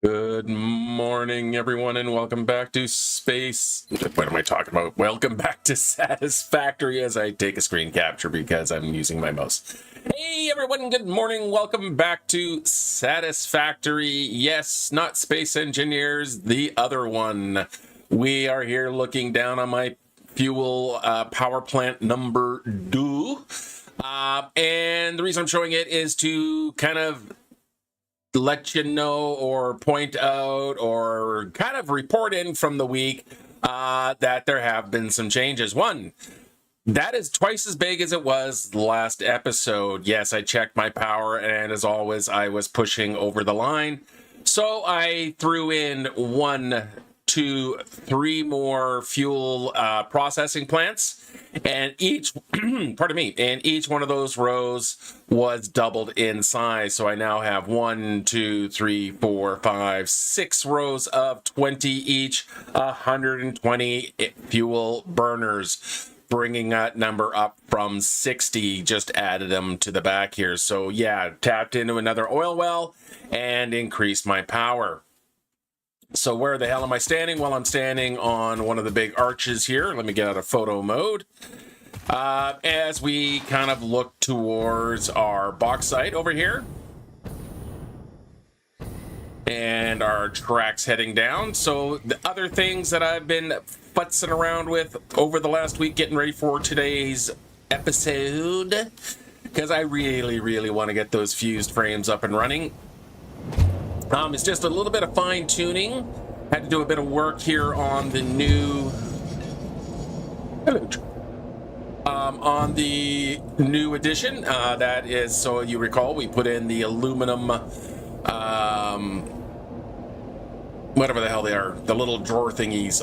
Good morning, everyone, and welcome back to Space. What am I talking about? Welcome back to Satisfactory as I take a screen capture because I'm using my mouse. Hey, everyone, good morning. Welcome back to Satisfactory. Yes, not Space Engineers, the other one. We are here looking down on my fuel power plant number 2. And the reason I'm showing it is to kind of let you know or point out or kind of report in from the week that there have been some changes. One, that is twice as big as it was last episode. Yes, I checked my power, and as always, I was pushing over the line. So I threw in 1, 2, 3 more fuel processing plants, and each and each one of those rows was doubled in size. So I now have 1, 2, 3, 4, 5, 6 rows of 20 each, 120 fuel burners, bringing that number up from 60. Just added them to the back here. So yeah, tapped into another oil well and increased my power. So where the hell am I standing? Well, I'm standing on one of the big arches here. Let me get out of photo mode. As we kind of look towards our bauxite over here. And our tracks heading down. So the other things that I've been futzing around with over the last week, getting ready for today's episode, because I really want to get those fused frames up and running. It's just a little bit of fine tuning. Had to do a bit of work here on the new on the new edition. That is, so you recall, we put in the aluminum whatever the hell they are, the little drawer thingies.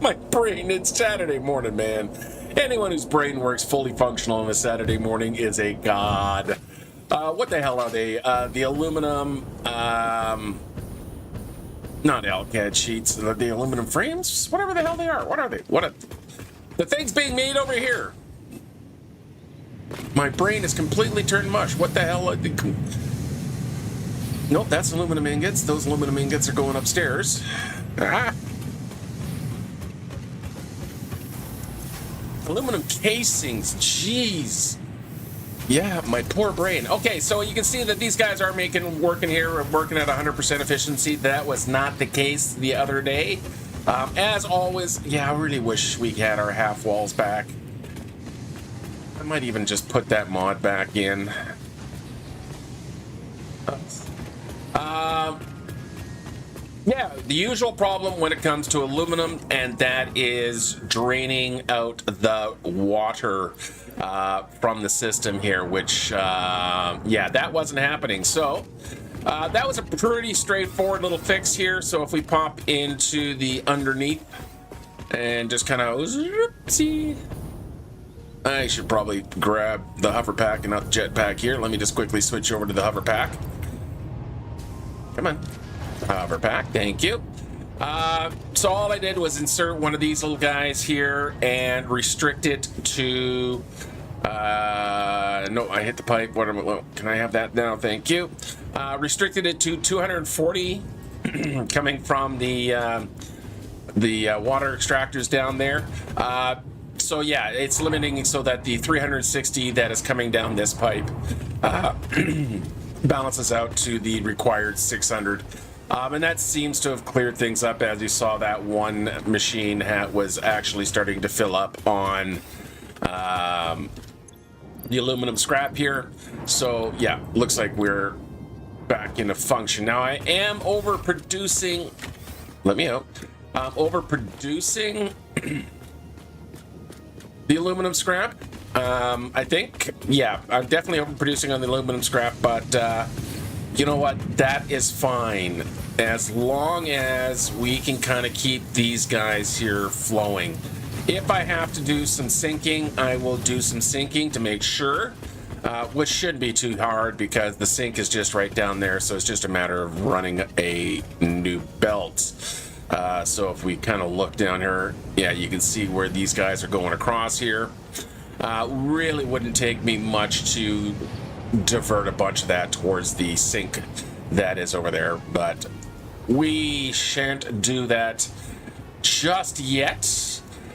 My brain, it's Saturday morning, man. Anyone whose brain works fully functional on a Saturday morning is a god. What the hell are they? The aluminum, not alcad sheets, the aluminum frames? Whatever the hell they are. What are they? The thing's being made over here. My brain is completely turned mush. What the hell? Nope, that's aluminum ingots. Those aluminum ingots are going upstairs. Aluminum casings, jeez. Yeah, my poor brain. Okay, so you can see that these guys are working here, working at 100% efficiency. That was not the case the other day. As always, yeah, I really wish we had our half walls back. I might even just put that mod back in. Yeah, the usual problem when it comes to aluminum, and that is draining out the water from the system here, which, yeah, that wasn't happening. So that was a pretty straightforward little fix here. So if we pop into the underneath and just kind of, oopsie. I should probably grab the hover pack and not the jet pack here. Let me just quickly switch over to the hover pack. Come on. Hover pack, thank you. So all I did was insert one of these little guys here and restrict it to no, I hit the pipe. Can I have that now? Thank you. Restricted it to 240 coming from the water extractors down there. So yeah, it's limiting so that the 360 that is coming down this pipe balances out to the required 600. And that seems to have cleared things up. As you saw, that one machine was actually starting to fill up on the aluminum scrap here. So yeah, looks like we're back into function. Now I am overproducing. Let me out. Overproducing the aluminum scrap. I think, yeah, I'm definitely overproducing on the aluminum scrap, but you know what? That is fine as long as we can kind of keep these guys here flowing. If I have to do some sinking, I will do some sinking to make sure, which shouldn't be too hard because the sink is just right down there. So it's just a matter of running a new belt. So if we kind of look down here, yeah, you can see where these guys are going across here. Really wouldn't take me much to divert a bunch of that towards the sink that is over there, but we shan't do that just yet.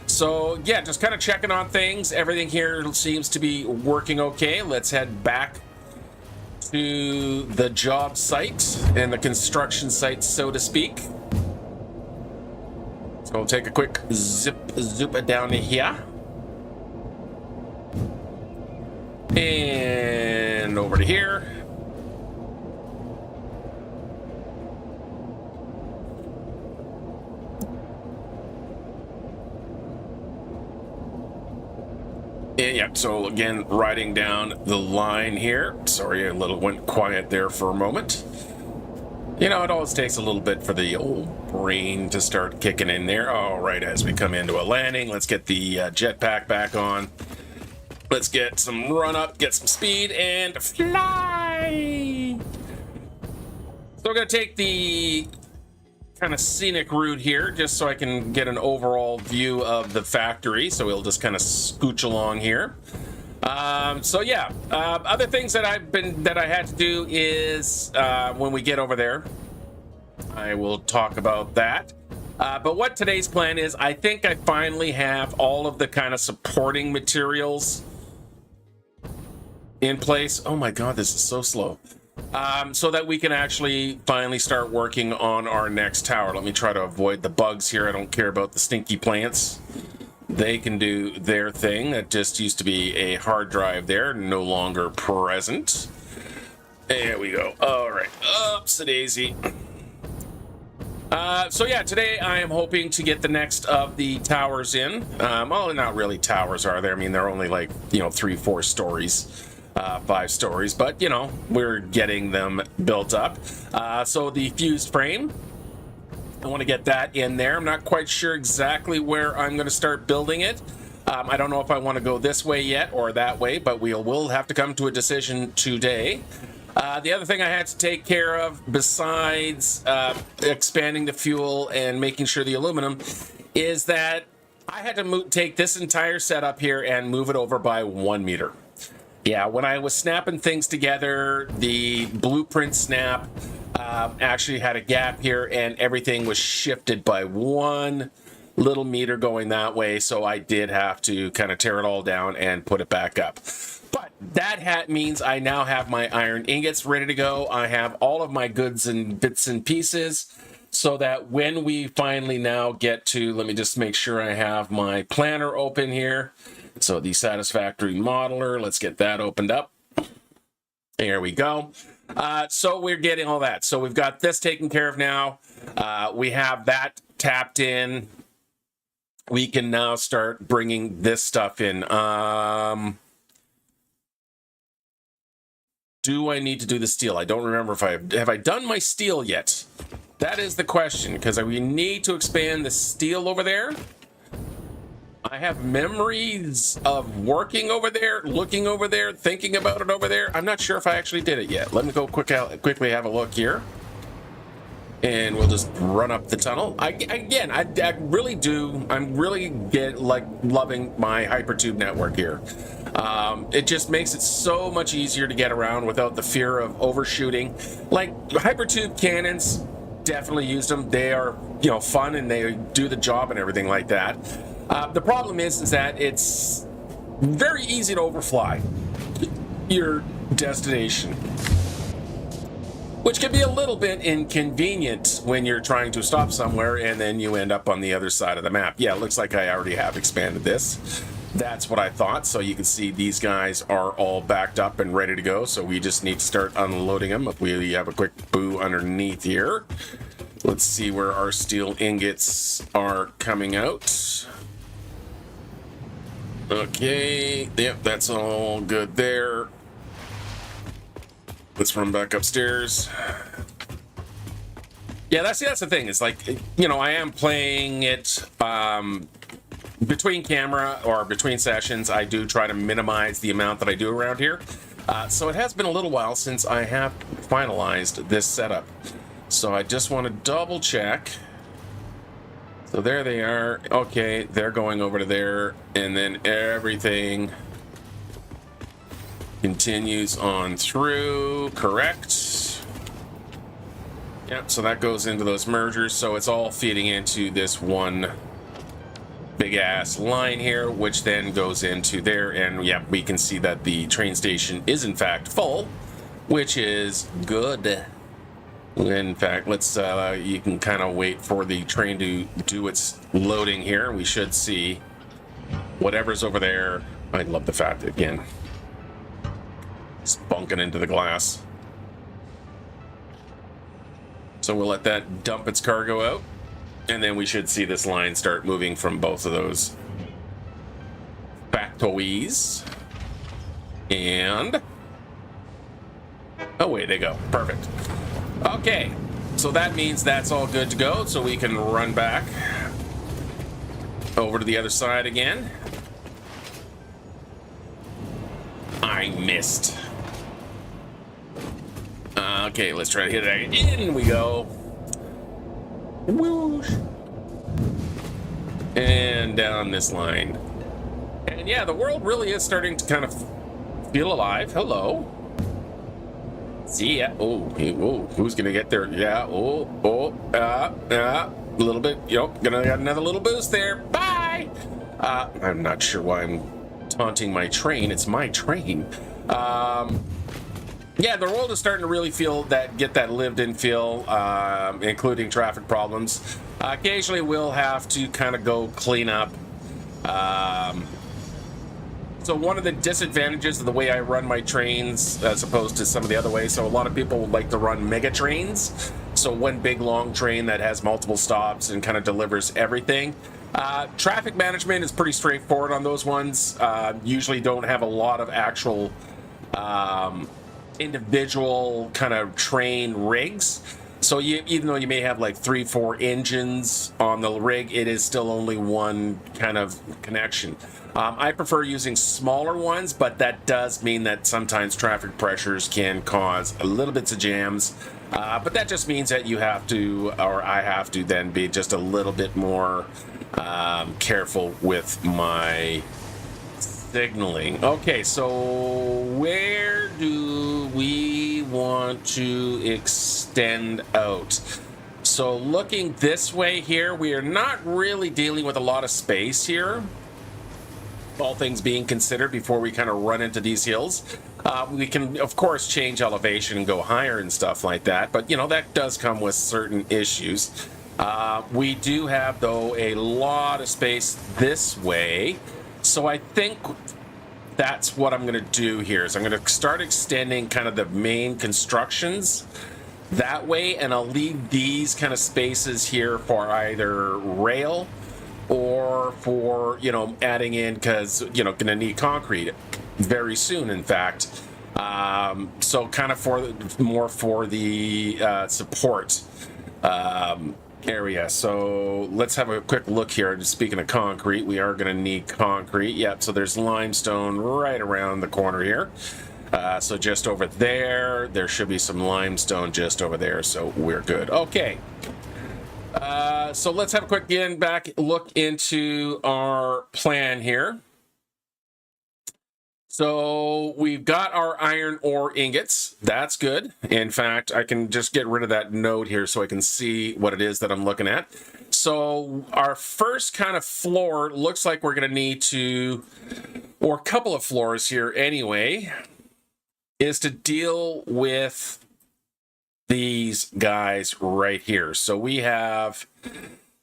So yeah, just kind of checking on things. Everything here seems to be working okay. Let's head back to the job site and the construction site, so to speak. So we'll take a quick zip down here. And over to here. And yeah, so again, riding down the line here. Sorry, a little went quiet there for a moment. You know, it always takes a little bit for the old brain to start kicking in there. All right, as we come into a landing, let's get the jetpack back on. Let's get some run up, get some speed, and fly! So we're going to take the kind of scenic route here, just so I can get an overall view of the factory. So we'll just kind of scooch along here. So yeah, other things that I had to do is when we get over there, I will talk about that. But what today's plan is, I think I finally have all of the kind of supporting materials in place. Oh my god, this is so slow. So that we can actually finally start working on our next tower. Let me try to avoid the bugs here. I don't care about the stinky plants. They can do their thing. That just used to be a hard drive there, no longer present. There we go. All right, upsie-daisy. So yeah, today I am hoping to get the next of the towers in. Well, not really towers, are there? I mean, they're only like, 3-4 stories. 5 stories, but we're getting them built up. So the fused frame, I want to get that in there. I'm not quite sure exactly where I'm going to start building it. I don't know if I want to go this way yet or that way, but we'll have to come to a decision today. The other thing I had to take care of, besides expanding the fuel and making sure the aluminum, is that I had to take this entire setup here and move it over by 1 meter. Yeah, when I was snapping things together, the blueprint snap actually had a gap here, and everything was shifted by 1 little meter going that way, so I did have to kind of tear it all down and put it back up. But that means I now have my iron ingots ready to go. I have all of my goods and bits and pieces, so that when we finally now get to, let me just make sure I have my planner open here. So the Satisfactory modeler, let's get that opened up. There we go. So we're getting all that. So we've got this taken care of now. We have that tapped in. We can now start bringing this stuff in. Do I need to do the steel? I don't remember if have I done my steel yet? That is the question, because we need to expand the steel over there. I have memories of working over there, looking over there, thinking about it over there. I'm not sure if I actually did it yet. Let me go quickly have a look here. And we'll just run up the tunnel. I really do. I'm really loving my hypertube network here. It just makes it so much easier to get around without the fear of overshooting. Like hypertube cannons, definitely used them. They are, fun, and they do the job and everything like that. The problem is that it's very easy to overfly your destination, which can be a little bit inconvenient when you're trying to stop somewhere and then you end up on the other side of the map. Yeah, it looks like I already have expanded this. That's what I thought. So you can see these guys are all backed up and ready to go. So we just need to start unloading them. We have a quick boo underneath here. Let's see where our steel ingots are coming out. Okay, yep, that's all good there. Let's run back upstairs. Yeah, that's the thing. It's like, I am playing it between camera or between sessions. I do try to minimize the amount that I do around here. So it has been a little while since I have finalized this setup. So I just want to double check. So there they are. Okay, they're going over to there, and then everything continues on through. Correct. Yep, so that goes into those mergers, so it's all feeding into this one big ass line here, which then goes into there, and yeah, we can see that the train station is in fact full, which is good. In fact, let's you can kind of wait for the train to do its loading here. We should see whatever's over there. I love the fact that, again, it's bunking into the glass. So we'll let that dump its cargo out, and then we should see this line start moving from both of those factories. And away they go. Perfect. Okay, so that means that's all good to go, so we can run back over to the other side again. I missed. Okay, let's try to hit it. In we go. Whoosh. And down this line. And yeah, the world really is starting to kind of feel alive. Hello. See ya. Oh, who's gonna get there? Yeah. A little bit. Yep. Gonna get another little boost there. Bye. I'm not sure why I'm taunting my train. It's my train. Yeah, the world is starting to really get that lived-in feel, including traffic problems. Occasionally, we'll have to kind of go clean up. So one of the disadvantages of the way I run my trains, as opposed to some of the other ways, so a lot of people would like to run mega trains. So one big long train that has multiple stops and kind of delivers everything. Traffic management is pretty straightforward on those ones. Usually don't have a lot of actual individual kind of train rigs. So even though you may have like 3-4 engines on the rig, it is still only one kind of connection. I prefer using smaller ones, but that does mean that sometimes traffic pressures can cause a little bits of jams. But that just means that you have to, or I have to then be just a little bit more careful with my signaling. Okay, so where do we want to extend out? So looking this way here, we are not really dealing with a lot of space here, all things being considered, before we kind of run into these hills. We can, of course, change elevation and go higher and stuff like that, but, you know, that does come with certain issues. We do have, though, a lot of space this way. So I think that's what I'm going to do here. Is I'm going to start extending kind of the main constructions that way, and I'll leave these kind of spaces here for either rail or for, you know, adding in, because, you know, going to need concrete very soon, in fact. So kind of more for the support area. So let's have a quick look here. Just speaking of concrete, we are going to need concrete. Yep, so there's limestone right around the corner here. So just over there, there should be some limestone just over there, so we're good. Okay. So let's have a quick look into our plan here. So we've got our iron ore ingots. That's good. In fact, I can just get rid of that node here so I can see what it is that I'm looking at. So our first kind of floor looks like we're going to need to, or a couple of floors here anyway, is to deal with these guys right here. So we have,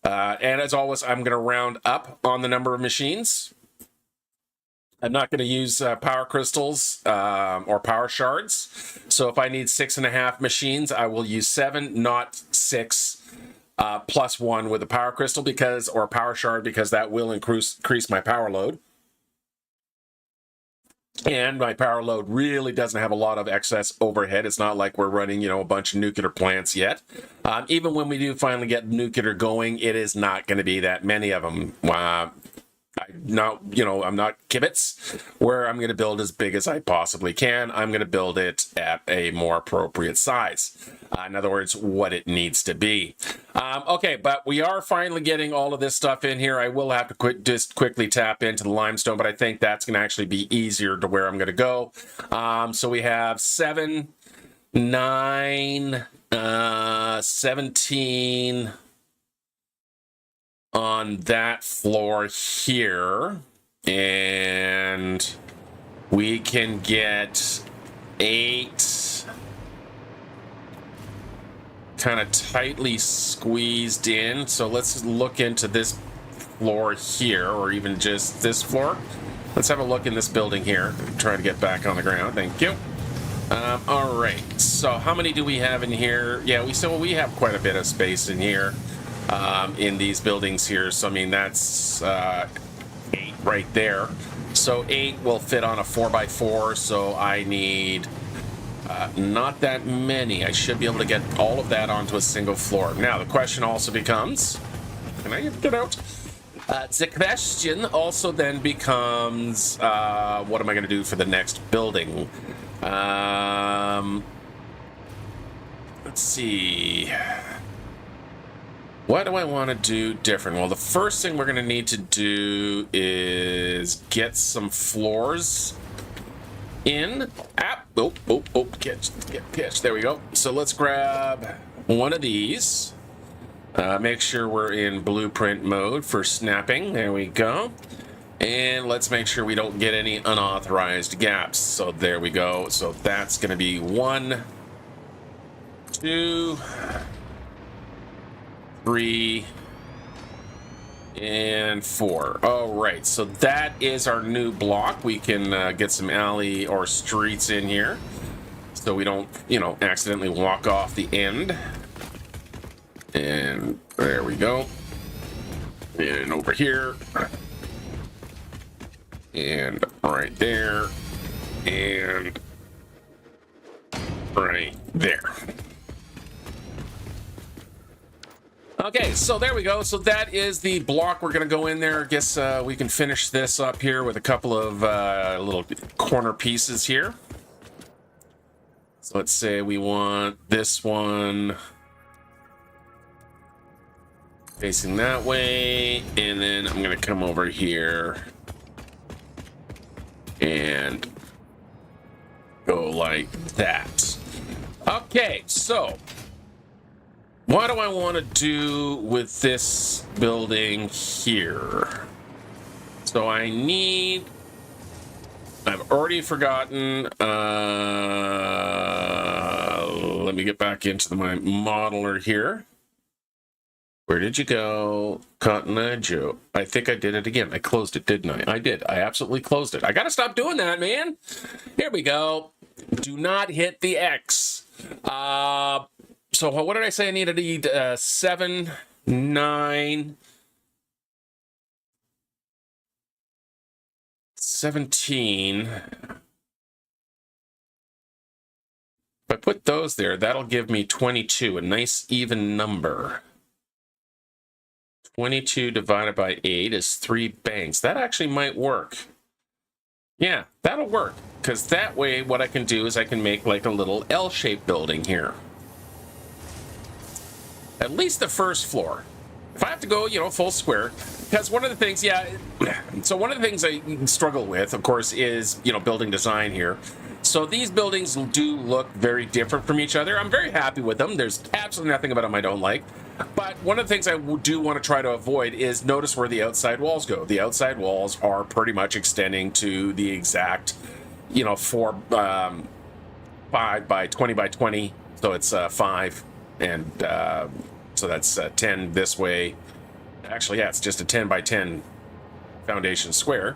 and as always, I'm going to round up on the number of machines. I'm not going to use power crystals or power shards. So if I need 6.5 machines, I will use 7, not 6 plus 1 with a power crystal or power shard, because that will increase my power load. And my power load really doesn't have a lot of excess overhead. It's not like we're running, you know, a bunch of nuclear plants yet. Even when we do finally get nuclear going, it is not going to be that many of them. I'm not kibitz, where I'm going to build as big as I possibly can. I'm going to build it at a more appropriate size. In other words, what it needs to be. Okay, but we are finally getting all of this stuff in here. I will have to just quickly tap into the limestone, but I think that's going to actually be easier to where I'm going to go. So we have 7, 9, 17 on that floor here, and we can get 8 kind of tightly squeezed in. So let's look into this floor here, or even just this floor. Let's have a look in this building here. Try to get back on the ground. Thank you. All right. So how many do we have in here? Yeah, we have quite a bit of space in here, in these buildings here. So I mean, that's 8 right there. So 8 will fit on a 4x4. So I need not that many. I should be able to get all of that onto a single floor. Now the question also becomes, can I get out? The question also then becomes, what am I going to do for the next building? Let's see. What do I want to do different? Well, the first thing we're going to need to do is get some floors in. Get pitched. There we go. So let's grab one of these. Make sure we're in blueprint mode for snapping. There we go. And let's make sure we don't get any unauthorized gaps. So there we go. So that's going to be 1, 2, 3, and 4. All right. So that is our new block. We can get some alley or streets in here, so we don't, accidentally walk off the end. And there we go. And over here. And right there. And right there. Okay, so there we go. So that is the block. We're going to go in there. I guess we can finish this up here with a couple of little corner pieces here. So let's say we want this one facing that way, and then I'm going to come over here and go like that. Okay, so what do I want to do with this building here? So I've already forgotten, let me get back into my modeler here. Where did you go, Cotton Eye Joe? I think I did it again. I closed it, didn't I? I did. I absolutely closed it. I got to stop doing that, man. Here we go. Do not hit the X. So what did I say I needed to eat? 7, 9, 17. If I put those there, that'll give me 22, a nice even number. 22 divided by 8 is 3 banks. That actually might work. Yeah, that'll work. Because that way, what I can do is I can make like a little L-shaped building here. At least the first floor. If I have to go, full square. Because one of the things, so one of the things I struggle with, of course, is, building design here. So these buildings do look very different from each other. I'm very happy with them. There's absolutely nothing about them I don't like. But one of the things I do want to try to avoid is notice where the outside walls go. The outside walls are pretty much extending to the exact, 5 by 20 by 20. So it's 5, and so that's 10 this way. Actually, yeah, it's just a 10 by 10 foundation square.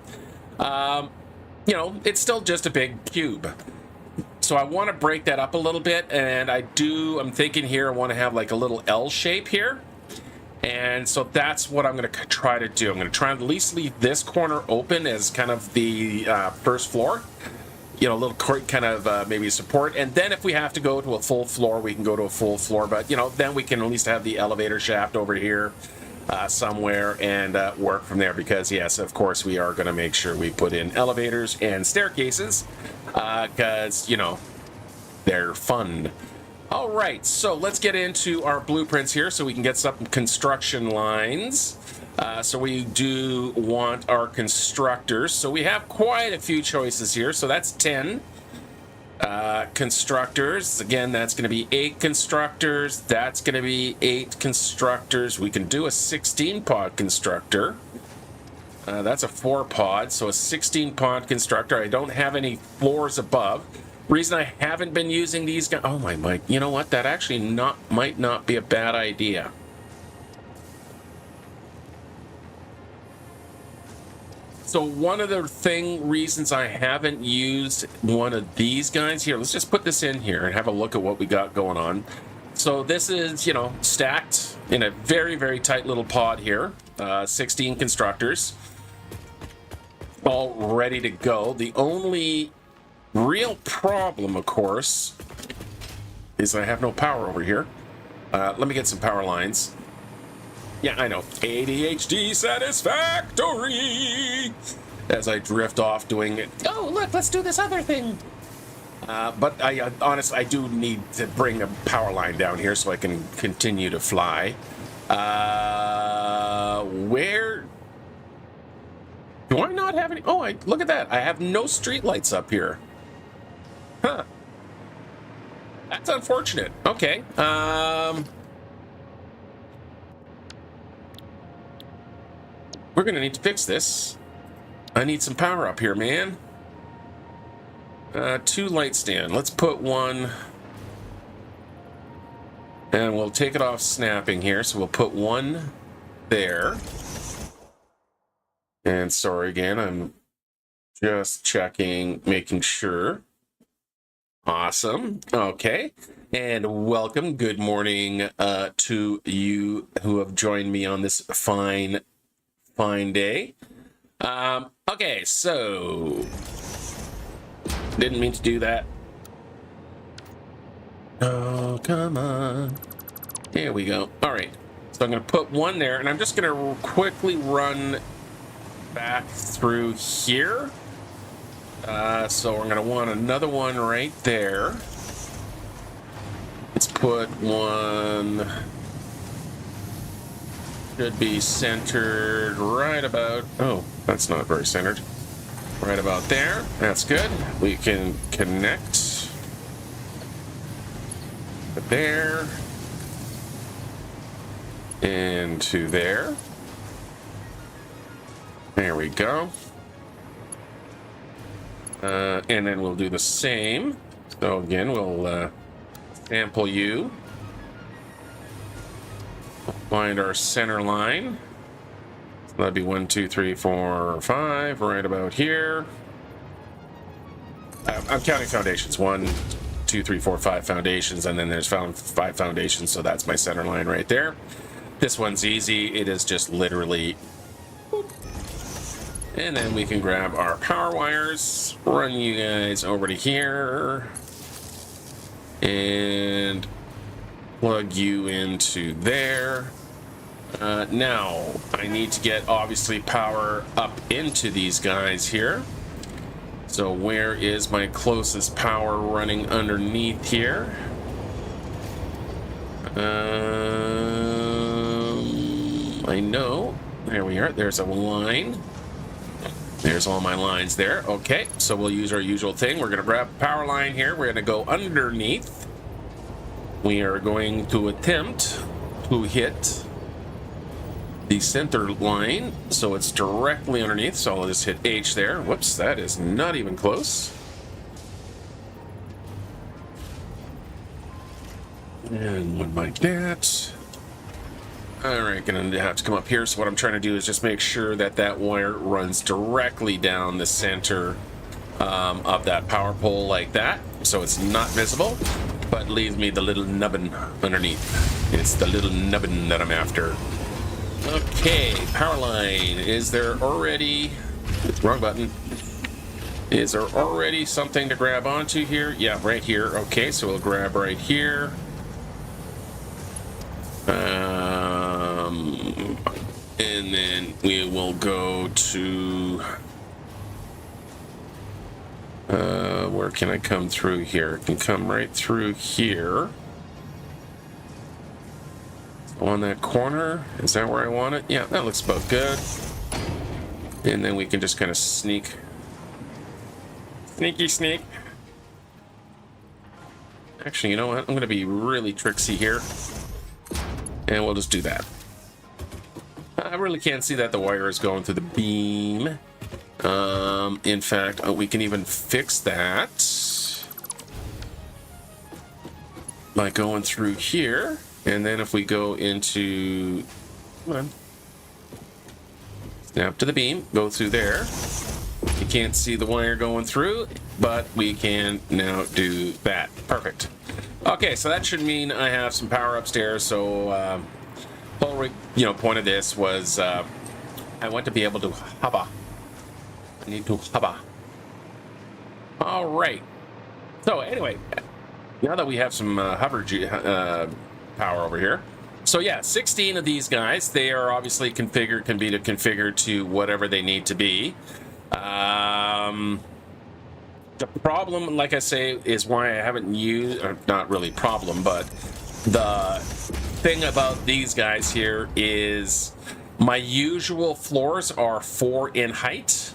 It's still just a big cube. So I want to break that up a little bit, and I'm thinking here I want to have like a little L shape here. And so that's what I'm going to try to do. I'm going to try and at least leave this corner open as kind of the first floor. A little kind of maybe support. And then if we have to go to a full floor, we can go to a full floor. But, then we can at least have the elevator shaft over here somewhere and work from there. Because, yes, of course, we are going to make sure we put in elevators and staircases. Because, they're fun. All right, so let's get into our blueprints here so we can get some construction lines. So we do want our constructors. So we have quite a few choices here. So that's 10. Constructors, again, that's going to be 8 constructors. That's going to be 8 constructors. We can do a 16 pod constructor. That's a 4 pod, so a 16 pod constructor. I don't have any floors above. Reason I haven't been using these guys. Oh my, you know what? That actually might not be a bad idea. So one of the reasons I haven't used one of these guys here, let's just put this in here and have a look at what we got going on. So this is, you know, stacked in a very, very tight little pod here. 16 constructors, all ready to go. The only real problem, of course, is I have no power over here. Let me get some power lines. Yeah, I know. ADHD Satisfactory! As I drift off doing it. Oh, look, let's do this other thing. But I honestly, I do need to bring a power line down here so I can continue to fly. Where? Do I not have any? Oh, look at that. I have no street lights up here. Huh. That's unfortunate. Okay. We're gonna need to fix this. I need some power up here, man. 2 light stand. Let's put one, and we'll take it off snapping here. So we'll put one there. And sorry again, I'm just checking, making sure. Awesome. Okay. And welcome. Good morning to you who have joined me on this fine day. Okay, so didn't mean to do that. Oh, come on. Here we go. All right. So I'm going to put one there, and I'm just going to quickly run back through here. So we're going to want another one right there. Let's put one. Should be centered right about, oh, that's not very centered. Right about there. That's good. We can connect there and to there. There we go. And then we'll do the same. So again, we'll sample you. Find our center line. So that'd be 1, 2, 3, 4, 5, right about here. I'm counting foundations. 1, 2, 3, 4, 5 foundations, and then there's 5 foundations, so that's my center line right there. This one's easy. It is just literally. And then we can grab our power wires, run you guys over to here, and plug you into there. Now, I need to get, obviously, power up into these guys here. So where is my closest power running underneath here? I know. There we are. There's a line. There's all my lines there. Okay, so we'll use our usual thing. We're going to grab a power line here. We're going to go underneath. We are going to attempt to hit the center line, so it's directly underneath. So I'll just hit H there. Whoops, that is not even close. And one like that. All right, gonna have to come up here. So what I'm trying to do is just make sure that that wire runs directly down the center of that power pole like that, so it's not visible, but leaves me the little nubbin underneath. It's the little nubbin that I'm after. Okay, power line. Is there already... Wrong button. Is there already something to grab onto here? Yeah, right here. Okay, so we'll grab right here. And then we will go to... where can I come through here? I can come right through here. On that corner. Is that where I want it? Yeah, that looks about good. And then we can just kind of sneak. Sneaky sneak. Actually, you know what? I'm going to be really tricksy here. And we'll just do that. I really can't see that the wire is going through the beam. In fact, we can even fix that by going through here. And then if we go into... Come on. Snap to the beam, go through there. You can't see the wire going through, but we can now do that. Perfect. Okay, so that should mean I have some power upstairs. So, whole point of this was I want to be able to hover. I need to hover. All right. So anyway, now that we have some hover power over here. So yeah, 16 of these guys. They are obviously configured, can be configured to whatever they need to be. The problem, like I say, is why I haven't used, or not really problem, but the thing about these guys here is my usual floors are 4 in height.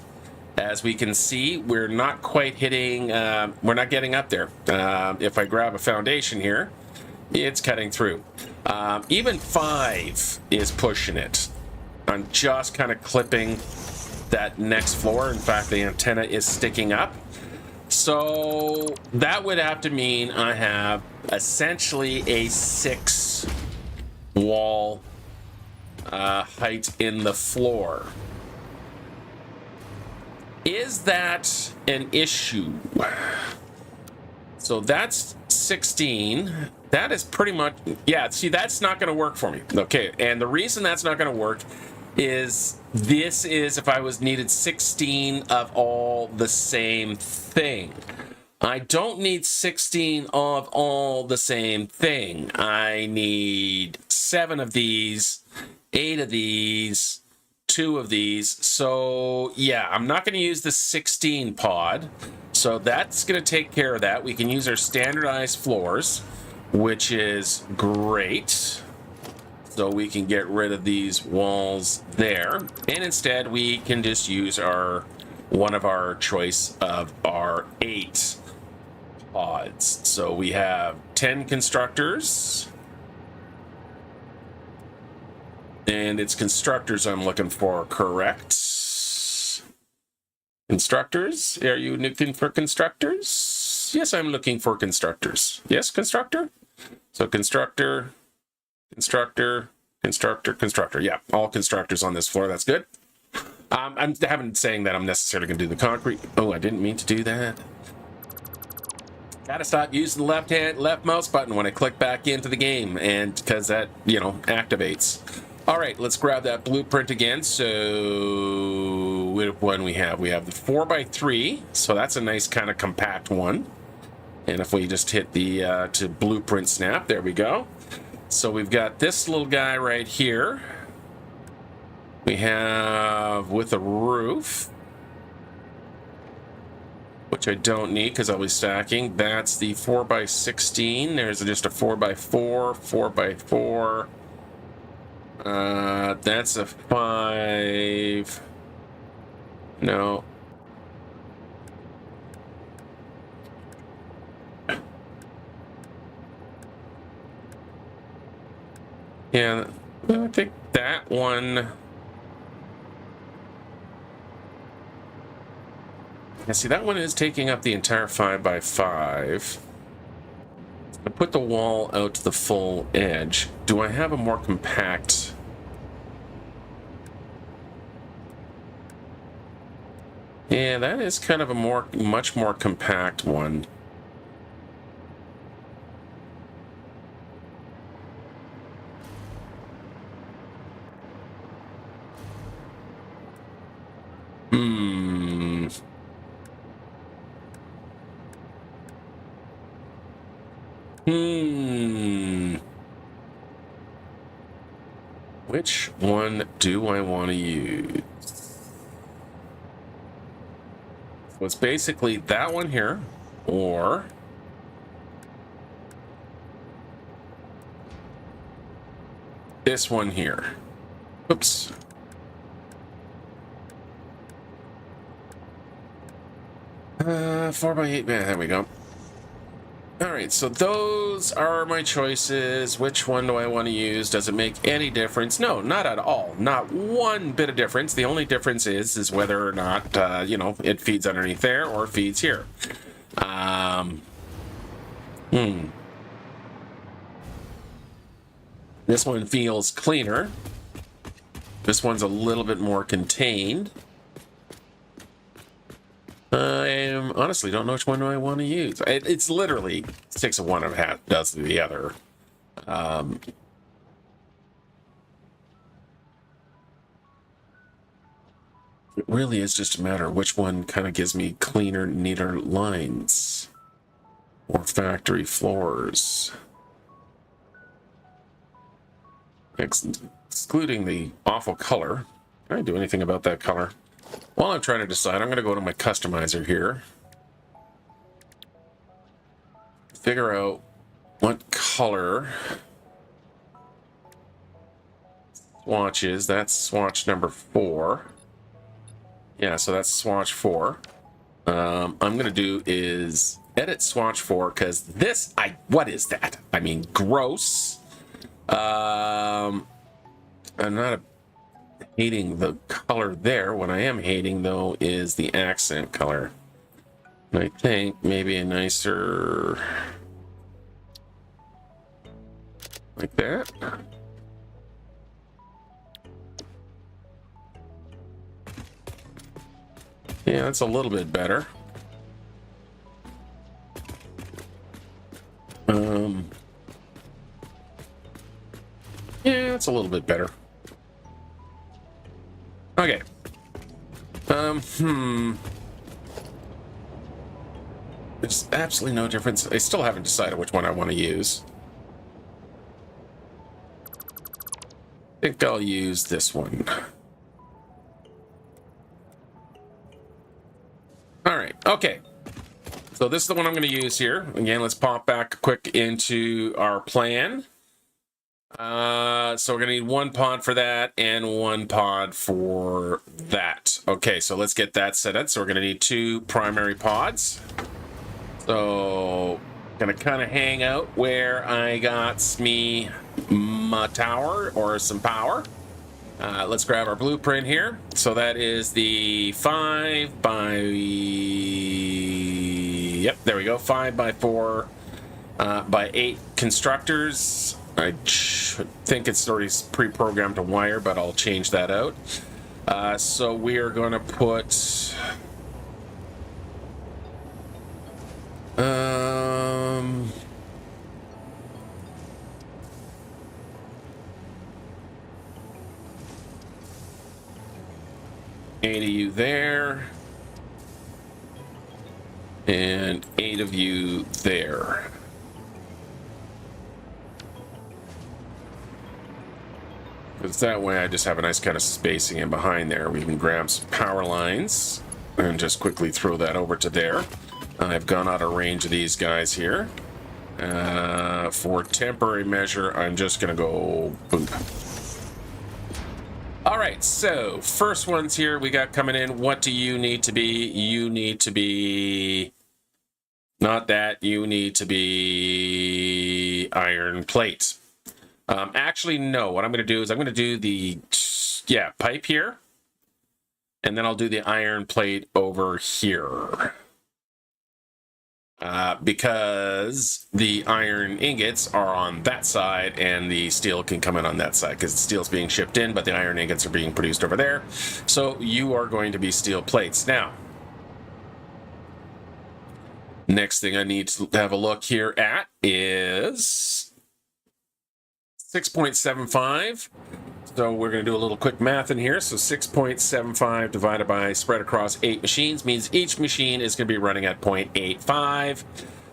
As we can see, we're not quite hitting, we're not getting up there. If I grab a foundation here, it's cutting through. Even 5 is pushing it. I'm just kind of clipping that next floor. In fact, the antenna is sticking up. So that would have to mean I have essentially a 6 wall height in the floor. Is that an issue? So that's 16. That is pretty much, yeah, see, that's not going to work for me. Okay, and the reason that's not going to work is this is if I was needed 16 of all the same thing. I don't need 16 of all the same thing. I need 7 of these, 8 of these, 2 of these. So yeah, I'm not going to use the 16 pod. So that's going to take care of that. We can use our standardized floors, which is great. So we can get rid of these walls there. And instead we can just use one of our choice of our 8 pods. So we have 10 constructors. And it's constructors I'm looking for, correct? Constructors? Are you looking for constructors? Yes, I'm looking for constructors. Yes, constructor? So constructor, constructor, constructor, constructor. Yeah, all constructors on this floor. That's good. I haven't saying that I'm necessarily going to do the concrete. Oh, I didn't mean to do that. Gotta stop using the left mouse button when I click back into the game, and because that, activates. All right, let's grab that blueprint again. So which one we have? We have the 4x3. So that's a nice kind of compact one. And if we just hit the to blueprint snap, there we go. So we've got this little guy right here. We have with a roof, which I don't need because I'll be stacking. That's the 4x16. There's just a 4x4, 4x4. That's a 5. No. Yeah, I think that one. Yeah, see, that one is taking up the entire 5x5. I put the wall out to the full edge. Do I have a more compact? Yeah, that is kind of a much more compact one. Which one do I want to use? So it's basically that one here, or this one here. Oops. 4x8, there we go. All right, so those are my choices. Which one do I want to use? Does it make any difference? No, not at all. Not one bit of difference. The only difference is whether or not, you know, it feeds underneath there or feeds here. This one feels cleaner. This one's a little bit more contained. I honestly don't know which one do I want to use. It's literally 6 of one and a half does the other. It really is just a matter of which one kind of gives me cleaner, neater lines or factory floors. Excluding the awful color. Can I do anything about that color? While I'm trying to decide, I'm going to go to my customizer here. Figure out what color swatch is. That's swatch number 4. Yeah, so that's swatch 4. I'm going to do is edit swatch 4 because this, what is that? I mean, gross. I'm not hating the color there. What I am hating, though, is the accent color. And I think maybe a nicer... like that. Yeah, that's a little bit better. Yeah, it's a little bit better. Okay. There's absolutely no difference. I still haven't decided which one I want to use. I think I'll use this one. All right. Okay. So this is the one I'm going to use here. Again, let's pop back quick into our plan. So we're going to need 1 pod for that and 1 pod for that. Okay, so let's get that set up. So we're going to need 2 primary pods. So going to kind of hang out where I got me my tower or some power. Let's grab our blueprint here. So that is the 5 by... Yep, there we go. 5 by 4 by 8 constructors. I think it's already pre-programmed to wire, but I'll change that out. So we are going to put... 8 of you there. And 8 of you there. Because that way I just have a nice kind of spacing in behind there. We can grab some power lines and just quickly throw that over to there. I've gone out of range of these guys here. For temporary measure, I'm just going to go boom. All right, so first ones here we got coming in. What do you need to be? You need to be... Not that. You need to be iron plate. Actually, no. What I'm going to do is I'm going to do the pipe here. And then I'll do the iron plate over here. Because the iron ingots are on that side and the steel can come in on that side because the steel's being shipped in, but the iron ingots are being produced over there. So you are going to be steel plates. Now, next thing I need to have a look here at is 6.75. So we're going to do a little quick math in here. So 6.75 divided by spread across 8 machines means each machine is going to be running at 0.85.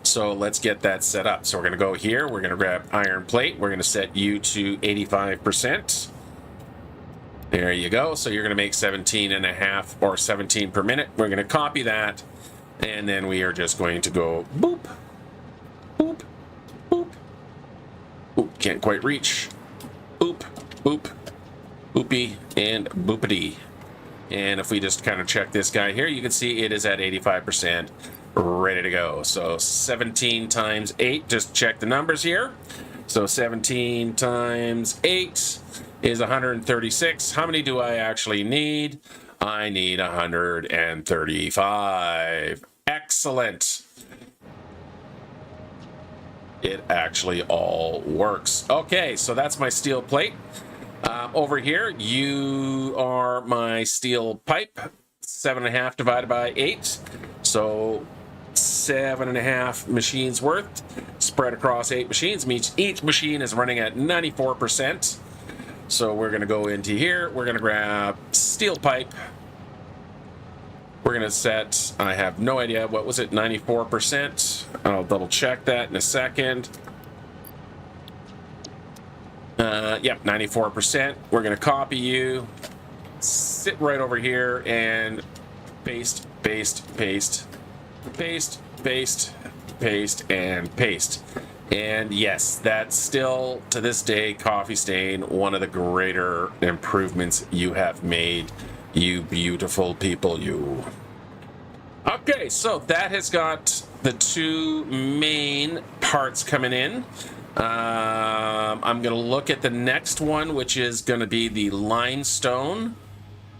So let's get that set up. So we're going to go here. We're going to grab iron plate. We're going to set you to 85%. There you go. So you're going to make 17.5 or 17 per minute. We're going to copy that. And then we are just going to go boop, boop, boop. Oop, can't quite reach. Boop, boop. Boopy and boopity. And if we just kind of check this guy here, you can see it is at 85%. ready to go. So 17 times 8, just check the numbers here. So 17 times 8 is 136. How many do I actually need? I need 135. Excellent. It actually all works. Okay, so that's my steel plate. Over here, you are my steel pipe. 7.5 divided by 8. So 7.5 machines worth spread across 8 machines means each machine is running at 94%. So we're going to go into here. We're going to grab steel pipe. We're going to set, I have no idea, what was it, 94%? I'll double check that in a second. Yep, 94%. We're going to copy you, sit right over here, and paste, paste, paste, paste, paste, paste, and paste. And yes, that's still, to this day, Coffee Stain, one of the greater improvements you have made. You beautiful people, you. Okay, so that has got the 2 main parts coming in. I'm going to look at the next one, which is going to be the limestone.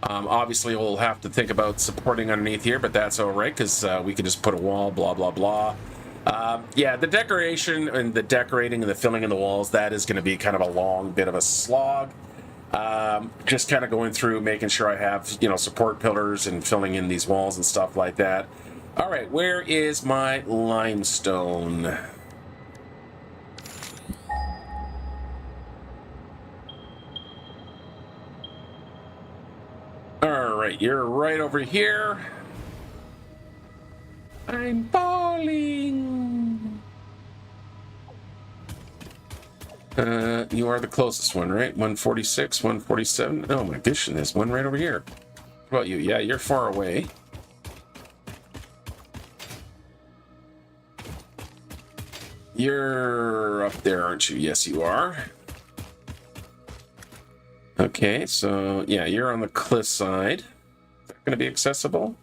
Obviously, we'll have to think about supporting underneath here, but that's all right, because we can just put a wall, blah, blah, blah. Yeah, the decoration and the decorating and the filling in the walls, that is going to be kind of a long bit of a slog. Just kind of going through, making sure I have, you know, support pillars and filling in these walls and stuff like that. All right, where is my limestone? All right, you're right over here. I'm falling. You are the closest one, right? 146, 147. Oh my gosh, there's one right over here. What about you? Yeah, you're far away. You're up there, aren't you? Yes, you are. Okay, so yeah, you're on the cliff side. Is that going to be accessible?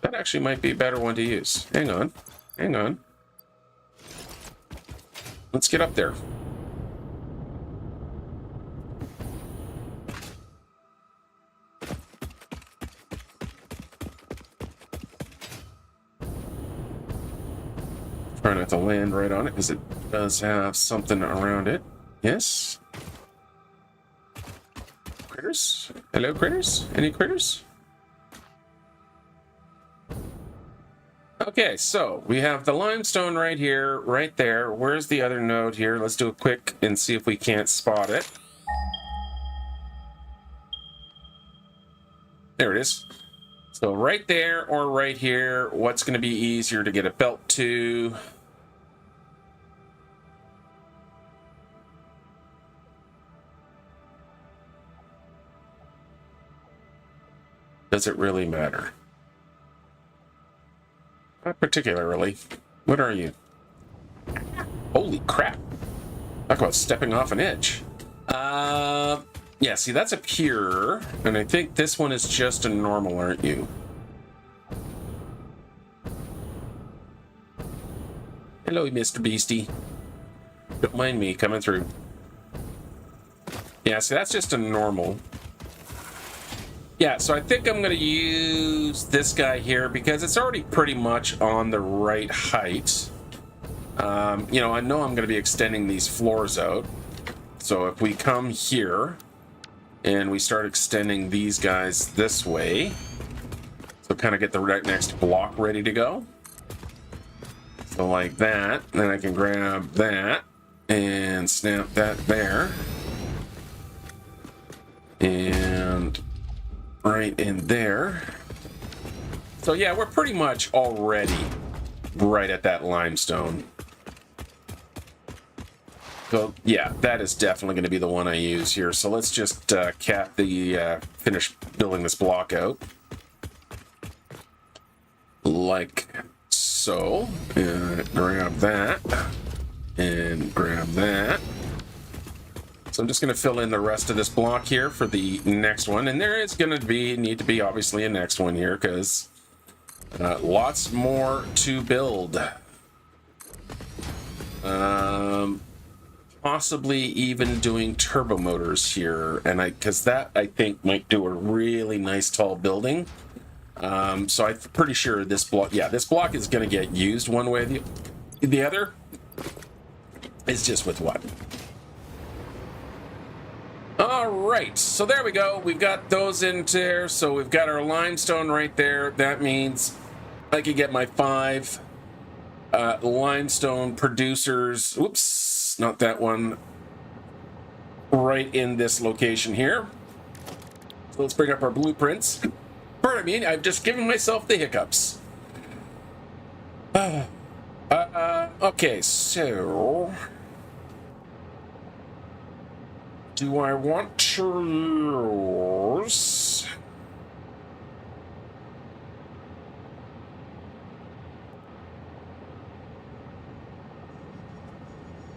That actually might be a better one to use. Hang on. Hang on. Let's get up there. Try not to land right on it because it does have something around it. Yes. Critters? Hello, critters? Any critters? Okay, so we have the limestone right here, right there. Where's the other node here? Let's do a quick and see if we can't spot it. There it is. So right there or right here, what's going to be easier to get a belt to? Does it really matter? Not particularly. What are you? Holy crap. Talk about stepping off an edge. Yeah, see, that's a pure, and I think this one is just a normal, aren't you? Hello, Mr. Beastie. Don't mind me coming through. Yeah, see, that's just a normal. Yeah, so I think I'm going to use this guy here because it's already pretty much on the right height. You know, I know I'm going to be extending these floors out. So if we come here and we start extending these guys this way, so kind of get the right next block ready to go. So like that, then I can grab that and snap that there. And right in there. So yeah, we're pretty much already right at that limestone. So yeah, that is definitely going to be the one I use here. So let's just cap the finish building this block out like so. Grab that and grab that. So I'm just going to fill in the rest of this block here for the next one, and there is going to be need to be obviously a next one here because Lots more to build. Possibly even doing turbo motors here, and because that I think might do a really nice tall building. So I'm pretty sure this block, this block is going to get used one way or the other. It's just with what. All right, so there we go. We've got those in there. So we've got our limestone right there. That means I could get my 5 limestone producers. Oops, not that one. Right in this location here. So let's bring up our blueprints. Pardon me, I've just given myself the hiccups. Okay, so do I want to use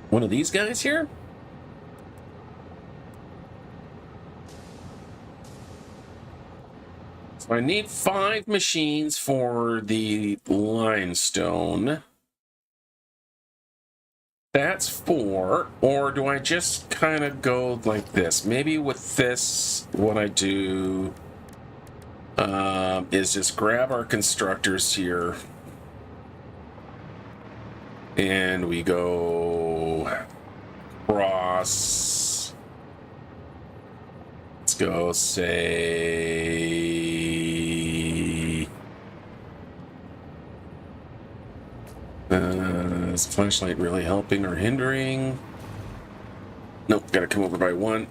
one of these guys here? So I need 5 machines for the limestone. That's 4, or do I just kind of go like this? Maybe with this, what I do is just grab our constructors here, and we go cross. Let's go say is the flashlight really helping or hindering? Nope, gotta come over by 1.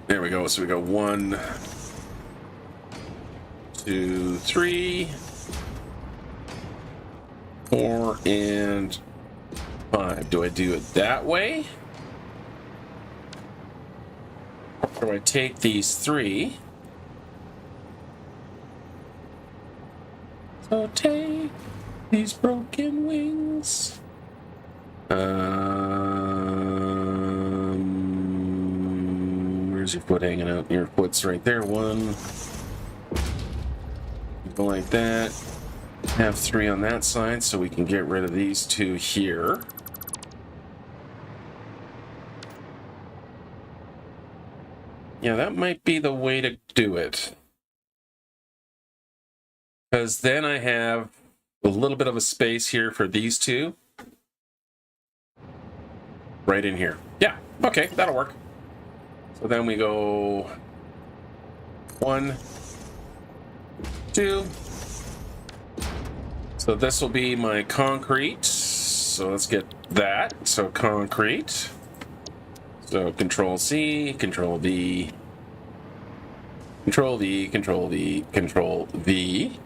There we go. So we go 1, 2, 3, 4, and 5. Do I do it that way? Or do I take these 3? So take these broken wings. Where's your foot hanging out? Your foot's right there. 1. Go like that. Have 3 on that side, so we can get rid of these 2 here. Yeah, that might be the way to do it. Because then I have a little bit of a space here for these 2. Right in here. Yeah, okay, that'll work. So then we go 1, 2. So this will be my concrete. So let's get that. So concrete. So Control C, Control V, Control V, Control V, Control V.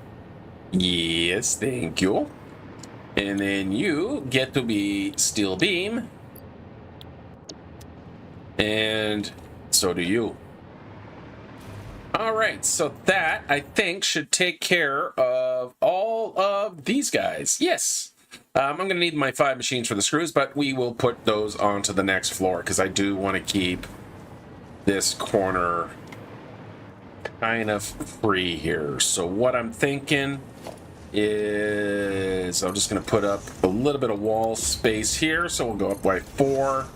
Yes, thank you. And then you get to be steel beam. And so do you. All right, so that, I think, should take care of all of these guys. Yes. I'm going to need my 5 machines for the screws, but we will put those onto the next floor because I do want to keep this corner kind of free here. So what I'm thinking is I'm just going to put up a little bit of wall space here. So we'll go up by 4.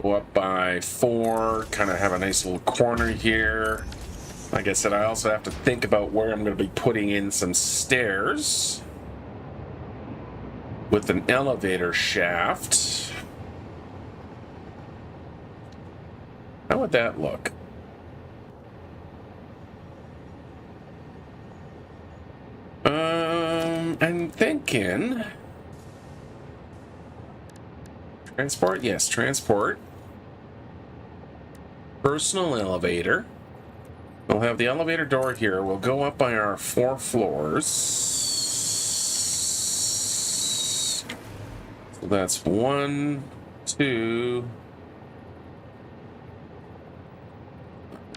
Go up by 4, kind of have a nice little corner here. Like I said, I also have to think about where I'm going to be putting in some stairs with an elevator shaft. How would that look? I'm thinking transport. Yes, transport. Personal elevator. We'll have the elevator door here. We'll go up by our 4 floors. So that's 1, 2.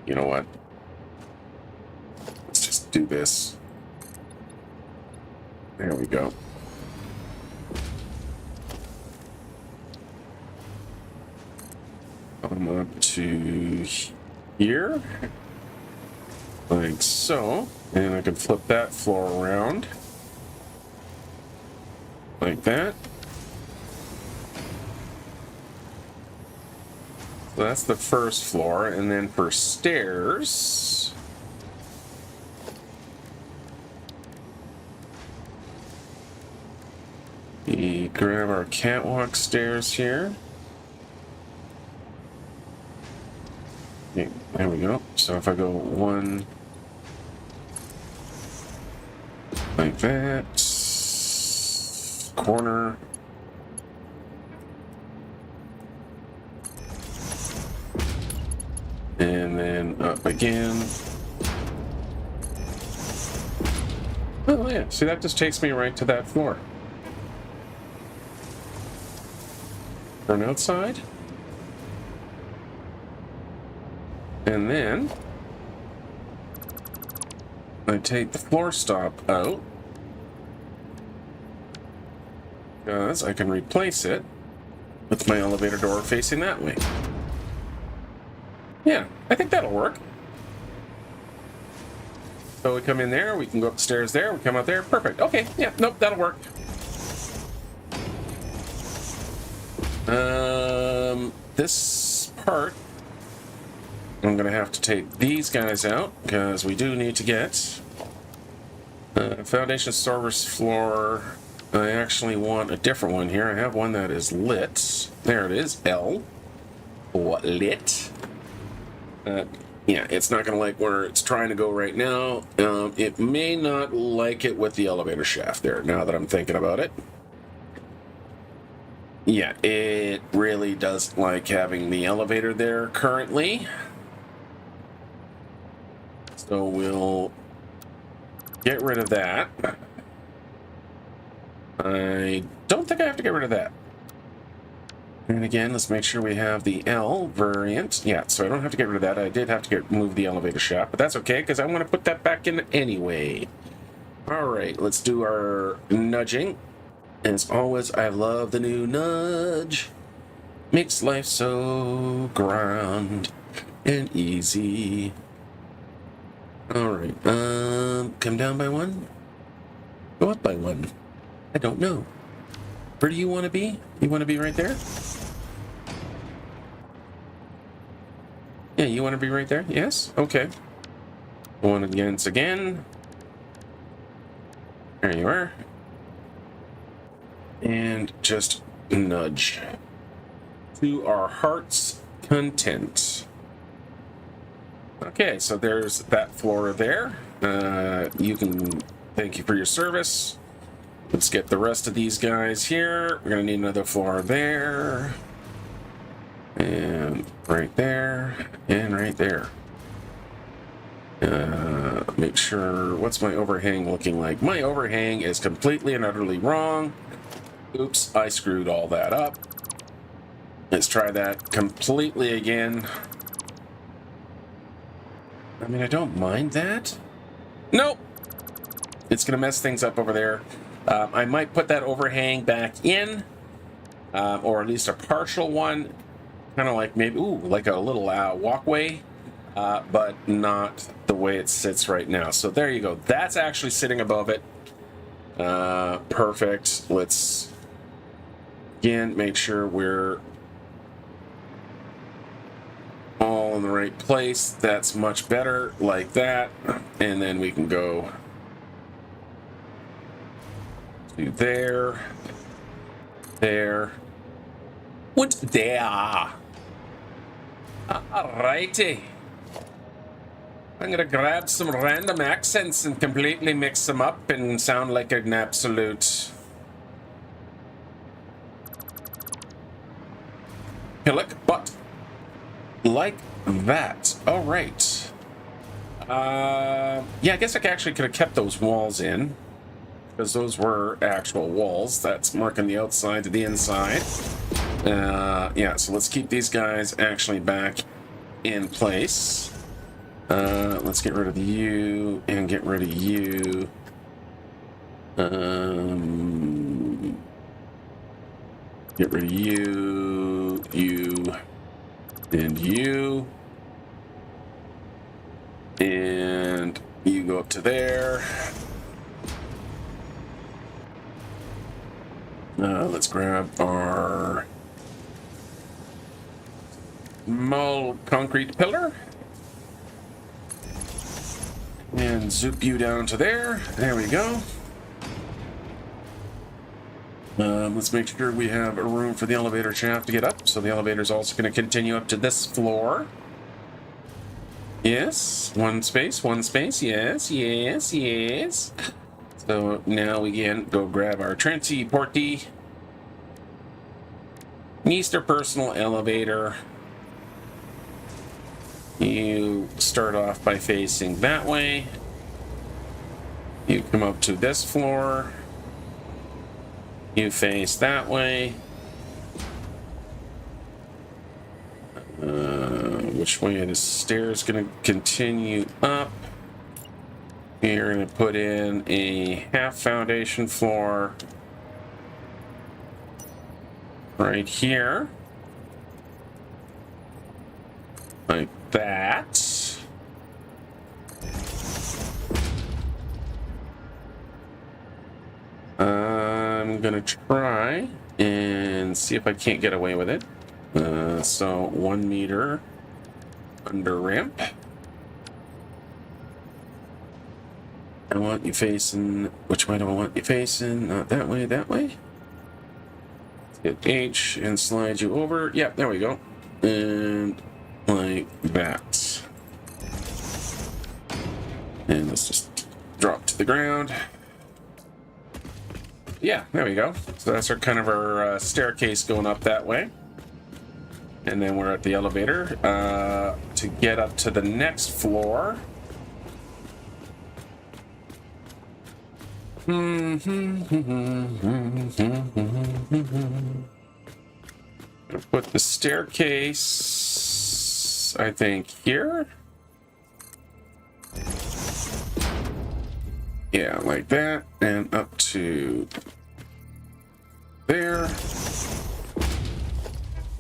You know what? Let's just do this. There we go. Come up to here. like so. And I can flip that floor around like that. So that's the first floor, and then for stairs, we grab our catwalk stairs here. Okay, there we go. So if I go one like that, corner, and then up again. Oh yeah, see, that just takes me right to that floor. Turn outside. And then I take the floor stop out, because I can replace it with my elevator door facing that way. Yeah, I think that'll work. So we come in there, we can go upstairs there, we come out there, perfect. Okay, yeah, nope, that'll work. This part, I'm gonna have to take these guys out, because we do need to get foundation service floor. I actually want a different one here. I have one that is lit. There it is, L. What, lit? Yeah, it's not going to like where it's trying to go right now. It may not like it with the elevator shaft there, now that I'm thinking about it. Yeah, it really doesn't like having the elevator there currently. So we'll get rid of that. I don't think I have to get rid of that. And again, let's make sure we have the L variant. Yeah, so I don't have to get rid of that. I did have to move the elevator shaft, but that's okay, because I want to put that back in anyway. All right, let's do our nudging. As always, I love the new nudge. Makes life so grand and easy. All right, come down by one. Go up by one. I don't know. Where do you want to be? You want to be right there? Yeah, you want to be right there? Yes? Okay. One against again. There you are. And just nudge to our heart's content. Okay, so there's that floor there. You can thank you for your service. Let's get the rest of these guys here. We're gonna need another floor there. And right there. And right there. Make sure, what's my overhang looking like? My overhang is completely and utterly wrong. Oops, I screwed all that up. Let's try that completely again. I mean, I don't mind that. Nope. It's gonna mess things up over there. I might put that overhang back in, or at least a partial one, kind of like maybe, ooh, like a little walkway, but not the way it sits right now. So there you go. That's actually sitting above it. Perfect. Let's, again, make sure we're all in the right place. That's much better, like that. And then we can go to there, there, and there. Alrighty. I'm gonna grab some random accents and completely mix them up and sound like an absolute hillock, but like that. All right. Yeah, I guess I actually could have kept those walls in, because those were actual walls. That's marking the outside to the inside. Yeah, so let's keep these guys actually back in place. Let's get rid of you and get rid of you. Get rid of you, you, and you. And You go up to there. Let's grab our concrete pillar. And zoop you down to there. There we go. Let's make sure we have a room for the elevator shaft to get up. So the elevator is also going to continue up to this floor. Yes, one space, yes, yes, yes. So now we can go grab our transporty. Mr. Personal Elevator. You start off by facing that way. You come up to this floor. You face that way. Which way are the stairs going to continue up? You're going to put in a half foundation floor right here. Like that. I'm going to try and see if I can't get away with it. So 1 meter under ramp. I want you facing, which way do I want you facing? Not that way, that way. Hit H and slide you over. Yep, there we go. And like that. And let's just drop to the ground. Yeah, there we go. So that's our kind of our staircase going up that way. And then we're at the elevator to get up to the next floor. Put the staircase, I think, here. Yeah, like that, and up to there.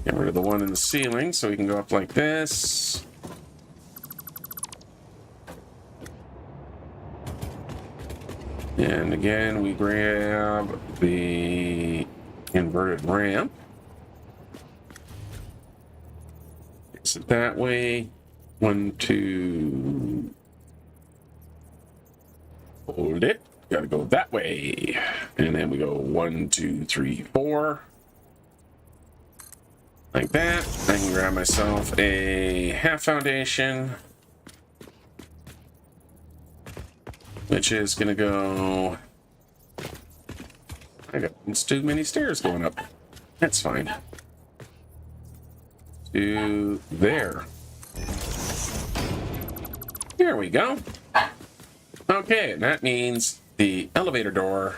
Get rid of the one in the ceiling so we can go up like this. And again, we grab the inverted ramp. Fix it that way. 1, 2. Hold it. Gotta go that way. And then we go 1, 2, 3, 4. Like that. I can grab myself a half foundation, which is gonna go. I got too many stairs going up. That's fine. To there. Here we go. Okay, that means the elevator door.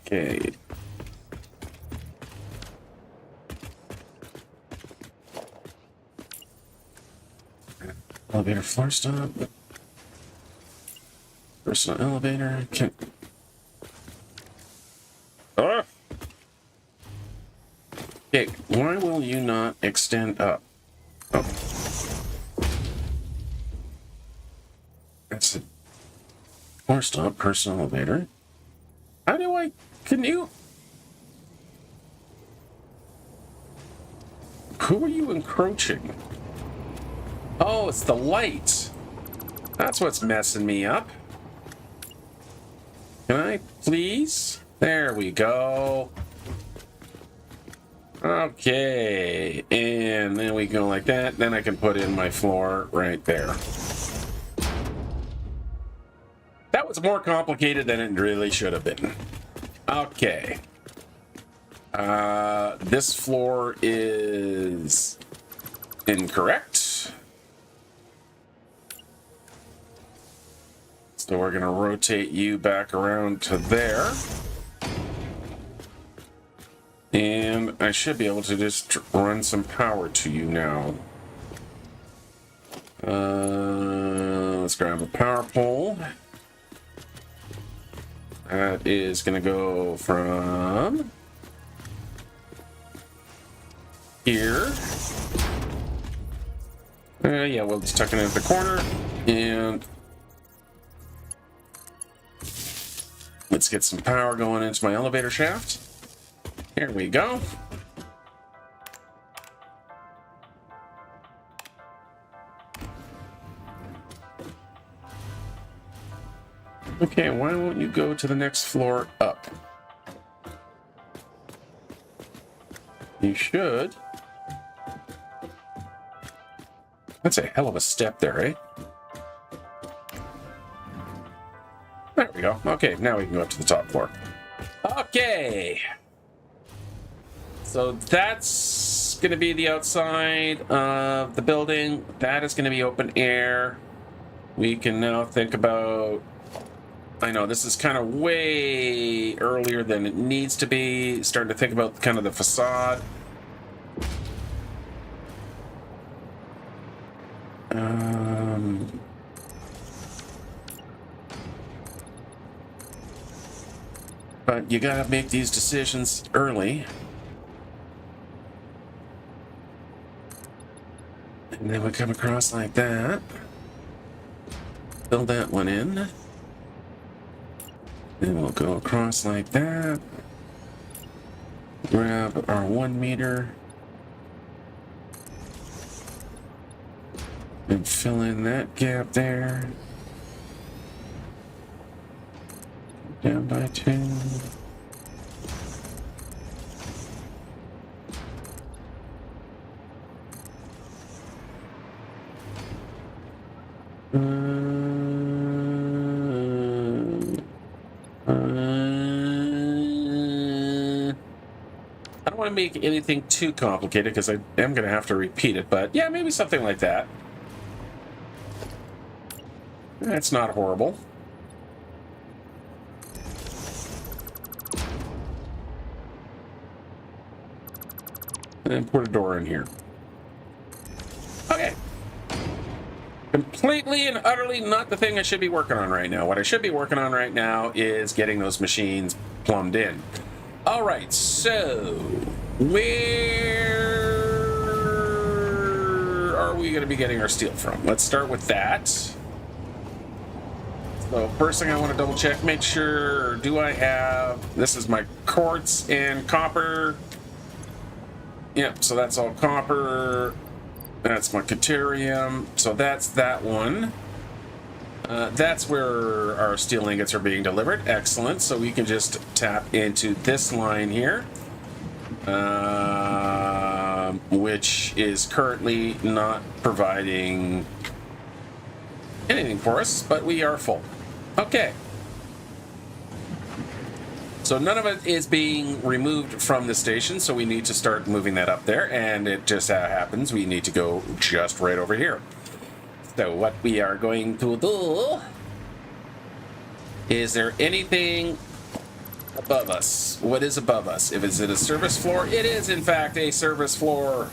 Okay. Elevator floor stop. Personal elevator. Can. Okay, why will you not extend up? Oh. That's a floor stop, personal elevator. How do I. Can you? Who are you encroaching? Oh, it's the light. That's what's messing me up. Can I please? There we go. Okay. And then we go like that. Then I can put in my floor right there. That was more complicated than it really should have been. Okay. This floor is incorrect. So we're going to rotate you back around to there. And I should be able to just run some power to you now. Let's grab a power pole. That is going to go from here Yeah, we'll just tuck it into the corner, and let's get some power going into my elevator shaft. Here we go. Okay, why won't you go to the next floor up? You should. That's a hell of a step there, eh? There we go. Okay, now we can go up to the top floor. Okay. So that's going to be the outside of the building. That is going to be open air. We can now think about... I know this is kind of way earlier than it needs to be. Starting to think about kind of the facade. But you gotta make these decisions early. And then we come across like that. Fill that one in. Then we'll go across like that. Grab our 1 meter. And fill in that gap there. Down by 2. I don't want to make anything too complicated because I am going to have to repeat it, but yeah, maybe something like that. That's not horrible. And put a door in here. Okay. Completely and utterly not the thing I should be working on right now. What I should be working on right now is getting those machines plumbed in. All right, so where are we going to be getting our steel from? Let's start with that. So first thing I want to double check, make sure, do I have, this is my quartz and copper. Yep, so that's all copper. That's my deuterium. So that's that one. That's where our steel ingots are being delivered. Excellent. So we can just tap into this line here, which is currently not providing anything for us, but we are full. Okay. So none of it is being removed from the station, so we need to start moving that up there, and it just happens we need to go just right over here. So what we are going to do, is there anything above us? What is above us? If it's a service floor, it is in fact a service floor.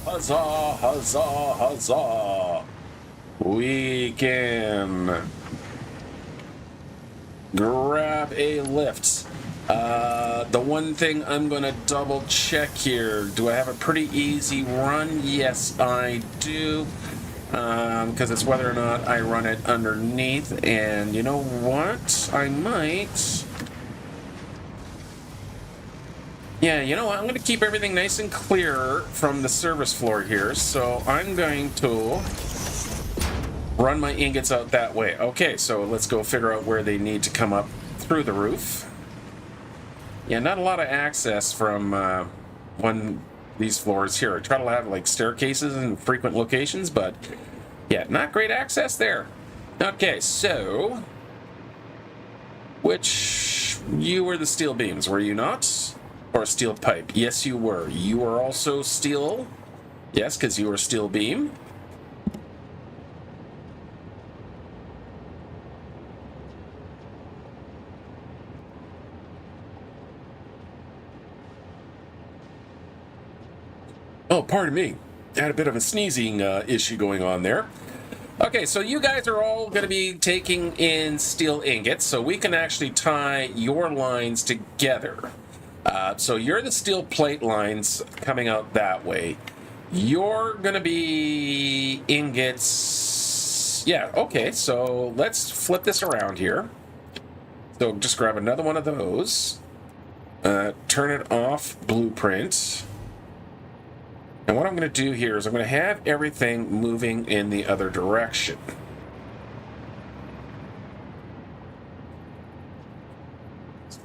Huzzah, huzzah, huzzah. We can grab a lift. The one thing I'm going to double check here, do I have a pretty easy run? Yes, I do. Because it's whether or not I run it underneath. And you know what? I might. Yeah, you know what? I'm going to keep everything nice and clear from the service floor here. So I'm going to run my ingots out that way. Okay, so let's go figure out where they need to come up through the roof. Yeah, not a lot of access from these floors here. I try to have like staircases in frequent locations, but yeah, not great access there. Okay, so you were the steel beams, were you not? Or steel pipe? Yes, you were. You were also steel. Yes, because you were steel beam. Oh, pardon me. I had a bit of a sneezing issue going on there. Okay, so you guys are all going to be taking in steel ingots, so we can actually tie your lines together. So you're the steel plate lines coming out that way. you're gonna be ingots. Yeah, okay, so let's flip this around here. So just grab another one of those. Turn it off blueprint. And what I'm going to do here is I'm going to have everything moving in the other direction.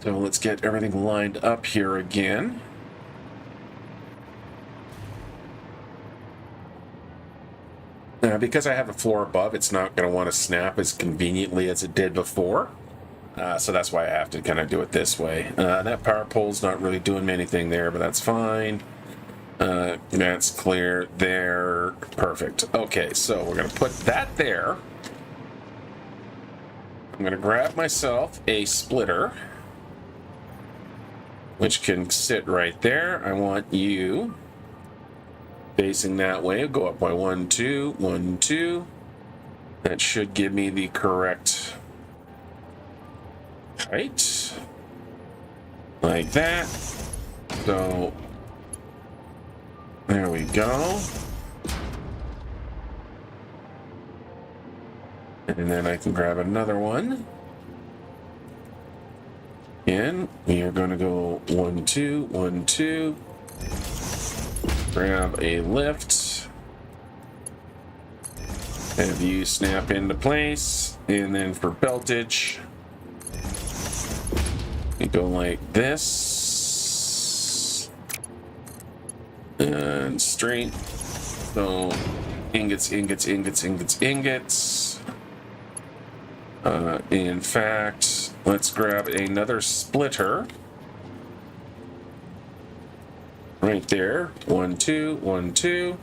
So let's get everything lined up here again. Now, because I have a floor above, it's not going to want to snap as conveniently as it did before. So that's why I have to kind of do it this way. That power pole's not really doing anything there, but that's fine. That's clear there. Perfect. Okay, so we're going to put that there. I'm going to grab myself a splitter, which can sit right there. I want you facing that way. Go up by 1, 2, 1, 2. That should give me the correct height. Like that. So there we go. And then I can grab another one. And we are going to go 1, 2, 1, 2. Grab a lift. Have you snap into place. And then for beltage, you go like this. And straight. So ingots, ingots, ingots, ingots, ingots. In fact, let's grab another splitter. Right there. 1, 2, 1, 2.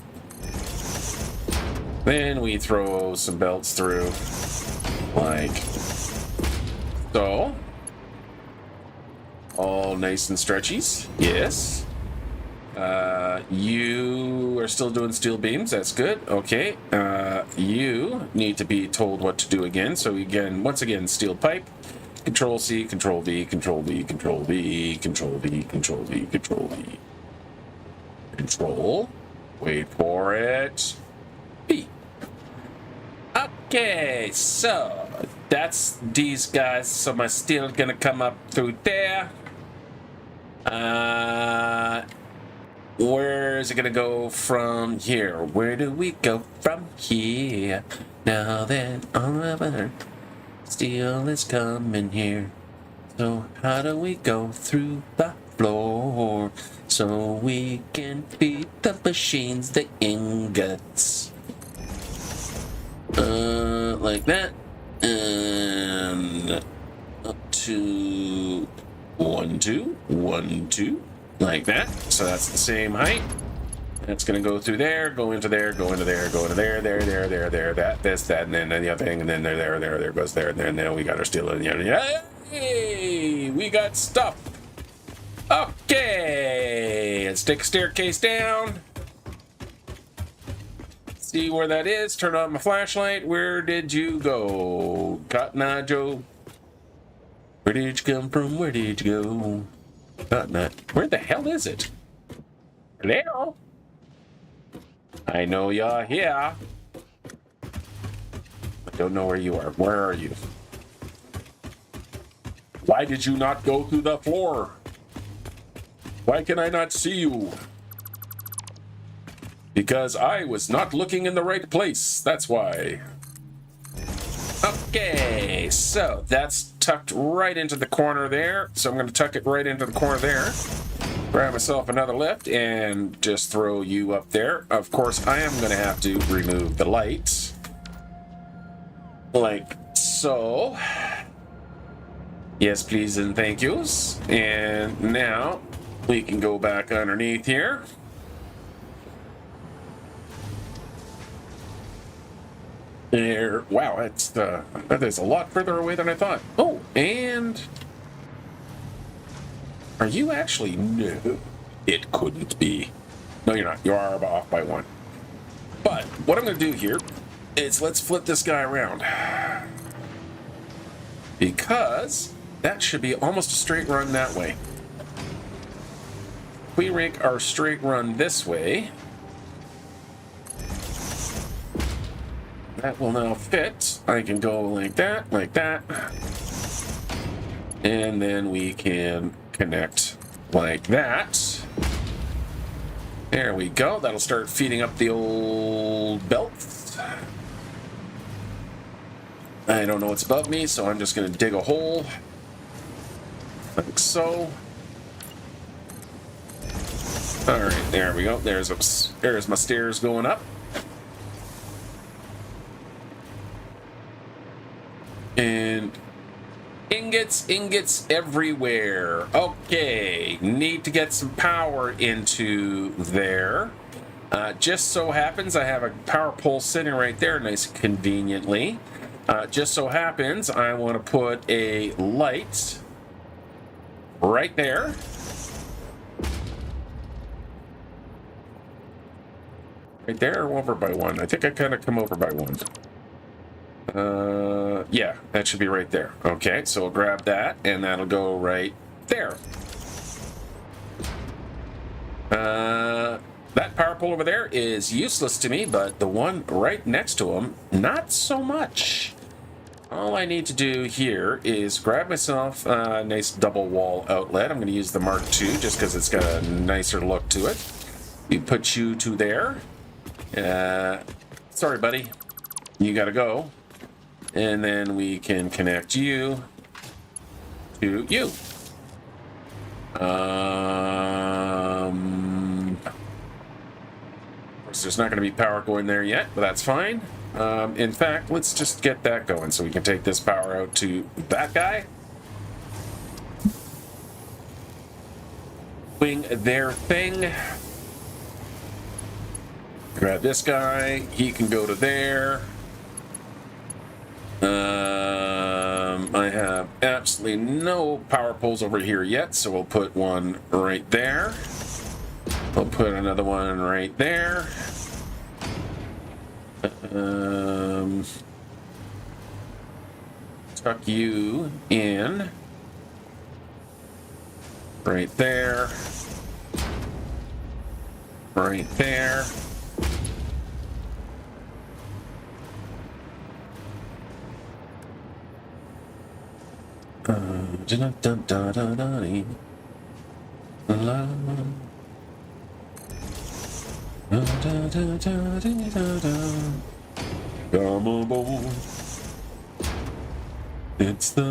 Then we throw some belts through. Like so. All nice and stretchies. Yes. You are still doing steel beams. That's good. Okay. You need to be told what to do again. So again, once again, steel pipe. Control C, Control V, Control V, Control V, Control V, Control V, Control V. Control. Wait for it. B. Okay, so that's these guys. So my steel gonna come up through there. Where is it gonna go from here? Where do we go from here? Now that all of our steel is coming here. So how do we go through the floor so we can feed the machines the ingots? Like that. And up to 1, 2, 1, 2. Like that. So that's the same height. That's going to go through there, go into there, go into there, go into there, there, that, this, that, and then the other thing, and then there goes there, and then now we got our steel in the other. Hey, we got stuff. Okay, let's take a staircase down. See where that is. Turn on my flashlight. Where did you go, Cotton Eye Joe? Where did you come from? Where did you go? Cotton Eye. Where the hell is it? Hello? I know you're here. I don't know where you are. Where are you? Why did you not go through the floor? Why can I not see you? Because I was not looking in the right place. That's why. Okay, so that's tucked right into the corner there. So I'm going to tuck it right into the corner there. Grab myself another lift and just throw you up there. Of course, I am going to have to remove the lights. Like so. Yes, please and thank yous. And now we can go back underneath here. There. Wow, that is a lot further away than I thought. Oh, and are you actually? No, it couldn't be. No, you're not. You are off by 1. But what I'm going to do here is let's flip this guy around. Because that should be almost a straight run that way. If we make our straight run this way, That will now fit. I can go like that, and then we can connect like that. There we go. That'll start feeding up the old belt. I don't know what's above me, so I'm just going to dig a hole. Like so. All right, there we go. There's my stairs going up. And ingots everywhere. Okay, need to get some power into there. Just so happens I have a power pole sitting right there, nice and conveniently. Just so happens I want to put a light right there. Right there or over by one? I think I kind of come over by one. Yeah, that should be right there. Okay, so we'll grab that, and that'll go right there. That power pole over there is useless to me, but the one right next to him, not so much. All I need to do here is grab myself a nice double wall outlet. I'm going to use the Mark II just because it's got a nicer look to it. We put you to there. Sorry, buddy. You got to go. And then we can connect you to you. Of course, there's not going to be power going there yet, but that's fine. In fact, let's just get that going so we can take this power out to that guy. Doing their thing. Grab this guy. He can go to there. I have absolutely no power poles over here yet, so we'll put one right there. We'll put another one right there. Tuck you in. Right there. Right there. Come on, boy. It's the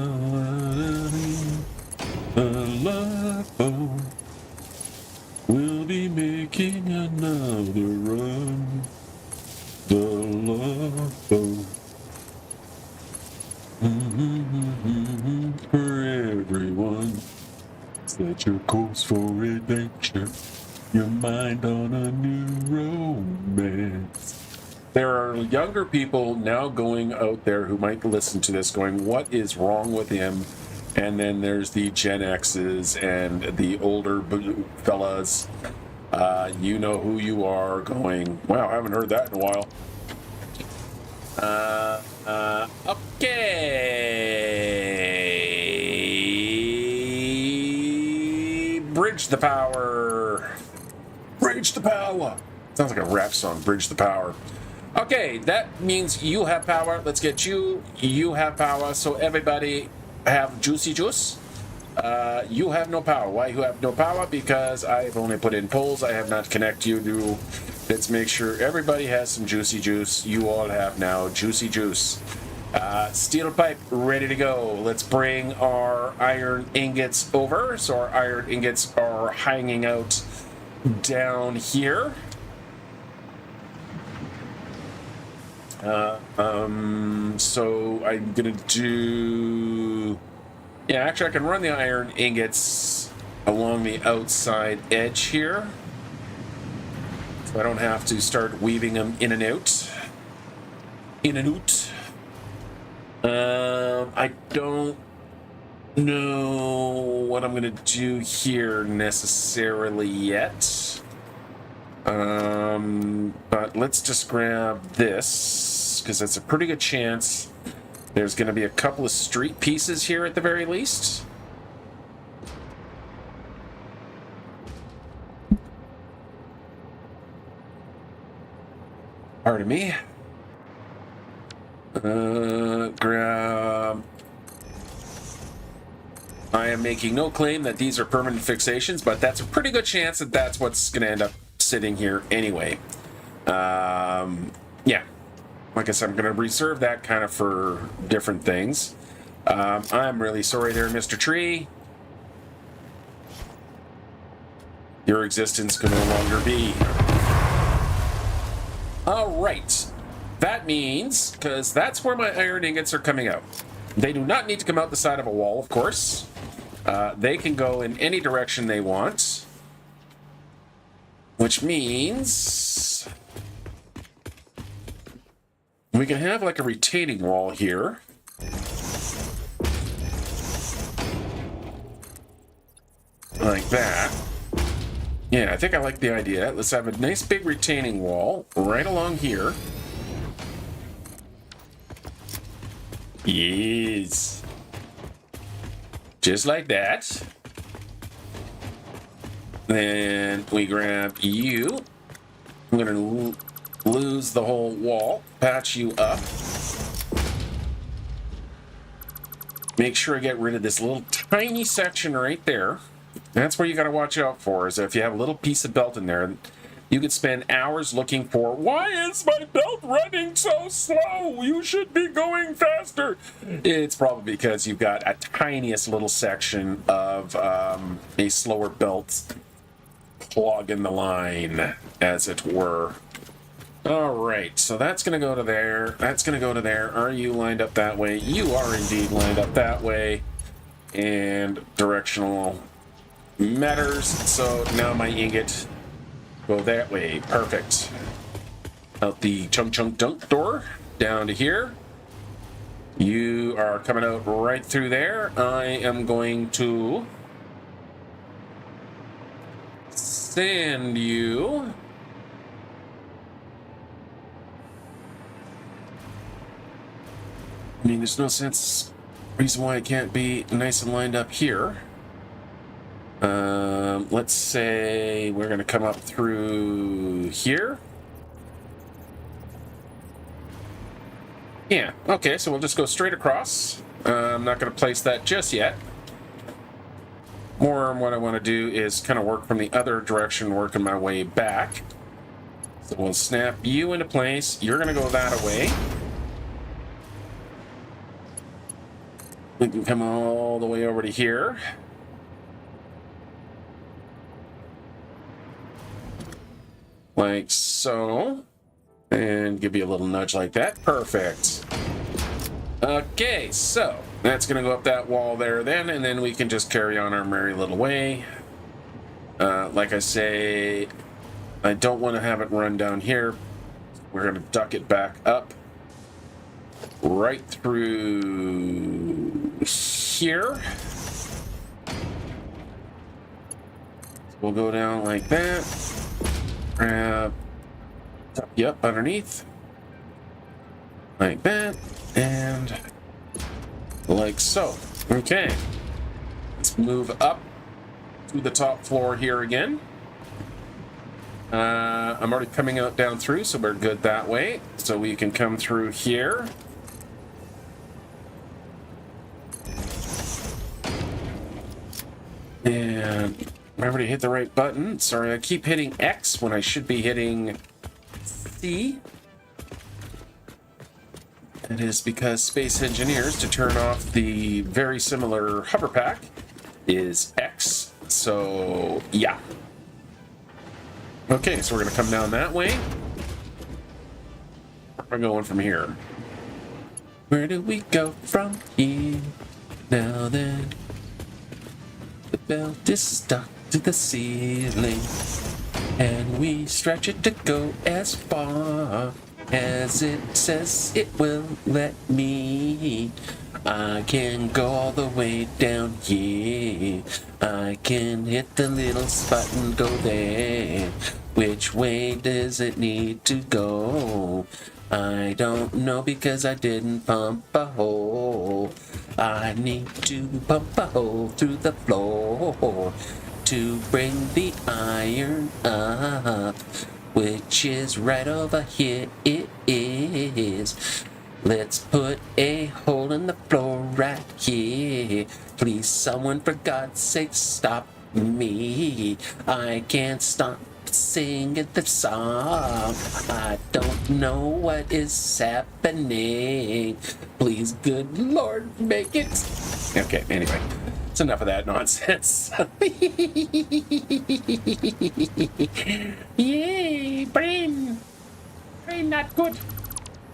love boat. We'll be making another run. The love boat. For everyone, set your course for adventure, your mind on a new romance. There are younger people now going out there who might listen to this going, what is wrong with him? And then there's the Gen X's and the older fellas, you know who you are, going, wow, I haven't heard that in a while. Okay. Bridge the power. Bridge the power. Sounds like a rap song, Bridge the Power. Okay, that means you have power. Let's get you. You have power. So everybody have juicy juice. You have no power. Why you have no power? Because I've only put in poles. I have not connected you to. Let's make sure everybody has some juicy juice. You all have now juicy juice. Steel pipe ready to go. Let's bring our iron ingots over. So our iron ingots are hanging out down here. So I'm gonna do. Yeah, actually, I can run the iron ingots along the outside edge here. So I don't have to start weaving them in and out. In and out. I don't know what I'm going to do here necessarily yet. But let's just grab this, because that's a pretty good chance there's going to be a couple of street pieces here at the very least. Pardon me. Grab. I am making no claim that these are permanent fixations, but that's a pretty good chance that that's what's going to end up sitting here anyway. Yeah. Like I said, I'm going to reserve that kind of for different things. I'm really sorry there, Mr. Tree. Your existence can no longer be. All right. That means, because that's where my iron ingots are coming out. They do not need to come out the side of a wall, of course. They can go in any direction they want. Which means we can have like a retaining wall here. Like that. Yeah, I think I like the idea. Let's have a nice big retaining wall right along here. Yes. Just like that. Then we grab you. I'm going to lose the whole wall. Patch you up. Make sure I get rid of this little tiny section right there. That's where you got to watch out for, is if you have a little piece of belt in there, you could spend hours looking for, why is my belt running so slow? You should be going faster. It's probably because you've got a tiniest little section of a slower belt clogging the line, as it were. All right, so that's going to go to there. That's going to go to there. Are you lined up that way? You are indeed lined up that way. And directional matters. So now my ingot go that way. Perfect. Out the chunk dunk door down to here. You are coming out right through there. I am going to send you. I mean, there's no reason why it can't be nice and lined up here. Let's say we're going to come up through here. Yeah, okay, so we'll just go straight across. I'm not going to place that just yet. More what I want to do is kind of work from the other direction, working my way back. So we'll snap you into place. You're going to go that way. We can come all the way over to here. Like so. And give you a little nudge like that. Perfect. Okay, so that's going to go up that wall there then, and then we can just carry on our merry little way. Like I say, I don't want to have it run down here. We're going to duck it back up. Right through here. We'll go down like that. Grab, yep, underneath. Like that. And like so. Okay. Let's move up to the top floor here again. I'm already coming out down through, so we're good that way. So we can come through here. And remember to hit the right button. Sorry, I keep hitting X when I should be hitting C. It is because Space Engineers, to turn off the very similar hover pack, is X. So, yeah. Okay, so we're going to come down that way. We're going from here. Where do we go from here? Now then. The belt is stuck to the ceiling, and we stretch it to go as far as it says it will let me. I can go all the way down here. I can hit the little spot and go there. Which way does it need to go? I don't know because I didn't pump a hole. I need to pump a hole through the floor to bring the iron up, which is right over here. It is. Let's put a hole in the floor right here. Please, someone, for God's sake, stop me. I can't stop singing the song. I don't know what is happening. Please, good Lord, make it. Okay, anyway. It's enough of that nonsense. Yay, brain. Brain not good.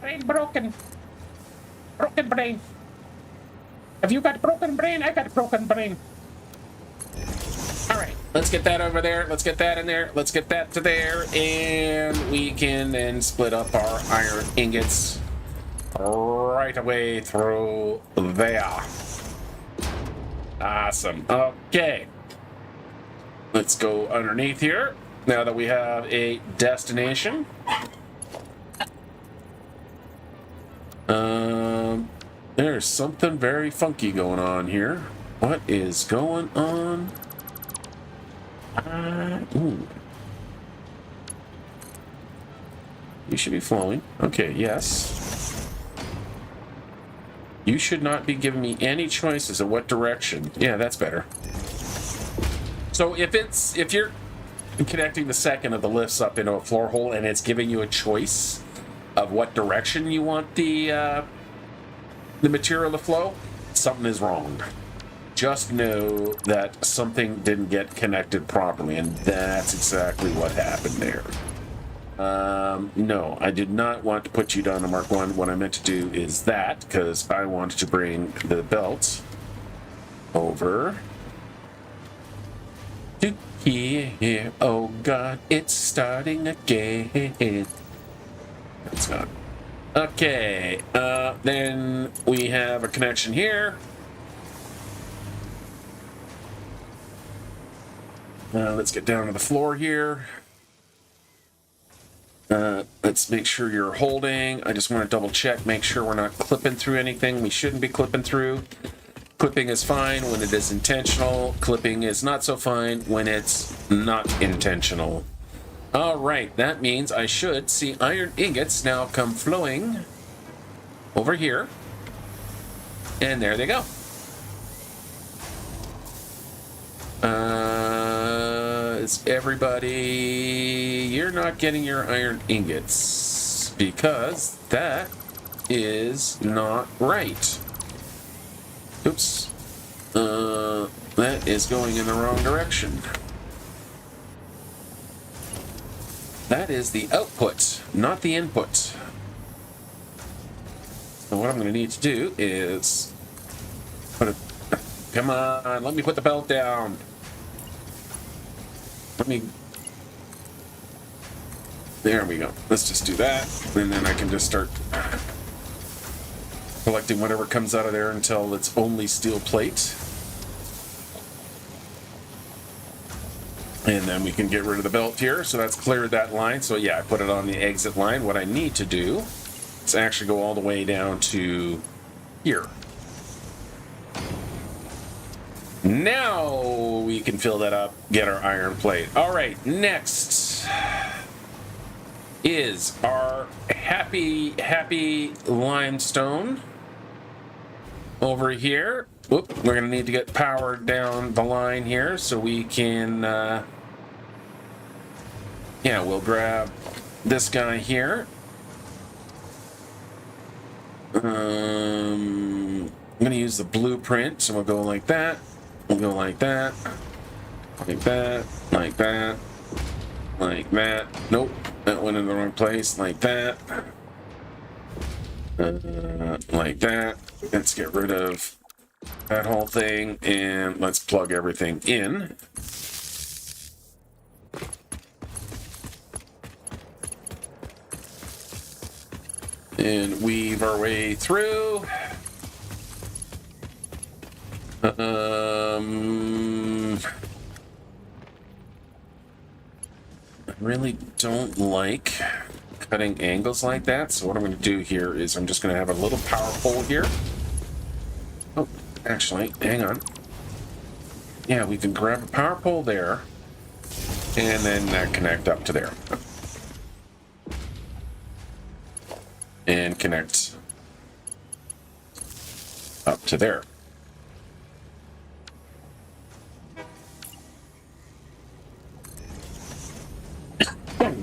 Brain broken. Broken brain. Have you got broken brain? I got broken brain. All right, let's get that over there. Let's get that in there. Let's get that to there. And we can then split up our iron ingots right away through there. Awesome. Okay. Let's go underneath here now that we have a destination. There's something very funky going on here. What is going on? You should be flowing. Okay, yes. You should not be giving me any choices of what direction. Yeah, that's better. So if you're connecting the second of the lifts up into a floor hole and it's giving you a choice of what direction you want the material to flow, something is wrong. Just know that something didn't get connected properly, and that's exactly what happened there. No, I did not want to put you down to Mark 1. What I meant to do is that, because I wanted to bring the belt over to here. Oh God, it's starting again. It's not. Okay, then we have a connection here. Let's get down to the floor here. Let's make sure you're holding. I just want to double check, make sure we're not clipping through anything we shouldn't be clipping through. Clipping is fine when it is intentional. Clipping is not so fine when it's not intentional. All right, that means I should see iron ingots now come flowing over here. And there they go. Is everybody... You're not getting your iron ingots because that is not right. Oops. That is going in the wrong direction. That is the output, not the input. So what I'm going to need to do is put a... Come on, let me put the belt down. Let me... There we go. Let's just do that, and then I can just start collecting whatever comes out of there until it's only steel plate. And then we can get rid of the belt here. So that's cleared that line. So yeah, I put it on the exit line. What I need to do is actually go all the way down to here. Now we can fill that up, get our iron plate. All right, next is our happy limestone over here. Whoop, we're gonna need to get power down the line here so we can yeah, we'll grab this guy here. I'm gonna use the blueprint, so we'll go like that. We'll go like that, like that, like that, like that. Nope, that went in the wrong place. Like that, like that. Let's get rid of that whole thing, and let's plug everything in. And weave our way through. I really don't like cutting angles like that, so what I'm going to do here is I'm just going to have a little power pole here. Oh, actually, hang on. Yeah, we can grab a power pole there, and then connect up to there. And connect to there.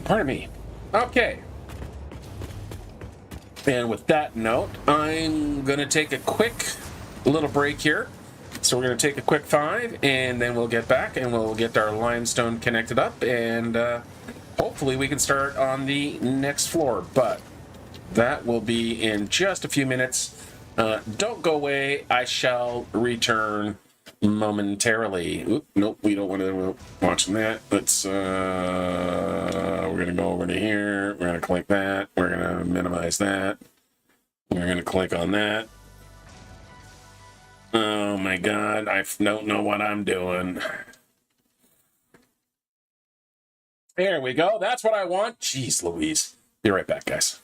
Pardon me. Okay. And with that note, I'm going to take a quick little break here. So we're going to take a quick 5, and then we'll get back, and we'll get our limestone connected up, and hopefully we can start on the next floor. But that will be in just a few minutes. Don't go away. I shall return momentarily. Oop, nope, we don't want to watch that. Let's, we're going to go over to here. We're going to click that. We're going to minimize that. We're going to click on that. Oh my God, I don't know what I'm doing. There we go. That's what I want. Jeez Louise. Be right back, guys.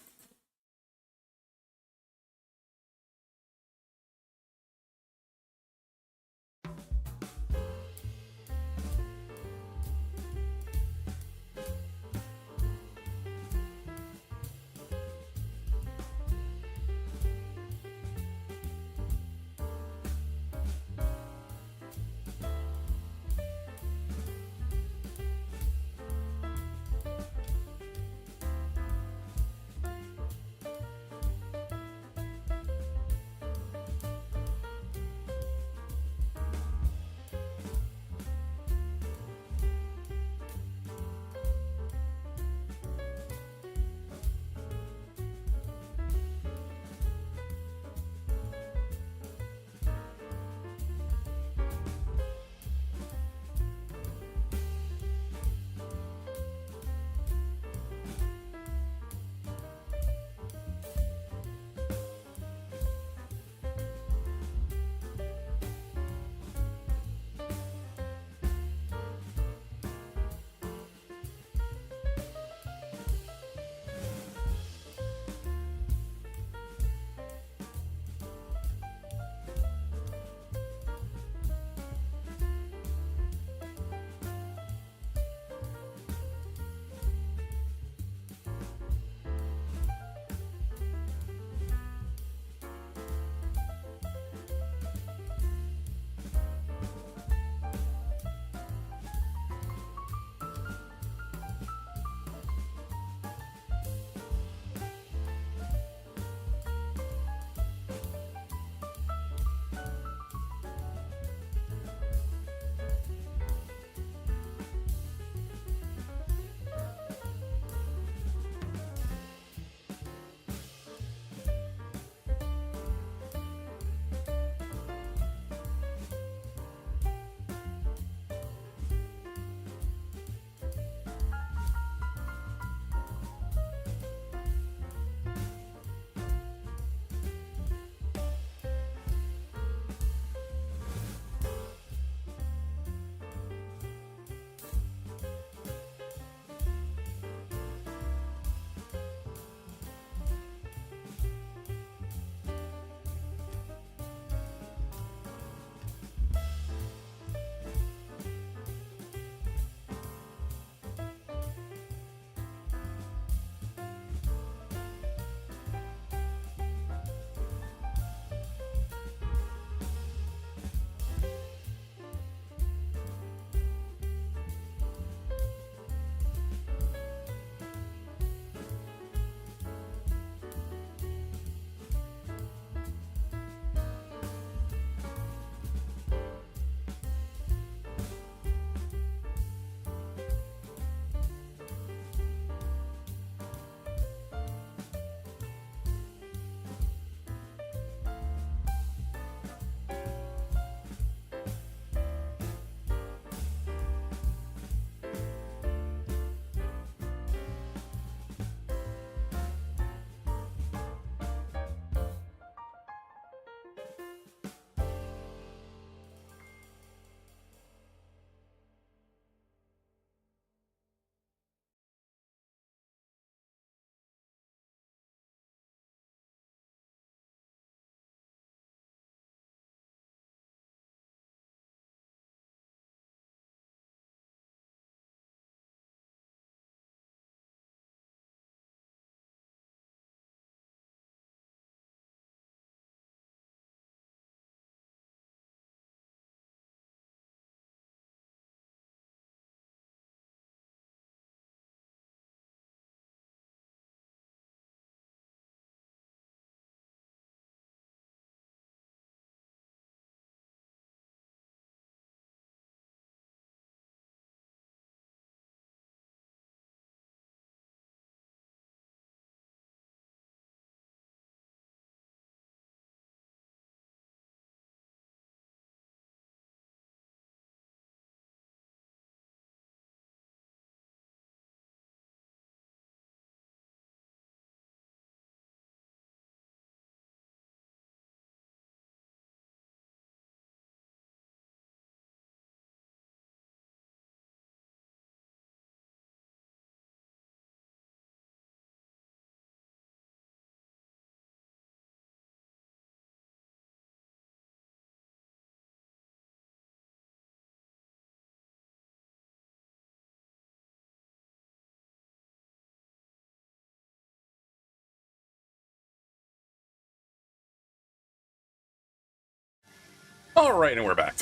All right, and we're back.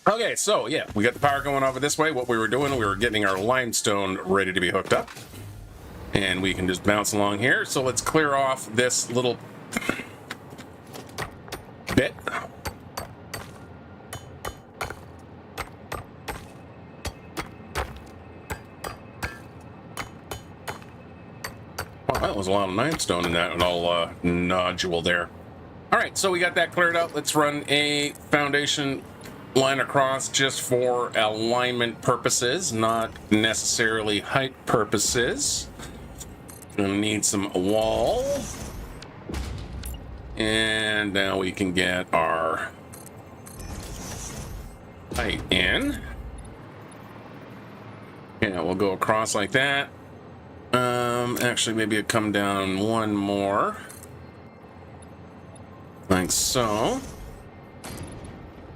Okay, so yeah, we got the power going over this way. What we were doing, we were getting our limestone ready to be hooked up. And we can just bounce along here. So let's clear off this little bit. Well, that was a lot of limestone in that little nodule there. All right, so we got that cleared out. Let's run a foundation line across just for alignment purposes, not necessarily height purposes. Gonna need some wall. And now we can get our height in. Yeah, we'll go across like that. Actually, maybe it'll come down one more. Like so.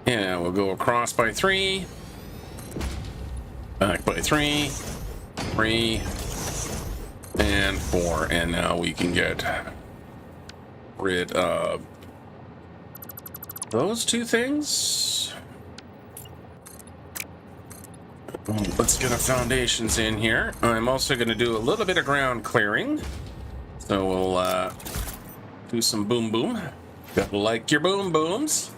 Yeah, we'll go across by 3. Back by 3. 3. And 4. And now we can get rid of those two things. Let's get our foundations in here. I'm also going to do a little bit of ground clearing. So we'll do some boom boom. Gotta like your boom booms.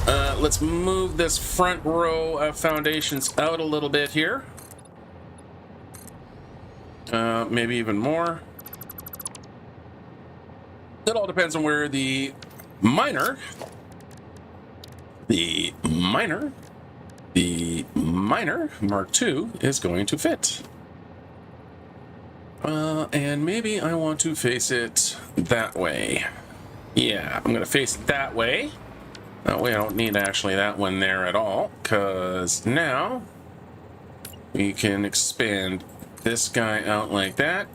Let's move this front row of foundations out a little bit here. Maybe even more. It all depends on where the miner Mark II is going to fit. And maybe I want to face it that way. Yeah, I'm going to face it that way. That way I don't need actually that one there at all, because now we can expand this guy out like that.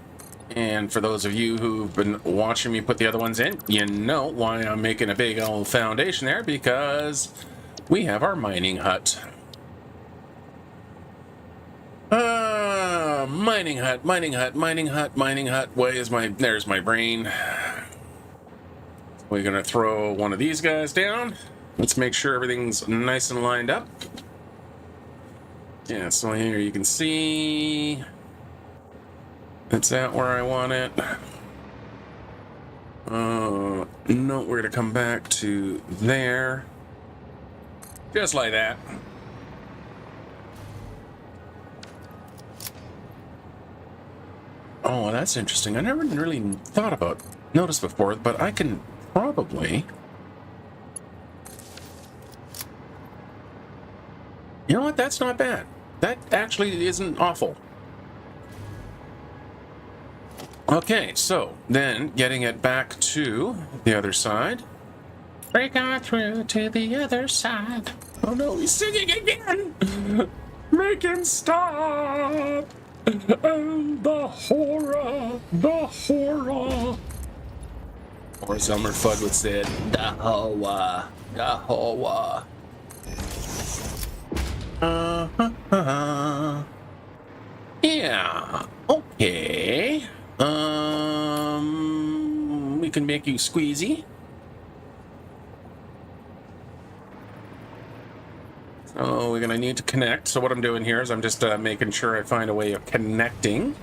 And for those of you who've been watching me put the other ones in, you know why I'm making a big old foundation there, because we have our mining hut. Mining hut. There's my brain. We're gonna throw one of these guys down. Let's make sure everything's nice and lined up. Yeah, so here you can see it's at where I want it. No, we're gonna come back to there. Just like that. Oh, that's interesting. I never really noticed before, but I can probably... You know what? That's not bad. That actually isn't awful. Okay, so then getting it back to the other side. Break on through to the other side. Oh no, he's singing again! Make him stop! Oh, the horror! The horror! Or as Elmer Fudd would say, the horror! The horror! Yeah, okay. We can make you squeezy. So we're gonna need to connect. So what I'm doing here is I'm just making sure I find a way of connecting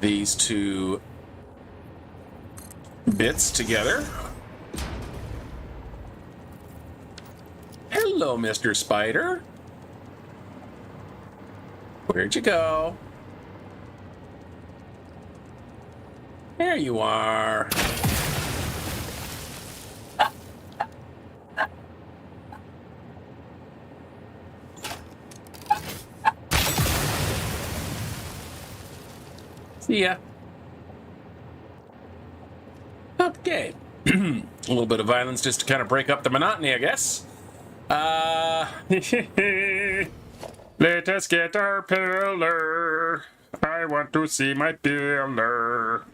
these two bits together. Hello, Mr. Spider. Where'd you go? There you are. See ya. Okay. A little bit of violence just to kind of break up the monotony, I guess. Let us get our pillar. I want to see my pillar.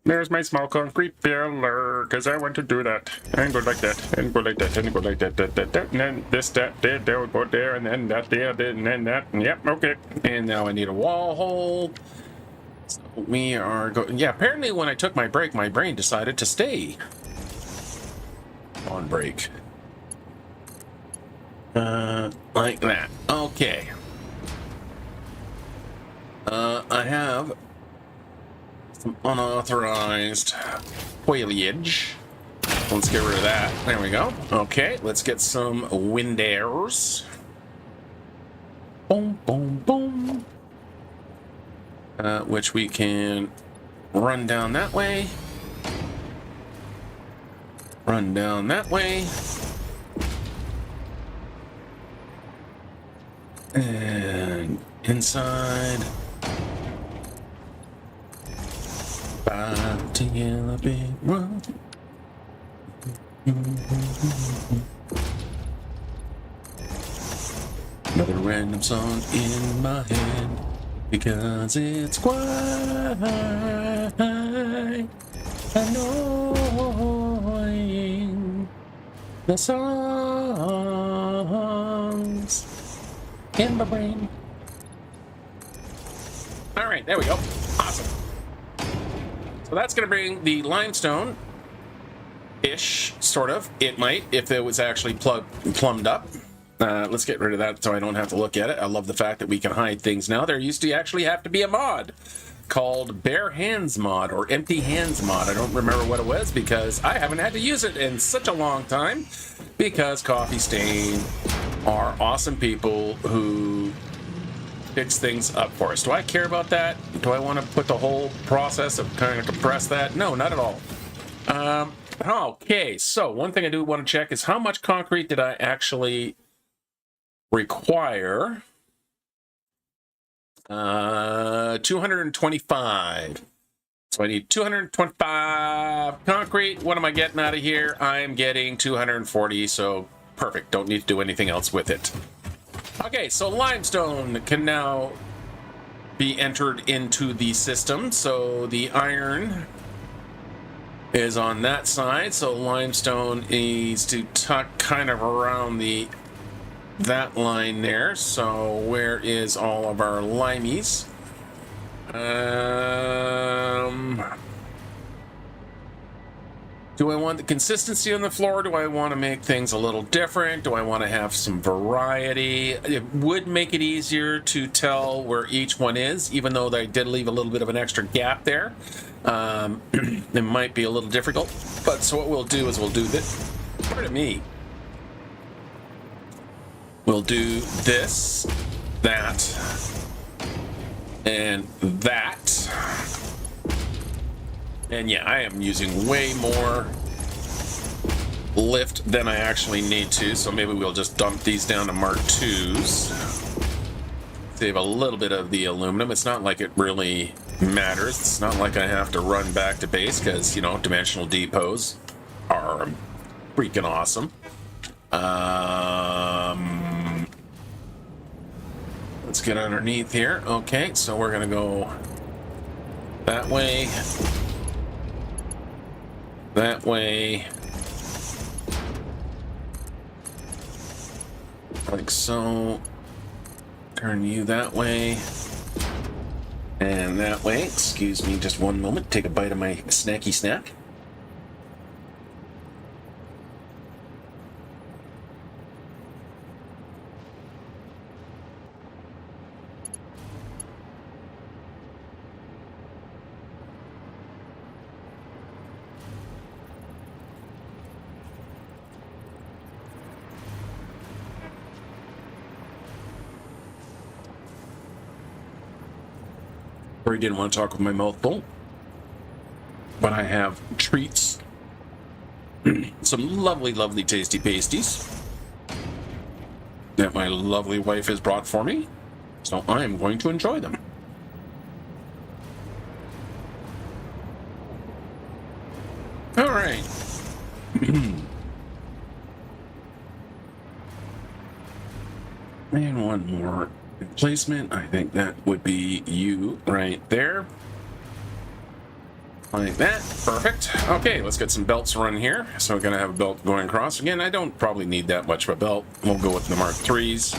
There's my small concrete pillar, because I want to do that. And go like that, and go like that, and go like that, and then this, that, there, will go there, and then that, there, and then that, and yep, okay. And now I need a wall hole. So we are going, yeah, apparently when I took my break, my brain decided to stay. On break. Like that. Okay. I have some unauthorized foliage. Let's get rid of that. There we go. Okay, let's get some windows. Boom, boom, boom. Which we can run down that way. Run down that way. And inside. Back to Yellow Big Road. Another random song in my head because it's quite annoying. The songs in my brain. All right, there we go. Awesome. So that's going to bring the limestone-ish, sort of. It might, if it was actually plumbed up. Let's get rid of that so I don't have to look at it. I love the fact that we can hide things now. There used to actually have to be a mod called Bare Hands mod or Empty Hands mod. I don't remember what it was because I haven't had to use it in such a long time because Coffee Stain are awesome people who fix things up for us. Do I care about that? Do I want to put the whole process of kind of compress that? No, not at all. Okay, so one thing I do want to check is how much concrete did I actually require? 225. So I need 225 concrete. What am I getting out of here? I am getting 240, so perfect. Don't need to do anything else with it. Okay, so limestone can now be entered into the system. So the iron is on that side, so limestone needs to tuck kind of around that line there. So where is all of our limeys? Do I want the consistency on the floor? Do I want to make things a little different? Do I want to have some variety? It would make it easier to tell where each one is, even though I did leave a little bit of an extra gap there. It might be a little difficult, but so what we'll do is we'll do this. Pardon me. We'll do this, that, and that. And yeah, I am using way more lift than I actually need to, so maybe we'll just dump these down to Mark IIs. Save a little bit of the aluminum. It's not like it really matters. It's not like I have to run back to base because, you know, dimensional depots are freaking awesome. Let's get underneath here. Okay, so we're gonna go that way. That way. Like so. Turn you that way. And that way. Excuse me just one moment. Take a bite of my snacky snack. Or didn't want to talk with my mouth full, but I have treats, some lovely, lovely tasty pasties that my lovely wife has brought for me, so I am going to enjoy them. All right. And one more replacement. I think that would be you right there. Like that. Perfect. Okay, let's get some belts run here. So we're going to have a belt going across. Again, I don't probably need that much of a belt. We'll go with the Mark IIIs.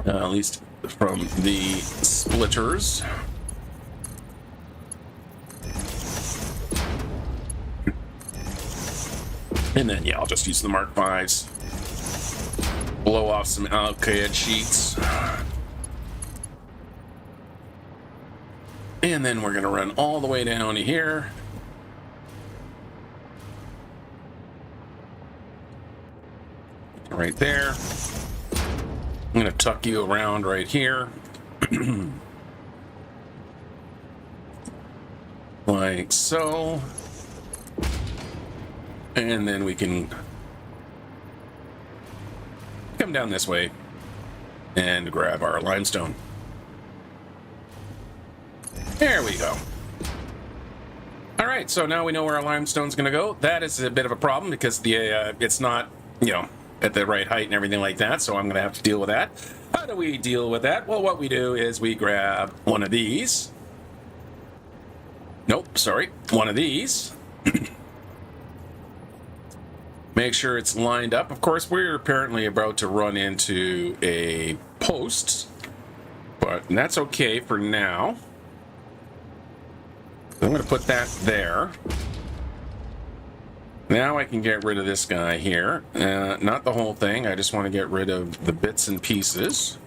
At least from the splitters. And then, yeah, I'll just use the Mark 5s. Blow off some alkyd sheets. And then we're going to run all the way down to here. Right there. I'm going to tuck you around right here. Like so. And then we can come down this way and grab our limestone. There we go. All right, so now we know where our limestone's going to go. That is a bit of a problem because it's not, at the right height and everything like that, so I'm going to have to deal with that. How do we deal with that? Well, what we do is we grab one of these. Nope, sorry, one of these. Make sure it's lined up. Of course, we're apparently about to run into a post, but that's okay for now. I'm going to put that there. Now I can get rid of this guy here. Not the whole thing. I just want to get rid of the bits and pieces.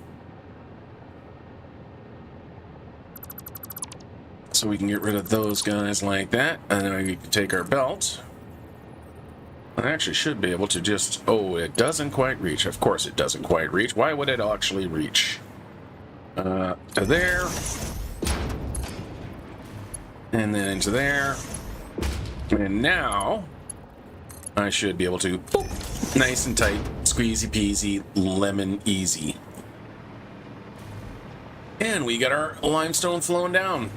So we can get rid of those guys like that. And then we can take our belt. I actually should be able to just... Oh, it doesn't quite reach. Of course it doesn't quite reach. Why would it actually reach? To there. And then into there. And now I should be able to... Boop, nice and tight. Squeezy peasy. Lemon easy. And we got our limestone flowing down.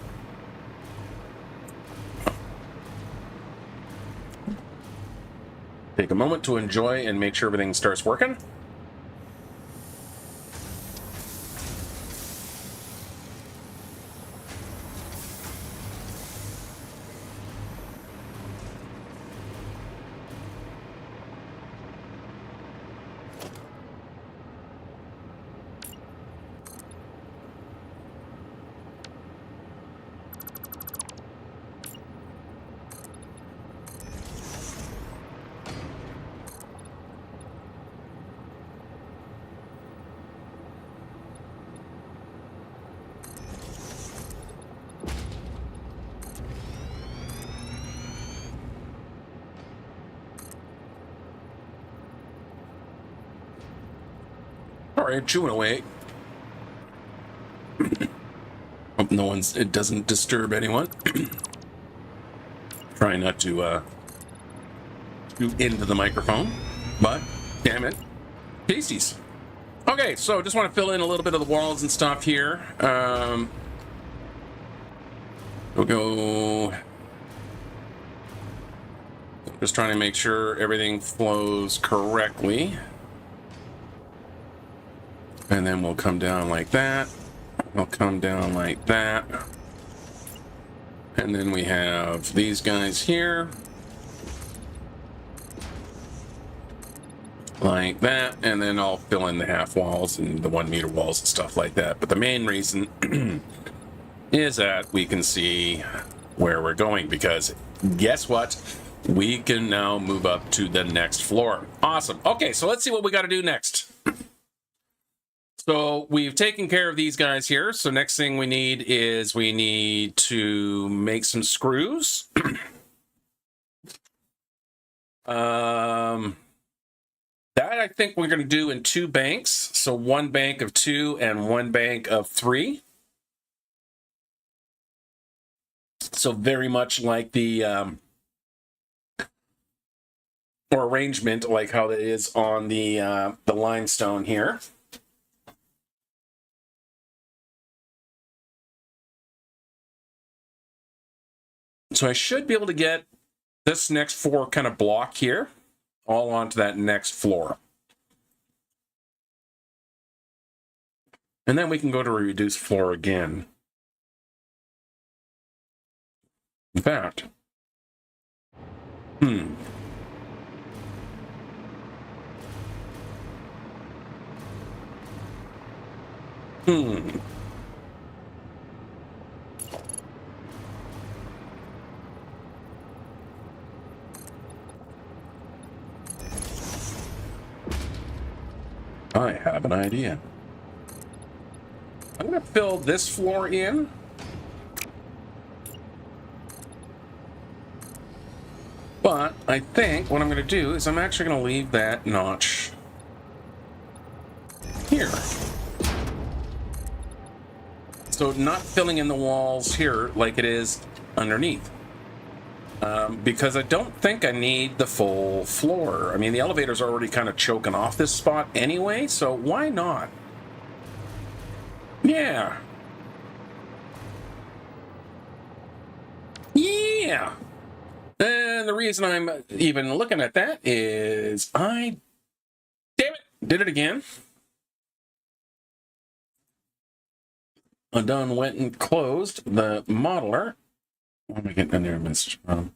Take a moment to enjoy and make sure everything starts working. Alright, chewing away. Hope it doesn't disturb anyone. Try not to shoot into the microphone, but damn it, pasties. Okay, so just want to fill in a little bit of the walls and stuff here. We'll go. Just trying to make sure everything flows correctly. And then we'll come down like that. We'll come down like that. And then we have these guys here. Like that. And then I'll fill in the half walls and the 1 meter walls and stuff like that. But the main reason is that we can see where we're going, because guess what? We can now move up to the next floor. Awesome. Okay, so let's see what we got to do next. So we've taken care of these guys here. So next thing we need is we need to make some screws. That I think we're going to do in 2 banks. So 1 bank of 2 and 1 bank of 3. So very much like the or arrangement like how it is on the limestone here. So I should be able to get this next 4 kind of block here all onto that next floor. And then we can go to reduce floor again. In fact, I have an idea. I'm going to fill this floor in. But I think what I'm going to do is I'm actually going to leave that notch here. So not filling in the walls here like it is underneath. Because I don't think I need the full floor. I mean, the elevator's already kind of choking off this spot anyway, so why not? Yeah. Yeah. And the reason I'm even looking at that is damn it, did it again. I done went and closed the modeler. What am I getting in there, message from?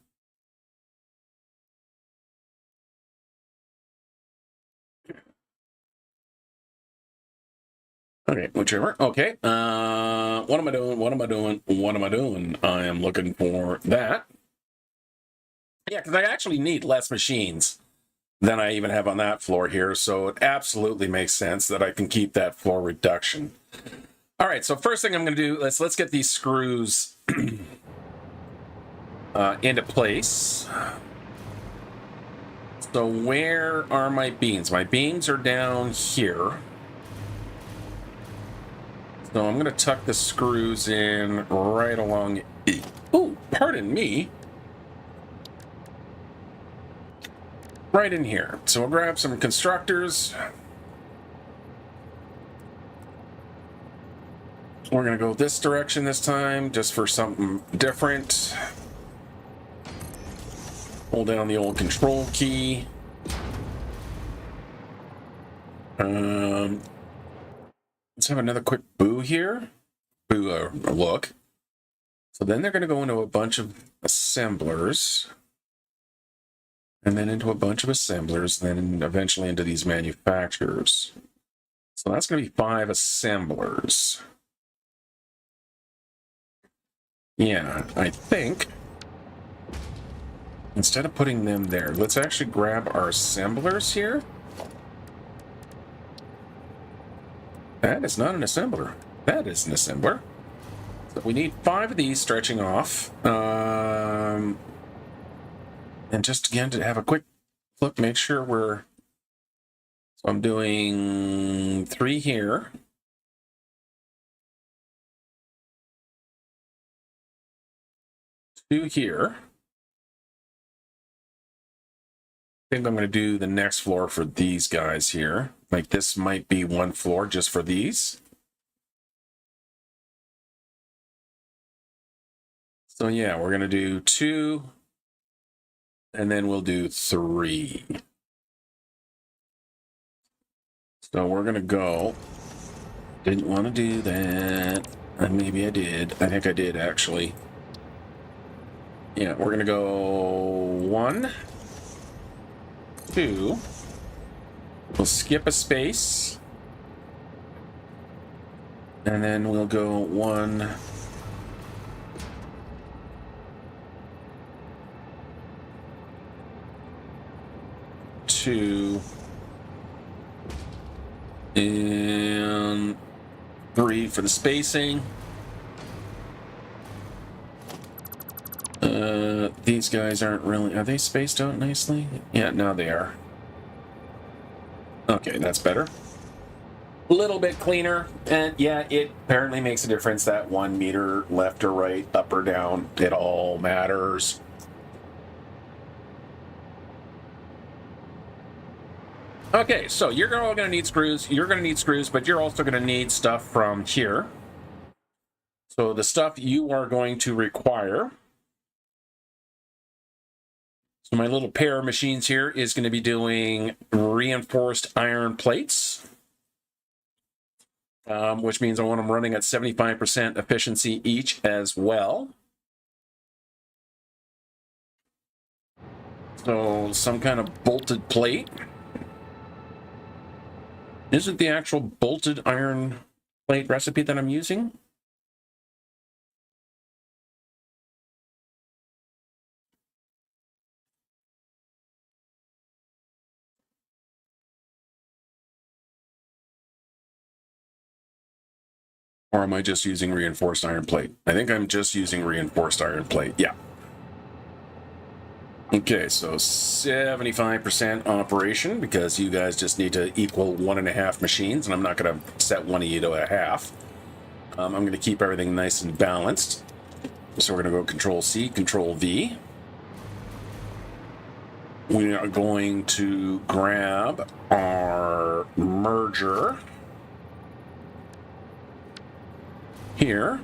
Okay, whichever. Okay. What am I doing? What am I doing? What am I doing? I am looking for that. Yeah, because I actually need less machines than I even have on that floor here, so it absolutely makes sense that I can keep that floor reduction. All right, so first thing I'm going to do, let's get these screws into place. So where are my beams? My beams are down here. So I'm going to tuck the screws in right along. Oh, pardon me. Right in here. So we'll grab some constructors. We're going to go this direction this time, just for something different. Hold down the old control key. Let's have another quick boo here. Boo look. So then they're going to go into a bunch of assemblers. And then into a bunch of assemblers, and then eventually into these manufacturers. So that's going to be 5 assemblers. Yeah, I think instead of putting them there, let's actually grab our assemblers here. That is not an assembler. That is an assembler. So we need 5 of these stretching off. And just again to have a quick look, make sure we're... So I'm doing 3 here. 2 here. I think I'm going to do the next floor for these guys here. Like this might be 1 floor just for these. So yeah, we're going to do 2, and then we'll do 3. So we're going to go. Didn't want to do that. Maybe I did. I think I did, actually. Yeah, we're going to go 1, 2. We'll skip a space. And then we'll go 1, 2, and 3 for the spacing. These guys aren't really... Are they spaced out nicely? Yeah, now they are. Okay, that's better. A little bit cleaner. And yeah, it apparently makes a difference that 1 meter left or right, up or down. It all matters. Okay, so you're all going to need screws. You're going to need screws, but you're also going to need stuff from here. So the stuff you are going to require... So my little pair of machines here is going to be doing reinforced iron plates, which means I want them running at 75% efficiency each as well. So some kind of bolted plate. Is it the actual bolted iron plate recipe that I'm using? Or am I just using reinforced iron plate? I think I'm just using reinforced iron plate. Yeah. Okay, so 75% operation, because you guys just need to equal 1.5 machines, and I'm not going to set one of you to a half. I'm going to keep everything nice and balanced. So we're going to go Control C, Control V. We are going to grab our merger here.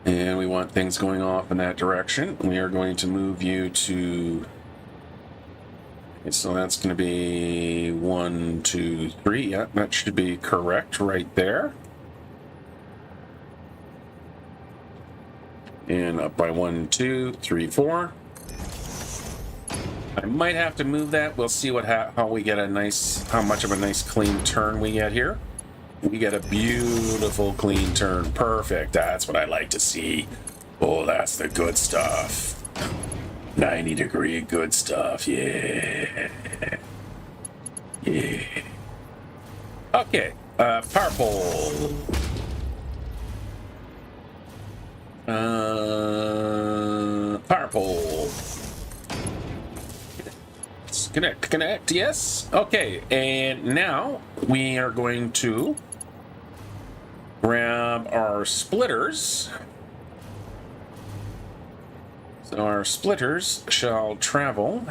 And we want things going off in that direction. We are going to move you to... Okay, so that's going to be 1, 2, 3. Yeah, that should be correct right there. And up by 1, 2, 3, 4. I might have to move that. We'll see how we get a nice, how much of a nice clean turn we get here. We get a beautiful clean turn. Perfect. That's what I like to see. Oh, that's the good stuff. 90-degree good stuff. Yeah. Yeah. Okay. Power pole. Power pole. Connect, yes. Okay, and now we are going to grab our splitters. So our splitters shall travel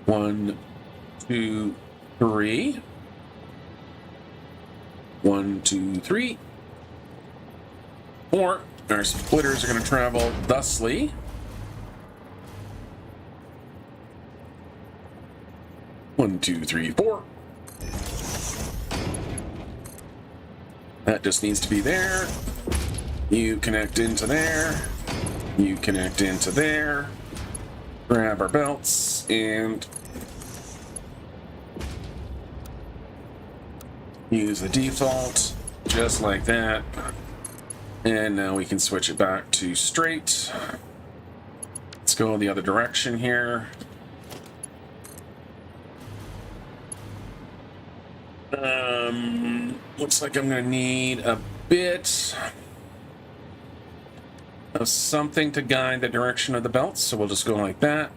1, 2, 3. 1, 2, 3. 4. Our splitters are going to travel thusly. 1, 2, 3, 4. That just needs to be there. You connect into there. You connect into there. Grab our belts and use the default just like that. And now we can switch it back to straight. Let's go the other direction here. Looks like I'm going to need a bit of something to guide the direction of the belts, so we'll just go like that.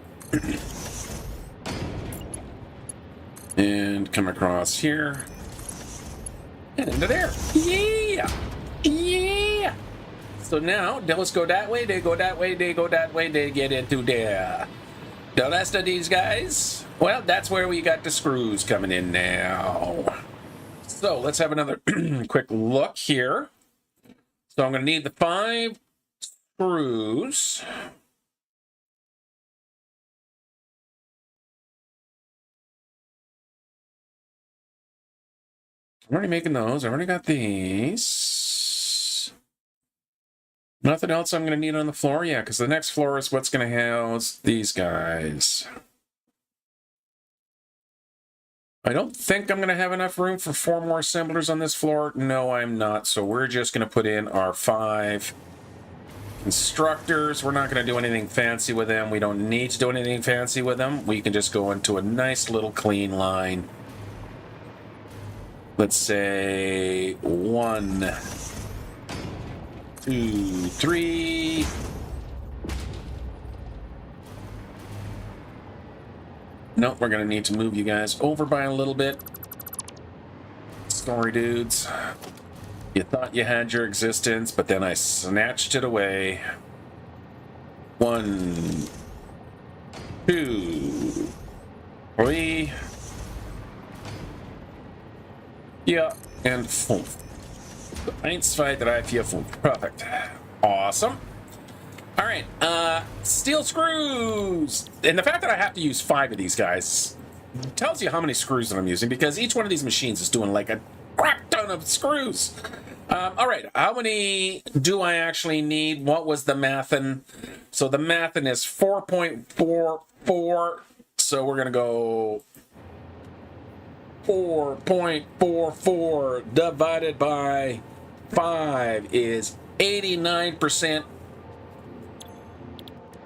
And come across here. And into there. Yeah! Yeah! So now, let's go that way, they go that way, they go that way, they get into there. The rest of these guys, well, that's where we got the screws coming in now. So let's have another quick look here. So I'm going to need the 5 screws. I'm already making those. I already got these. Nothing else I'm going to need on the floor? Yeah, because the next floor is what's going to house these guys. I don't think I'm going to have enough room for 4 more assemblers on this floor. No, I'm not. So we're just going to put in our 5 instructors. We're not going to do anything fancy with them. We don't need to do anything fancy with them. We can just go into a nice little clean line. Let's say 1, 2, 3. Nope, we're going to need to move you guys over by a little bit. Sorry, dudes. You thought you had your existence, but then I snatched it away. 1, 2, 3. Ja, and 5. 1, 2, 3, 4, 5. Perfect. Awesome. All right, steel screws. And the fact that I have to use 5 of these guys tells you how many screws that I'm using, because each one of these machines is doing like a crap ton of screws. All right, how many do I actually need? What was the mathin'? So the mathin' is 4.44. So we're going to go 4.44 divided by 5 is 89%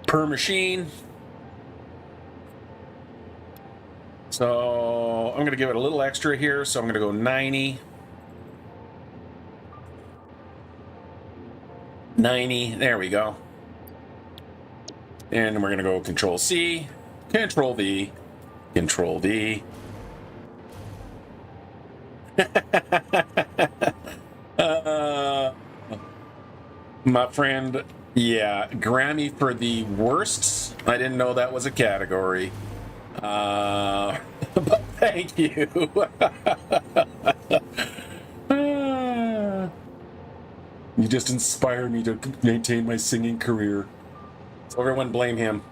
per machine. So I'm going to give it a little extra here. So I'm going to go 90. 90. There we go. And we're going to go Control C, Control V, Control D. My friend, yeah, Grammy for the worst. I didn't know that was a category. But thank you. You just inspire me to maintain my singing career. So everyone blame him.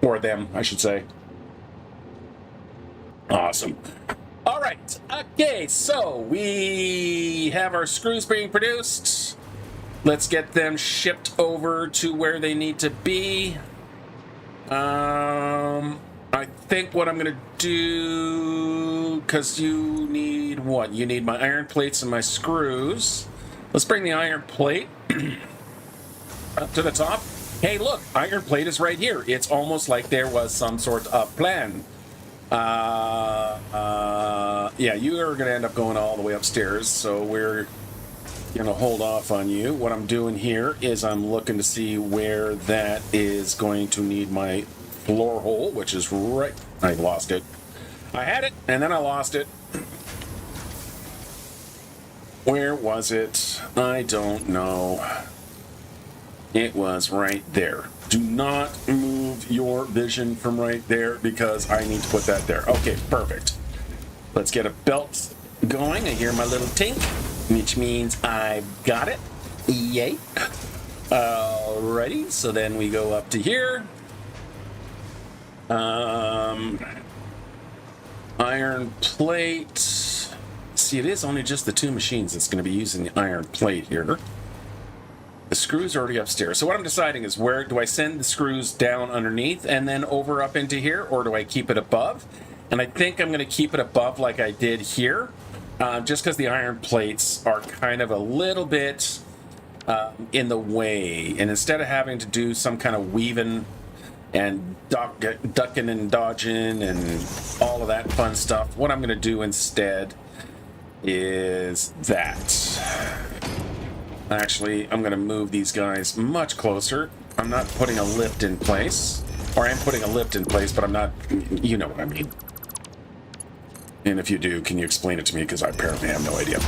Or them, I should say. Awesome. All right. Okay, so we have our screws being produced. Let's get them shipped over to where they need to be. I think what I'm going to do, because you need what? You need my iron plates and my screws. Let's bring the iron plate up to the top. Hey, look, iron plate is right here. It's almost like there was some sort of plan. Yeah, you are going to end up going all the way upstairs, so we're going to hold off on you. What I'm doing here is I'm looking to see where that is going to need my floor hole, which is right... I lost it. I had it, and then I lost it. Where was it? I don't know. It was right there. Do not move your vision from right there because I need to put that there. Okay, perfect. Let's get a belt going. I hear my little tink, which means I've got it. Yay. Alrighty, so then we go up to here. Iron plate. See, it is only just the two machines that's going to be using the iron plate here. The screws are already upstairs. So what I'm deciding is, where do I send the screws down underneath and then over up into here, or do I keep it above? And I think I'm going to keep it above like I did here, just because the iron plates are kind of a little bit in the way. And instead of having to do some kind of weaving and ducking and dodging and all of that fun stuff, what I'm going to do instead is that. Actually, I'm going to move these guys much closer. I'm not putting a lift in place. Or I am putting a lift in place, but I'm not... You know what I mean. And if you do, can you explain it to me? Because I apparently have no idea.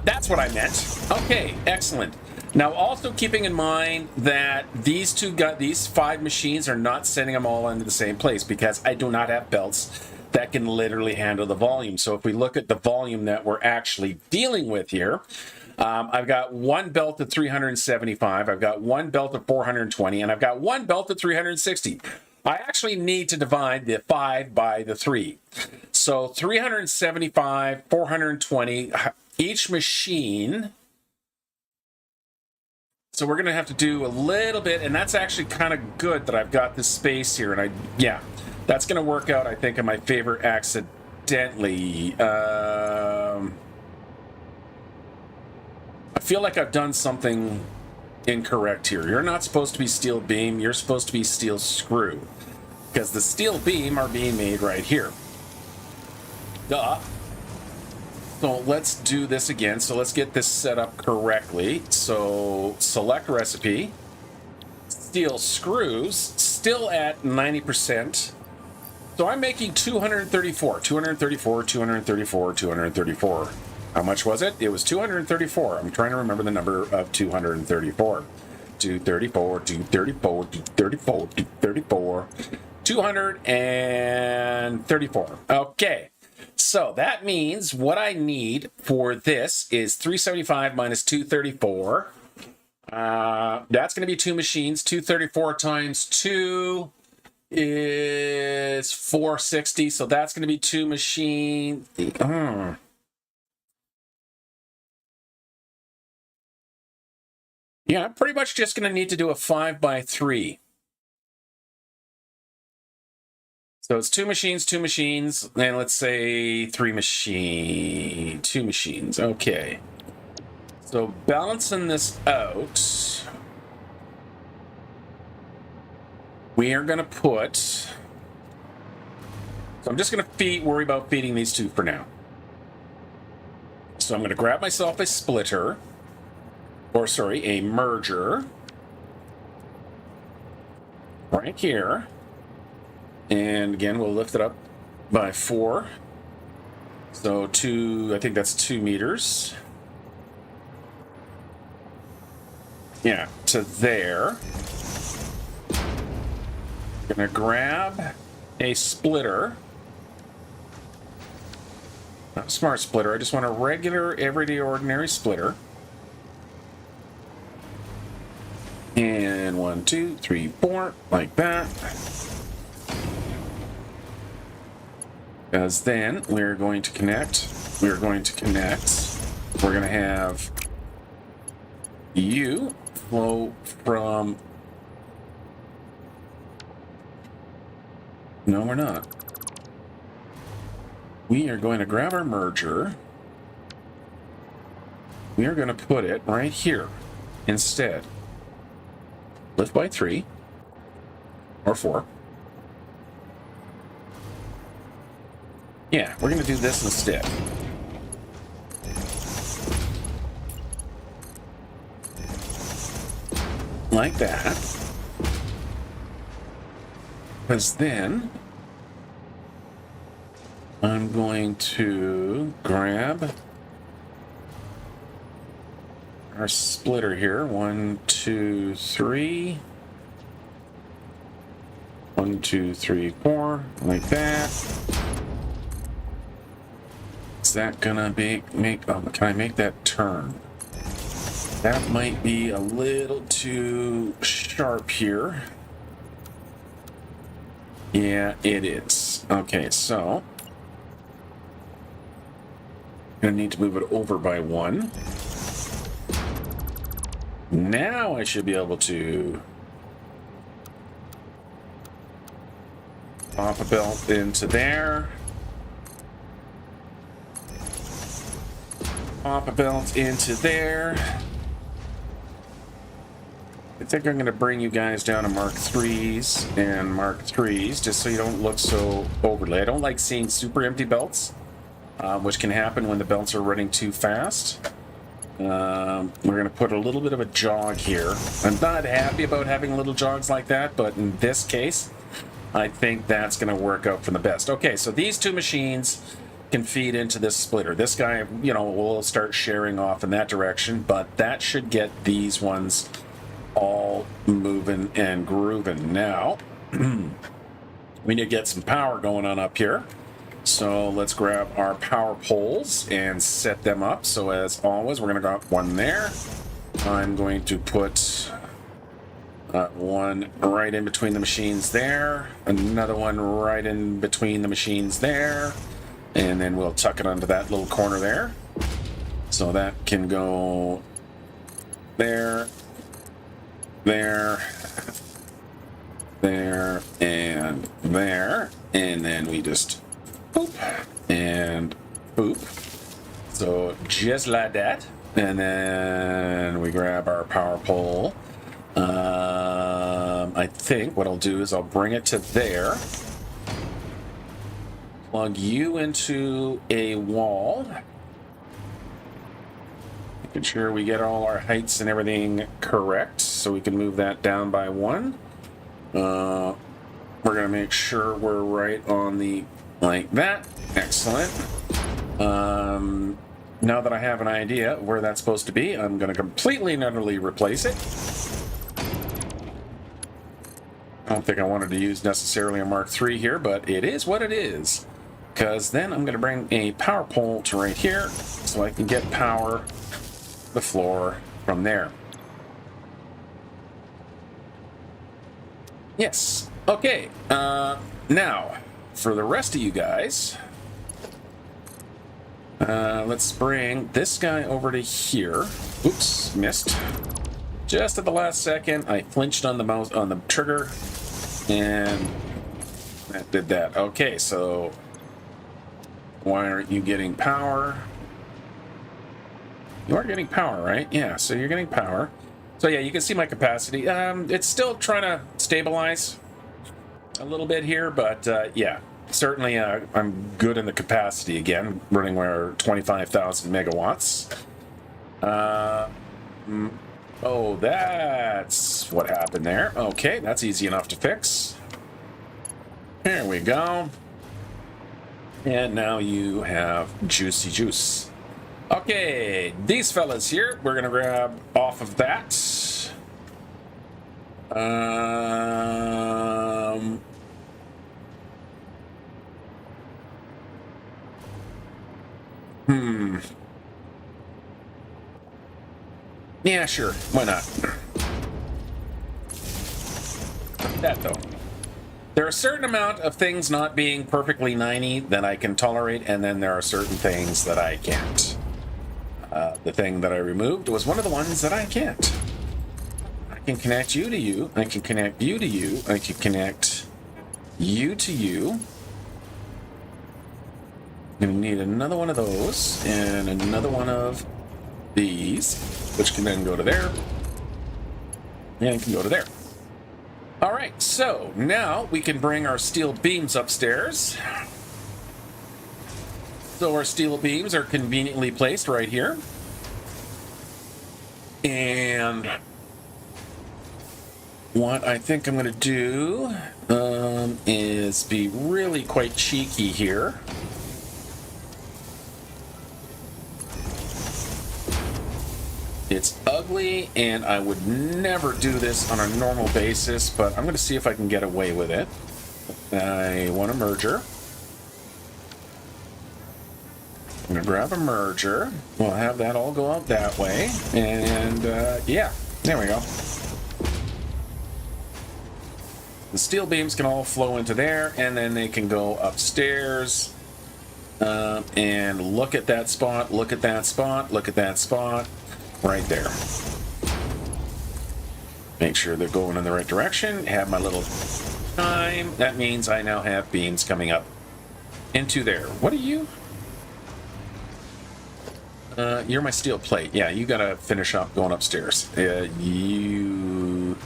That's what I meant. Okay, excellent. Now, also keeping in mind that these five machines are not sending them all into the same place, because I do not have belts that can literally handle the volume. So if we look at the volume that we're actually dealing with here... I've got one belt at 375, I've got one belt at 420, and I've got one belt at 360. I actually need to divide the 5 by the 3. So 375, 420, each machine. So we're going to have to do a little bit, and that's actually kind of good that I've got this space here. And yeah, that's going to work out, I think, in my favor accidentally. I feel like I've done something incorrect here. You're not supposed to be steel beam. You're supposed to be steel screw. Because the steel beam are being made right here. Duh. So let's do this again. So let's get this set up correctly. So select recipe. Steel screws. Still at 90%. So I'm making 234. 234, 234, 234. How much was it? It was 234. I'm trying to remember the number of 234. 234, 234, 234, 234. 234. Okay. So that means what I need for this is 375 minus 234. That's going to be two machines. 234 times 2 is 460. So that's going to be two machines. Yeah, I'm pretty much just going to need to do a 5 by 3. So it's two machines, and let's say two machines. Okay. So balancing this out, we are going to put So I'm just going to worry about feeding these two for now. So I'm going to grab myself a splitter, or sorry, a merger, right here. And again, we'll lift it up by 4. So I think that's 2 meters. Yeah, to there. Gonna grab a splitter. Not a smart splitter, I just want a regular, everyday, ordinary splitter. And 1, 2, 3, 4, like that. Because then we're going to connect. We're going to have you flow from... No, we're not. We are going to grab our merger. We are going to put it right here instead. Lift by 3 or 4. Yeah, we're going to do this instead. Like that. Because then I'm going to grab our splitter here. 1, 2, 3. 1, 2, 3, 4. Like that. Is that gonna can I make that turn? That might be a little too sharp here. Yeah, it is. Okay, so I'm gonna need to move it over by 1. Now I should be able to pop a belt into there. Pop a belt into there. I think I'm going to bring you guys down to Mark 3s and Mark 3s just so you don't look so overly. I don't like seeing super empty belts, which can happen when the belts are running too fast. We're going to put a little bit of a jog here. I'm not happy about having little jogs like that, but in this case, I think that's going to work out for the best. Okay, so these two machines can feed into this splitter. This guy, will start sharing off in that direction, but that should get these ones all moving and grooving. Now, we need to get some power going on up here. So let's grab our power poles and set them up. So as always, we're going to go one there. I'm going to put one right in between the machines there. Another one right in between the machines there. And then we'll tuck it onto that little corner there. So that can go there, there, there, and there. And then we just boop and boop. So just like that. And then we grab our power pole. I think what I'll do is I'll bring it to there. Plug you into a wall. Making sure we get all our heights and everything correct so we can move that down by 1. We're going to make sure we're right on the, like that. Excellent. Now that I have an idea where that's supposed to be, I'm going to completely and utterly replace it. I don't think I wanted to use necessarily a Mark III here, but it is what it is. Because then I'm going to bring a power pole to right here so I can get power the floor from there. Yes. Okay. Now, for the rest of you guys, let's bring this guy over to here. Oops, missed. Just at the last second, I flinched on the mouse on the trigger, and that did that. Okay, so why aren't you getting power? You are getting power, right? Yeah, so you're getting power. So yeah, you can see my capacity. It's still trying to stabilize a little bit here, but yeah. certainly I'm good in the capacity again, running our 25,000 megawatts. Oh, that's what happened there. Okay, that's easy enough to fix. There we go. And now you have juicy juice. Okay, these fellas here, we're gonna grab off of that. Yeah, sure. Why not? That though. There are a certain amount of things not being perfectly 90 that I can tolerate, and then there are certain things that I can't. The thing that I removed was one of the ones that I can't. I can connect you to you. I can connect you to you. I can connect you to you. I'm going to need another one of those and another one of these, which can then go to there and can go to there. All right, so now we can bring our steel beams upstairs. So our steel beams are conveniently placed right here. And what I think I'm going to do is be really quite cheeky here. It's ugly, and I would never do this on a normal basis, but I'm going to see if I can get away with it. I want a merger. I'm going to grab a merger. We'll have that all go out that way. And, yeah, there we go. The steel beams can all flow into there, and then they can go upstairs. And look at that spot, look at that spot, look at that spot. Right there. Make sure they're going in the right direction. Have my little time. That means I now have beams coming up into there. What are you? You're my steel plate. Yeah, you gotta finish up going upstairs. You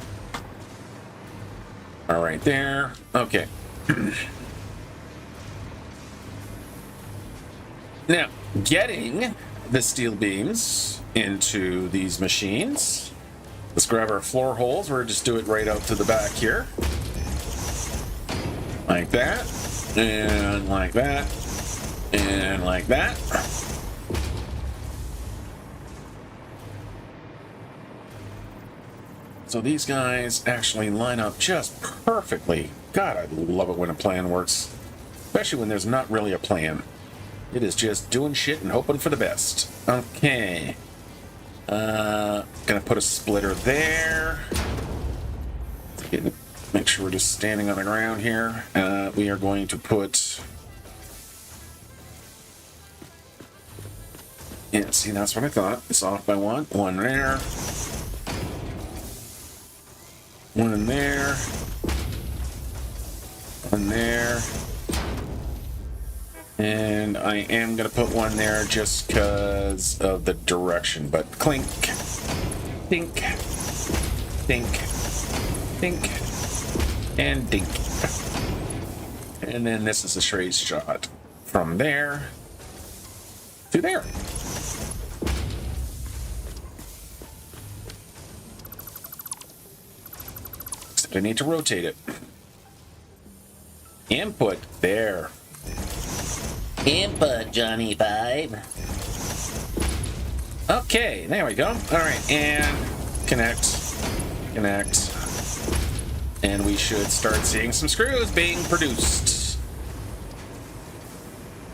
are right there. Okay. Now, getting the steel beams into these machines. Let's grab our floor holes. We're just do it right out to the back here. Like that. And like that. And like that. So these guys actually line up just perfectly. God, I love it when a plan works. Especially when there's not really a plan. It is just doing shit and hoping for the best. Okay. Gonna put a splitter there. Make sure we're just standing on the ground here. We are going to put... Yeah, see, that's what I thought. It's off by one. One there. One in there. One there. And I am going to put one there just because of the direction. But clink, think, think, think, and dink. And then this is a straight shot from there to there. Except I need to rotate it. Input there. Input, Johnny 5. Okay, there we go. All right, and connect, connect. And we should start seeing some screws being produced.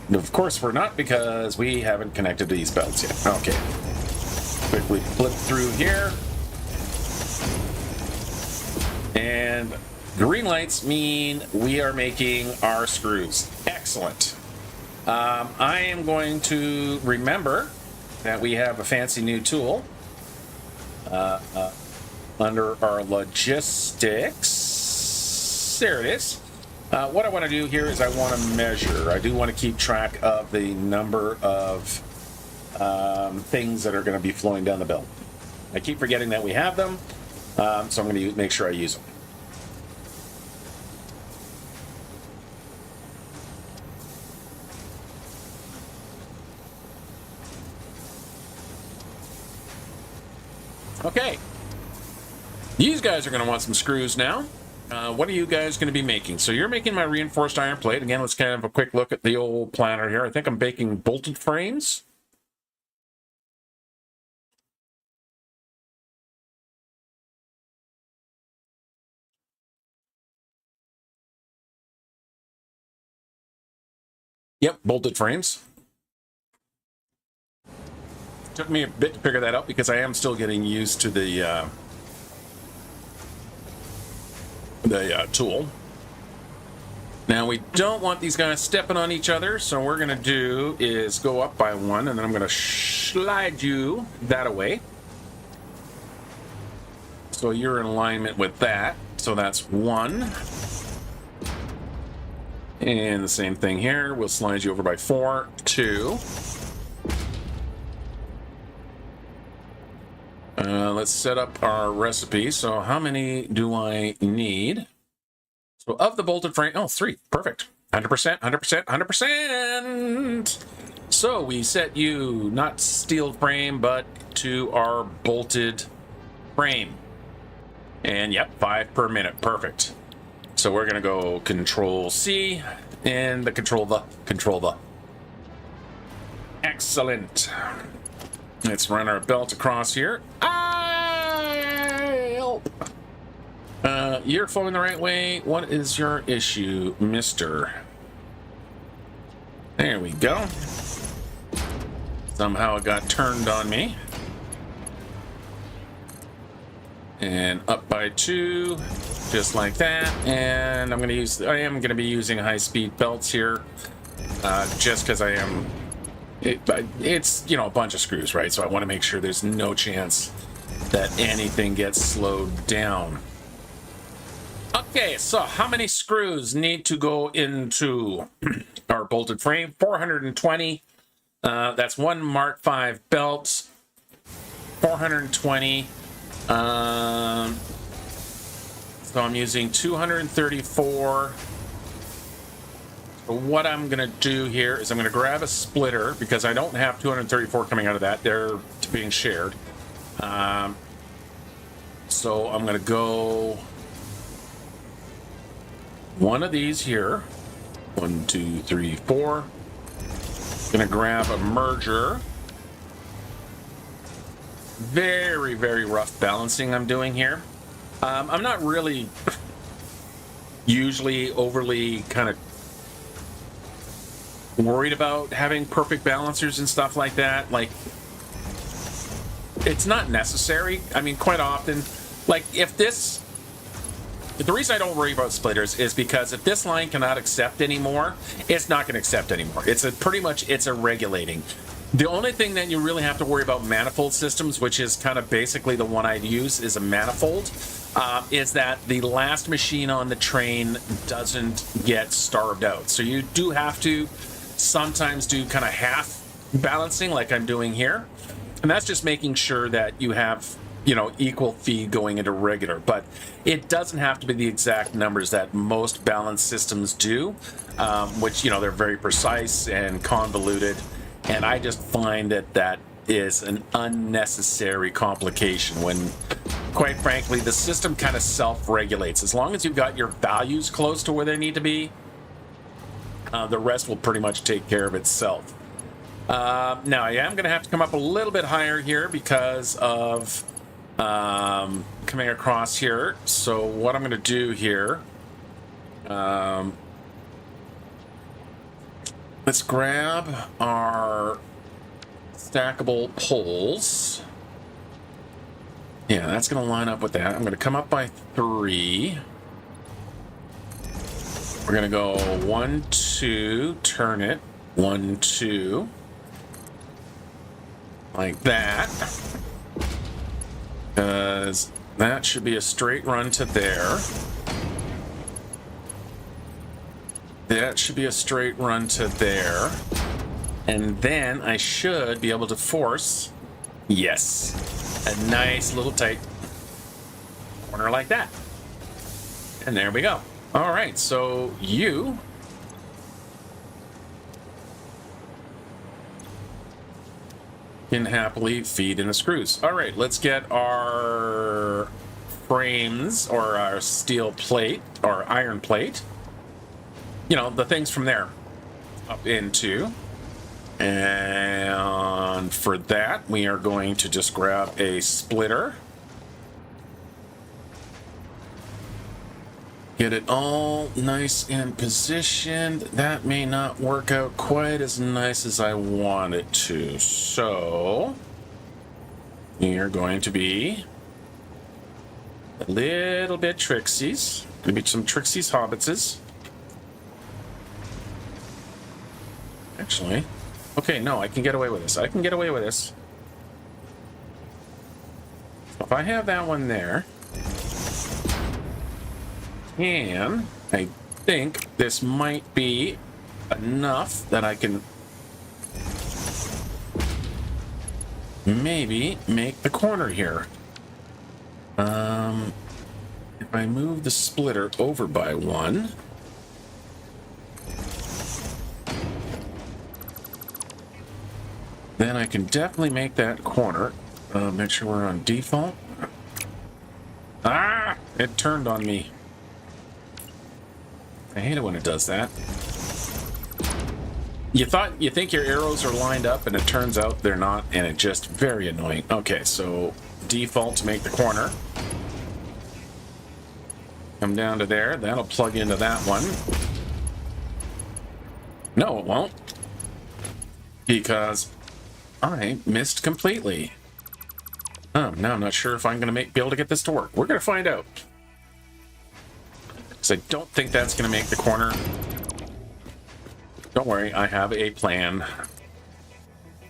And of course, we're not because we haven't connected these belts yet. Okay. Quickly flip through here. And green lights mean we are making our screws. Excellent. I am going to remember that we have a fancy new tool under our logistics. There it is. What I want to do here is I want to measure. I do want to keep track of the number of things that are going to be flowing down the belt. I keep forgetting that we have them, so I'm going to make sure I use them. Okay. These guys are going to want some screws now. What are you guys going to be making? So you're making my reinforced iron plate. Again, let's kind of have a quick look at the old planner here. I think I'm baking bolted frames. Yep, bolted frames. Took me a bit to figure that out because I am still getting used to the tool. Now we don't want these guys stepping on each other, so what we're going to do is go up by one, and then I'm going to slide you that away. So you're in alignment with that. So that's one. And the same thing here. We'll slide you over by 4, 2. Let's set up our recipe. So how many do I need? So of the bolted frame, oh, 3, perfect. 100%, 100%, 100%. So we set you not steel frame, but to our bolted frame. And yep, 5 per minute, perfect. So we're gonna go Control C and the control the. Excellent. Let's run our belt across here. Help! You're flowing the right way. What is your issue, mister? There we go. Somehow it got turned on me. And up by 2, just like that. And I am gonna be using high-speed belts here, just because I am. It's, you know, a bunch of screws, right? So I want to make sure there's no chance that anything gets slowed down. Okay, so how many screws need to go into our bolted frame? 420. That's one Mark V belt. 420. So I'm using 234. So what I'm going to do here is I'm going to grab a splitter because I don't have 234 coming out of that. They're being shared. So I'm going to go one of these here. 1, 2, 3, 4. Going to grab a merger. Very, very rough balancing I'm doing here. I'm not really usually overly kind of worried about having perfect balancers and stuff like that. Like, it's not necessary. I mean, quite often, like the reason I don't worry about splitters is because if this line cannot accept anymore, it's not going to accept anymore. It's pretty much a regulating. The only thing that you really have to worry about manifold systems, which is kind of basically the one I'd use, is a manifold, is that the last machine on the train doesn't get starved out. So you do have to sometimes do kind of half balancing like I'm doing here. And that's just making sure that you have, you know, equal feed going into regular. But it doesn't have to be the exact numbers that most balance systems do, which, you know, they're very precise and convoluted. And I just find that is an unnecessary complication when, quite frankly, the system kind of self-regulates. As long as you've got your values close to where they need to be, the rest will pretty much take care of itself. Now, I am going to have to come up a little bit higher here because of coming across here. So what I'm going to do here, let's grab our stackable poles. Yeah, that's going to line up with that. I'm going to come up by 3. We're going to go 1, 2, turn it. 1, 2. Like that. Because that should be a straight run to there. That should be a straight run to there. And then I should be able to force, yes, a nice little tight corner like that. And there we go. All right, so you can happily feed in the screws. All right, let's get our frames or our steel plate or iron plate. You know, the things from there up into. And for that, we are going to just grab a splitter. Get it all nice and positioned. That may not work out quite as nice as I want it to. So, we are going to be a little bit trixies. Gonna be some trixies hobbitses. Actually, okay, no, I can get away with this. I can get away with this. If I have that one there, and I think this might be enough that I can maybe make the corner here. If I move the splitter over by one, then I can definitely make that corner. Make sure we're on default. Ah! It turned on me. I hate it when it does that. You think your arrows are lined up, and it turns out they're not, and it's just very annoying. Okay, so default to make the corner. Come down to there. That'll plug into that one. No, it won't. Because I missed completely. Now I'm not sure if I'm going to be able to get this to work. We're going to find out. Because I don't think that's going to make the corner. Don't worry, I have a plan.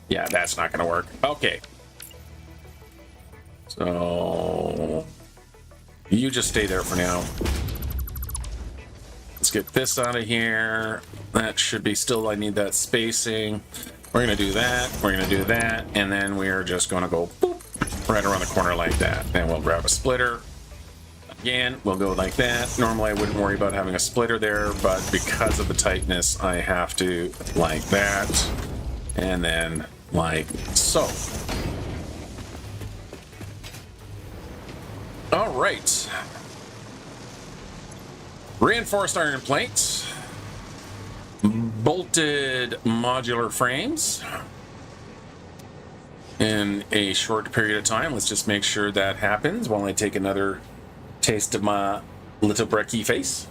Yeah, that's not going to work. Okay. So, you just stay there for now. Let's get this out of here. That should be still, I need that spacing. We're going to do that, we're going to do that, and then we're just going to go boop, right around the corner like that. Then we'll grab a splitter. Again, we'll go like that. Normally I wouldn't worry about having a splitter there, but because of the tightness, I have to like that, and then like so. All right. Reinforced iron plates. Bolted modular frames. In a short period of time. Let's just make sure that happens while I take another taste of my little brekkie face.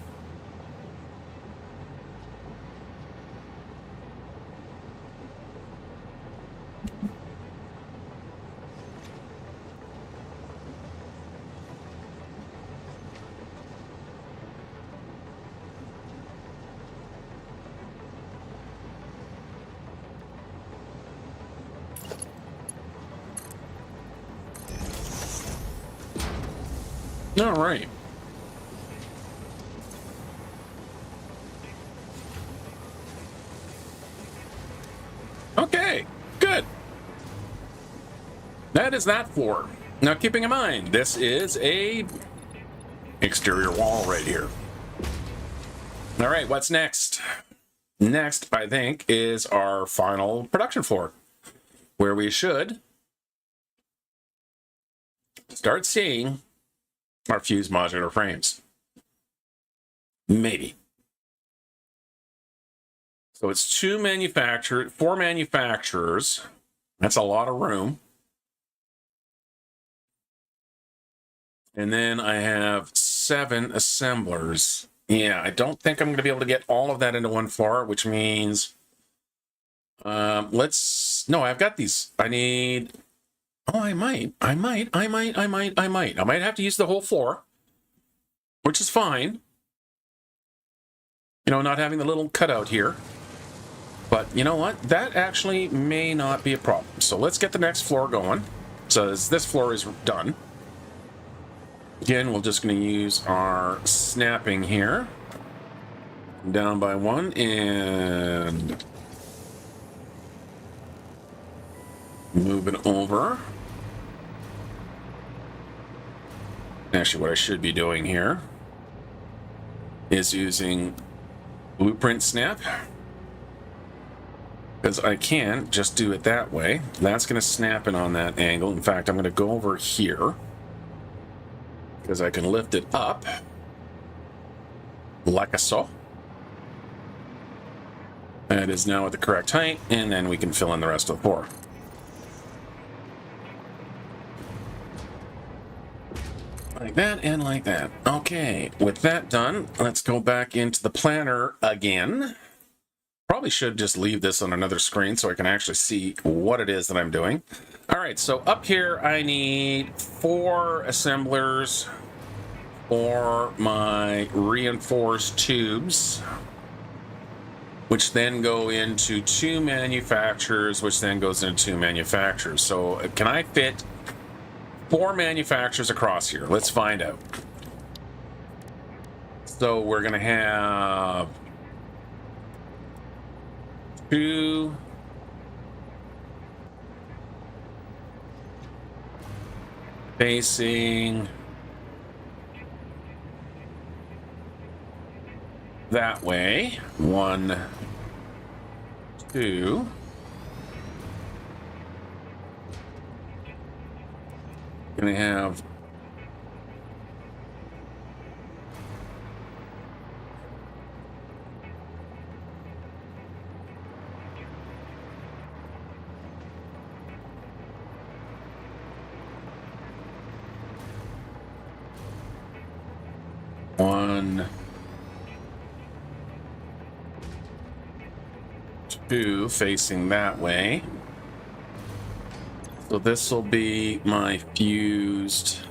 All right. Okay, good. That is that floor. Now, keeping in mind, this is a exterior wall right here. All right, what's next? Next, I think, is our final production floor, where we should start seeing our fused modular frames. Maybe. So it's four manufacturers. That's a lot of room. And then I have 7 assemblers. Yeah, I don't think I'm going to be able to get all of that into one floor, which means no, I've got these. I need. Oh, I might have to use the whole floor, which is fine. You know, not having the little cutout here. But you know what? That actually may not be a problem. So let's get the next floor going. So as this floor is done. Again, we're just going to use our snapping here. Down by 1 and move it over. Actually, what I should be doing here is using blueprint snap. Because I can just do it that way. That's going to snap in on that angle. In fact, I'm going to go over here because I can lift it up like so. That is now at the correct height, and then we can fill in the rest of the pour. Like that and like that. Okay, with that done, let's go back into the planner again. Probably should just leave this on another screen so I can actually see what it is that I'm doing. All right, so up here I need 4 assemblers for my reinforced tubes, which then go into 2 manufacturers, which then goes into 2 manufacturers. So can I fit 4 manufacturers across here? Let's find out. So we're going to have 2 facing that way. 1, 2. Gonna have one, 2 facing that way. So this will be my fused.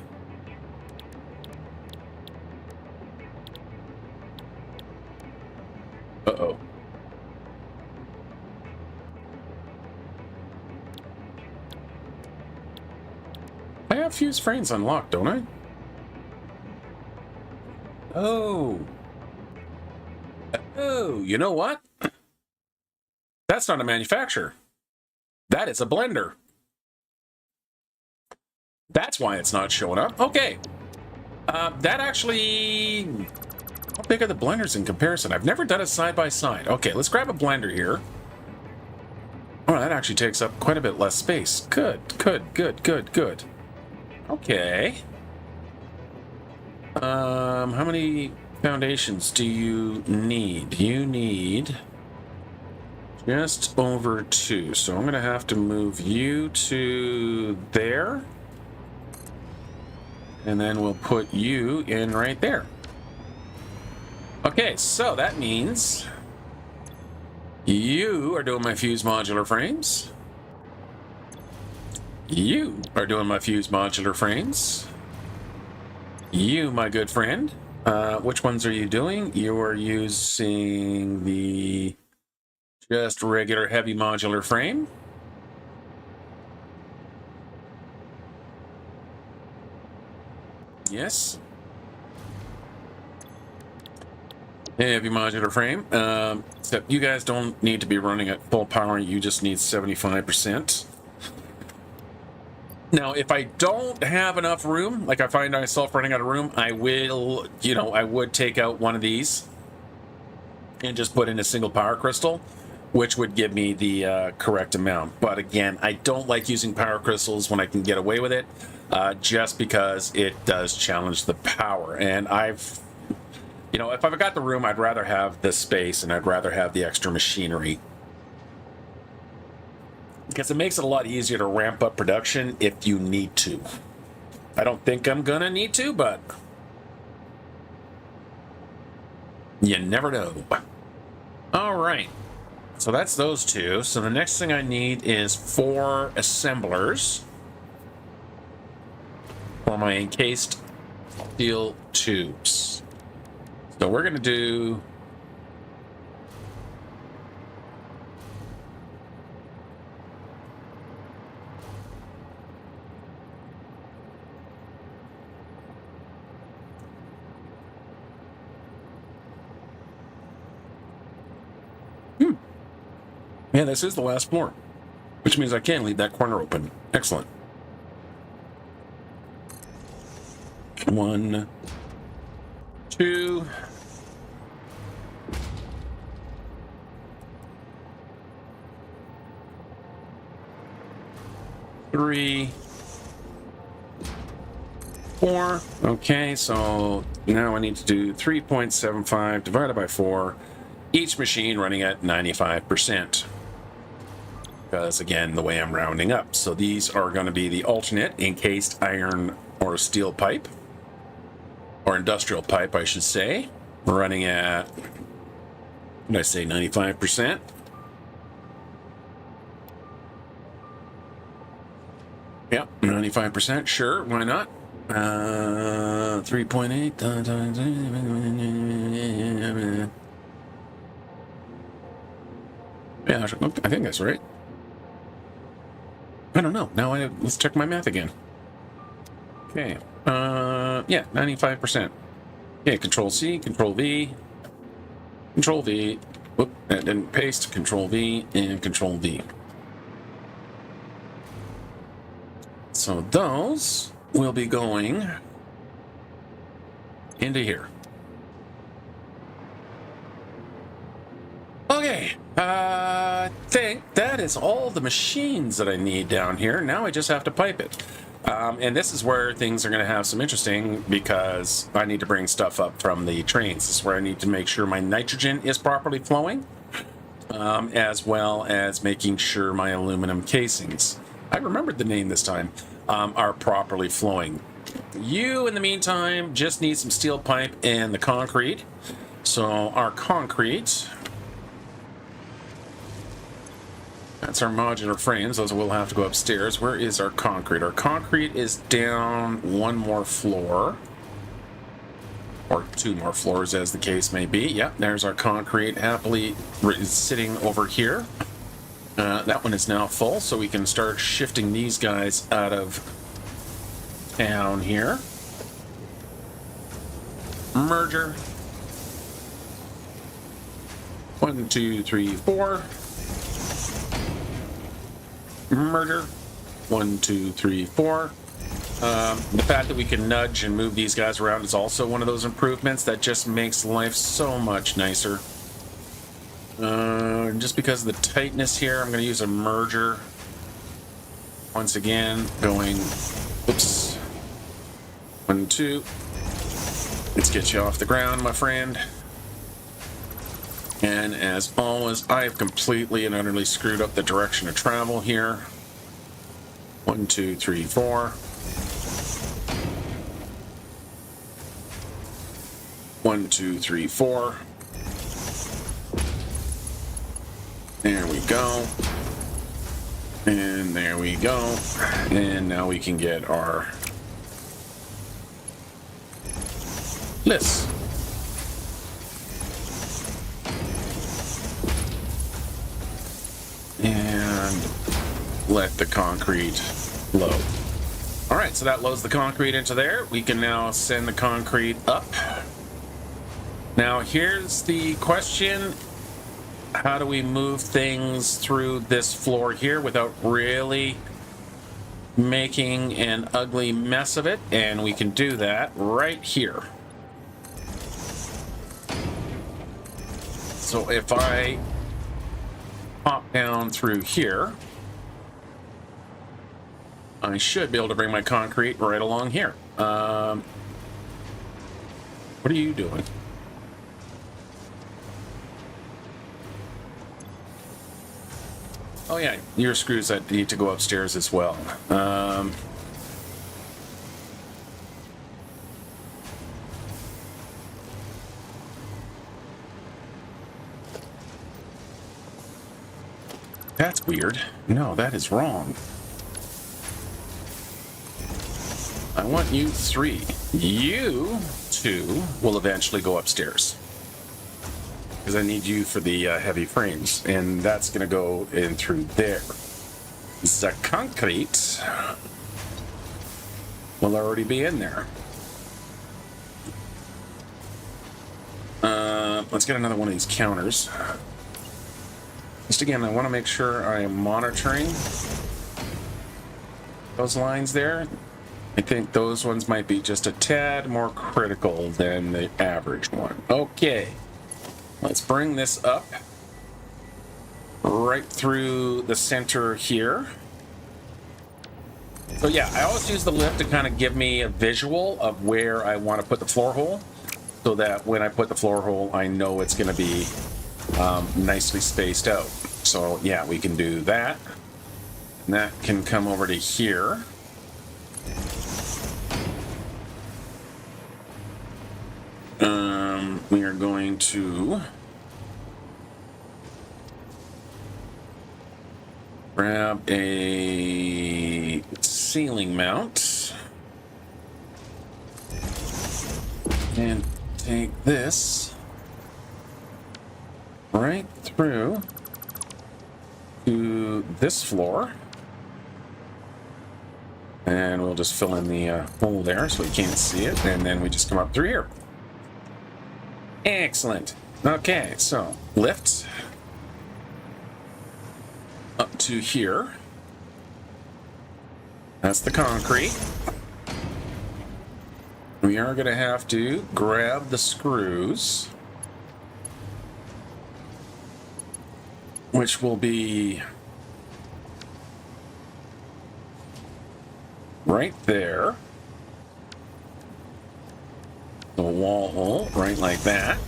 Uh-oh. I have fused frames unlocked, don't I? Oh. Oh, you know what? That's not a manufacturer. That is a blender. That's why it's not showing up. Okay. That actually... How big are the blenders in comparison? I've never done it side by side. Okay, let's grab a blender here. Oh, that actually takes up quite a bit less space. Good, good, good, good, good. Okay. How many foundations do you need? You need just over 2. So I'm going to have to move you to there. And then we'll put you in right there. Okay, so that means you are doing my fused modular frames. You are doing my fused modular frames. You, my good friend. Which ones are you doing? You are using the just regular heavy modular frame. Yes. Heavy modular frame. Except you guys don't need to be running at full power. You just need 75%. Now, if I don't have enough room, like I find myself running out of room, I will, I would take out one of these and just put in a single power crystal, which would give me the correct amount. But again, I don't like using power crystals when I can get away with it, just because it does challenge the power. And if I've got the room, I'd rather have the space and I'd rather have the extra machinery. Because it makes it a lot easier to ramp up production if you need to. I don't think I'm gonna need to, but you never know. All right, so that's those 2. So the next thing I need is 4 assemblers for my encased steel tubes. So we're gonna do Yeah, this is the last floor, which means I can leave that corner open. Excellent. 1, 2. 3, 4. Okay, so now I need to do 3.75 divided by 4. Each machine running at 95%. Because again, the way I'm rounding up. So these are going to be the alternate encased iron or steel pipe. Or industrial pipe, I should say. We're running at, what did I say, 95%? Yep, 95%, sure, why not? 3.8 times. Yeah, I think that's right. I don't know. Now let's check my math again. Okay. Yeah, 95%. Okay, Control C, Control V, Control V. Whoop, that didn't paste. Control V and Control V. So those will be going into here. Okay, I think that is all the machines that I need down here. Now I just have to pipe it. And this is where things are going to have some interesting, because I need to bring stuff up from the trains. This is where I need to make sure my nitrogen is properly flowing, as well as making sure my aluminum casings, I remembered the name this time, are properly flowing. You, in the meantime, just need some steel pipe and the concrete. So our concrete, that's our modular frames. Those will have to go upstairs. Where is our concrete? Our concrete is down one more floor. Or two more floors, as the case may be. Yep, there's our concrete happily sitting over here. That one is now full, so we can start shifting these guys out of town here. Merger. 1, 2, 3, 4. Merger. 1, 2, 3, 4. The fact that we can nudge and move these guys around is also one of those improvements that just makes life so much nicer. Just because of the tightness here, I'm going to use a merger. Once again, going, oops, 1, 2. Let's get you off the ground, my friend. And as always, I've completely and utterly screwed up the direction of travel here. 1, 2, 3, 4. 1, 2, 3, 4. There we go. And there we go. And now we can get our list. And let the concrete load. All right, so that loads the concrete into there. We can now send the concrete up. Now here's the question. How do we move things through this floor here without really making an ugly mess of it? And we can do that right here. So if I pop down through here, I should be able to bring my concrete right along here. What are you doing? Oh yeah, your screws that need to go upstairs as well. That's weird. No, that is wrong. I want you 3. You 2 will eventually go upstairs, because I need you for the heavy frames, and that's going to go in through there. The concrete will already be in there. Let's get another one of these counters. Just again, I want to make sure I am monitoring those lines there. I think those ones might be just a tad more critical than the average one. Okay. Let's bring this up right through the center here. So yeah, I always use the lift to kind of give me a visual of where I want to put the floor hole, so that when I put the floor hole, I know it's going to be nicely spaced out. So yeah, we can do that. And that can come over to here. We are going to grab a ceiling mount and take this right through to this floor, and we'll just fill in the hole there so we can't see it, and then we just come up through here. Excellent. Okay, so lift up to here. That's the concrete. We are going to have to grab the screws, which will be right there. The wall hole, right like that.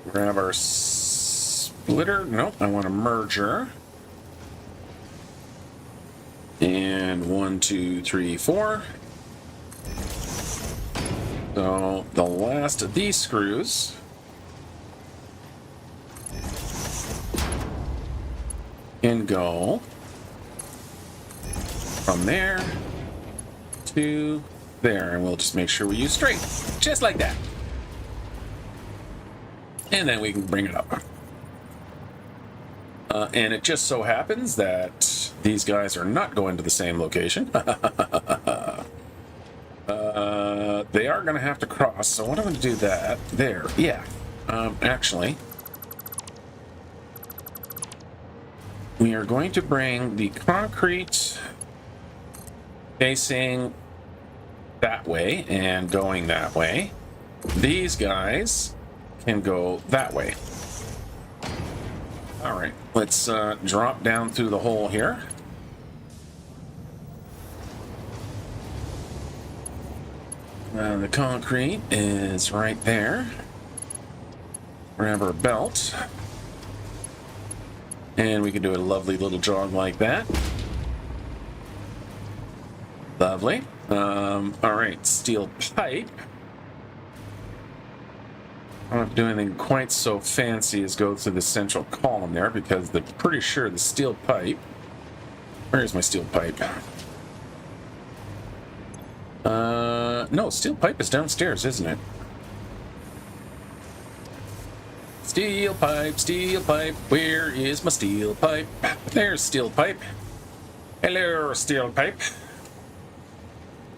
Grab our splitter. Nope, I want a merger. And 1, 2, 3, 4. So the last of these screws can go from there to there, and we'll just make sure we use straight, just like that. And then we can bring it up. And it just so happens that these guys are not going to the same location. They are going to have to cross, so what I'm going to do that there. Yeah, actually, we are going to bring the concrete facing that way and going that way. These guys can go that way. All right, let's drop down through the hole here. The concrete is right there. Grab our belt. And we can do a lovely little jog like that. Lovely. All right, steel pipe. I don't have to do anything quite so fancy as go through the central column there, because they're pretty sure the steel pipe... Where's my steel pipe? No, steel pipe is downstairs, isn't it? Steel pipe, where is my steel pipe? There's steel pipe. Hello, steel pipe.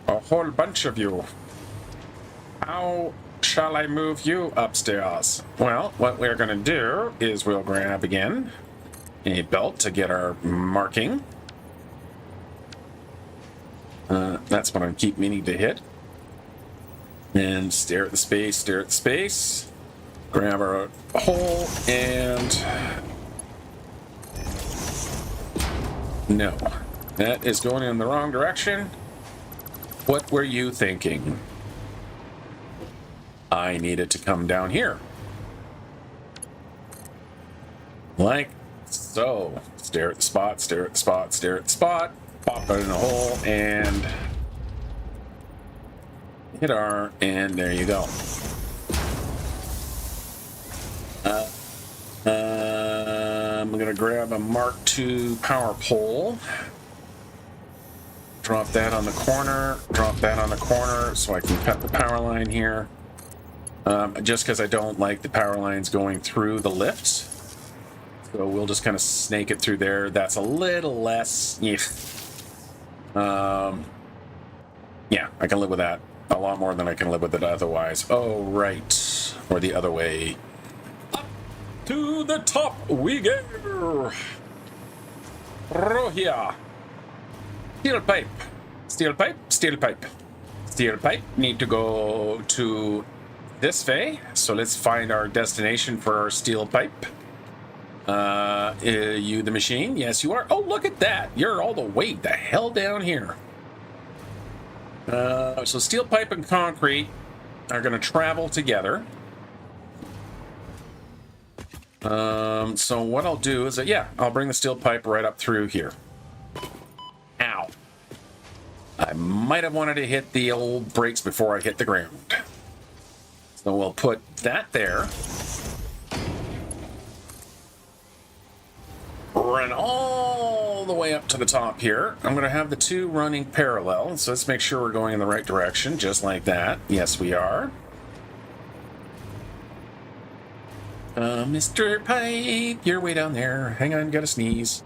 A whole bunch of you. How shall I move you upstairs? Well, what we're going to do is we'll grab again a belt to get our marking. That's what I keep meaning to hit. And stare at the space, grab our hole, and no, that is going in the wrong direction. What were you thinking? I needed to come down here. Like so. Stare at the spot, stare at the spot, stare at the spot, pop it in the hole, and hit R, and there you go. I'm gonna grab a Mark II power pole. Drop that on the corner, drop that on the corner so I can cut the power line here. Just because I don't like the power lines going through the lift. So we'll just kind of snake it through there. That's a little less... Yeah, I can live with that. A lot more than I can live with it otherwise. Oh, right. Or the other way. Up to the top we go. Rohia. Steel pipe. Steel pipe. Steel pipe. Steel pipe. Need to go to this way. So let's find our destination for our steel pipe. You the machine? Yes, you are. Oh, look at that. You're all the way the hell down here. So steel pipe and concrete are going to travel together. So what I'll do is that, yeah, I'll bring the steel pipe right up through here. Ow. I might have wanted to hit the old brakes before I hit the ground. So we'll put that there. Run all the way up to the top here. I'm going to have the two running parallel, so let's make sure we're going in the right direction, just like that. Yes, we are. Mr. Pipe, you're way down there. Hang on, gotta sneeze.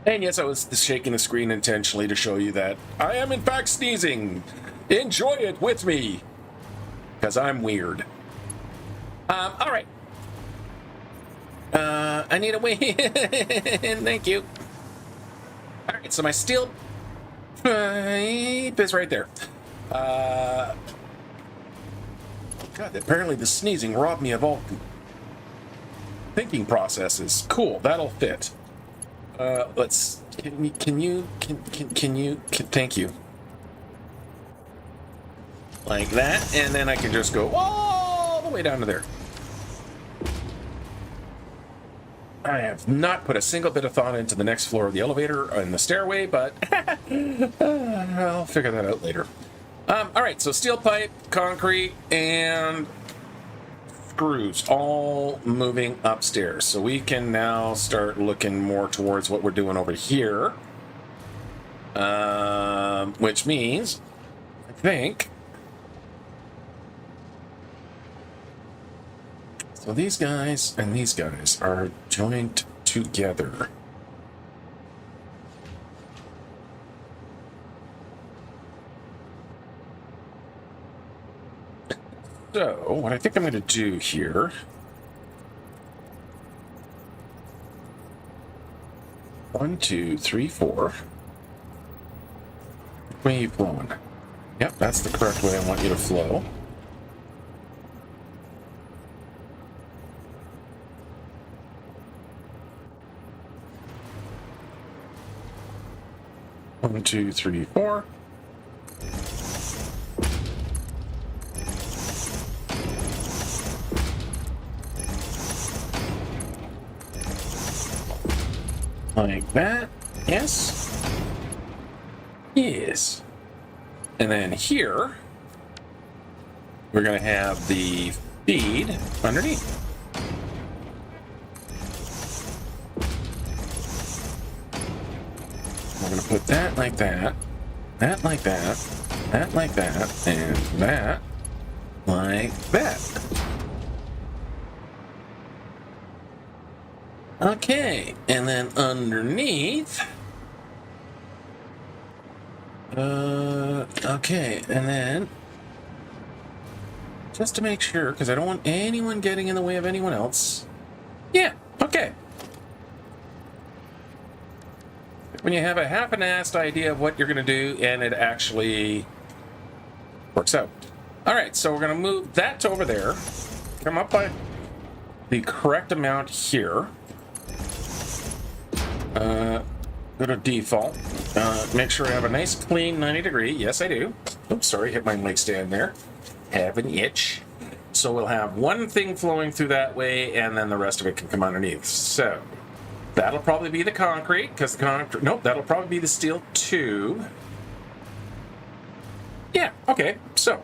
And yes, I was shaking the screen intentionally to show you that I am in fact sneezing. Enjoy it with me, because I'm weird. All right. I need a way in. Thank you. All right, so my steel pipe is right there. God, apparently the sneezing robbed me of all thinking processes. Cool, that'll fit. Let's. Can you? Thank you. Like that, and then I can just go all the way down to there. I have not put a single bit of thought into the next floor of the elevator and the stairway, but I'll figure that out later. All right, so steel pipe, concrete, and screws all moving upstairs. So we can now start looking more towards what we're doing over here, which means, I think, so these guys and these guys are joined together. So, what I think I'm going to do here... One, two, three, four. Which way are you flowing? Yep, that's the correct way I want you to flow. One, two, three, four. Like that. Yes. Yes. And then here, we're going to have the feed underneath. We're going to put that like that, that like that, that like that, and that like that. Okay, and then underneath, okay, and then, just to make sure, because I don't want anyone getting in the way of anyone else, yeah, okay. When you have a half-assed idea of what you're going to do, and it actually works out. All right, so we're going to move that to over there, come up by the correct amount here. Go to default. Make sure I have a nice clean 90 degree. Yes, I do. Oops, sorry, hit my mic stand there. Have an itch. So we'll have one thing flowing through that way, and then the rest of it can come underneath. So that'll probably be the concrete, because the concrete. Nope, that'll probably be the steel tube. Yeah. Okay. So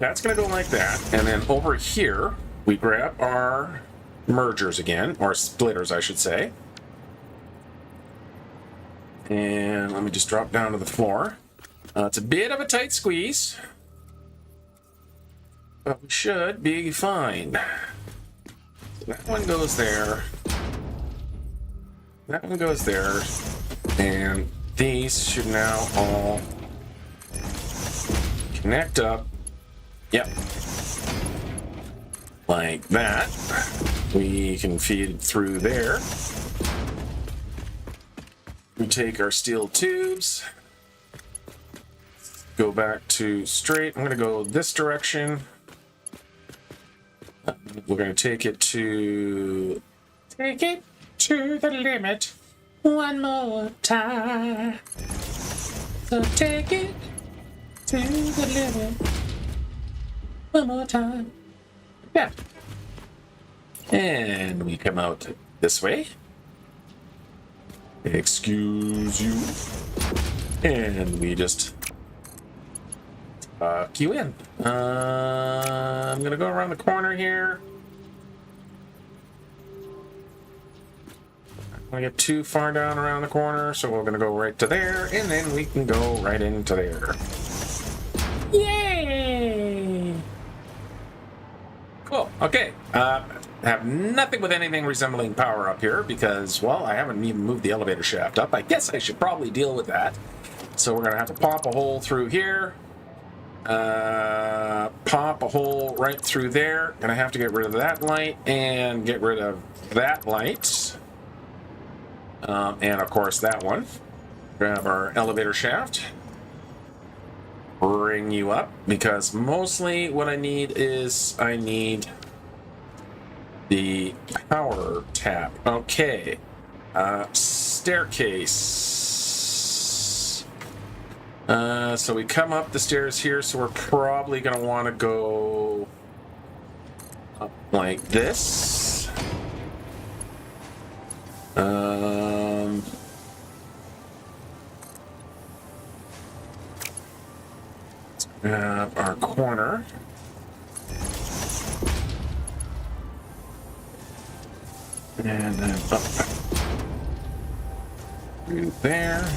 that's going to go like that, and then over here we grab our mergers again, or splitters, I should say. And let me just drop down to the floor. It's a bit of a tight squeeze, but we should be fine. That one goes there. That one goes there. And these should now all connect up. Yep. Like that. we can feed through there. We take our steel tubes, go back to straight. I'm going to go this direction. We're going to take it to the limit one more time. So take it to the limit one more time. Yeah. And we come out this way. Excuse you. And we just tuck you in. I'm gonna go around the corner here. I'm gonna get too far down around the corner, so we're gonna go right to there, and then we can go right into there. Yay! Cool. Okay. Have nothing with anything resembling power up here because, well, I haven't even moved the elevator shaft up. I guess I should probably deal with that. So we're gonna have to pop a hole through here. Pop a hole right through there. Gonna have to get rid of that light and get rid of that light. And of course that one. Grab our elevator shaft. Bring you up because mostly what I need is the power tap. Okay. Staircase. So we come up the stairs here, so we're probably going to want to go up like this. Let's grab our corner. And then up through there.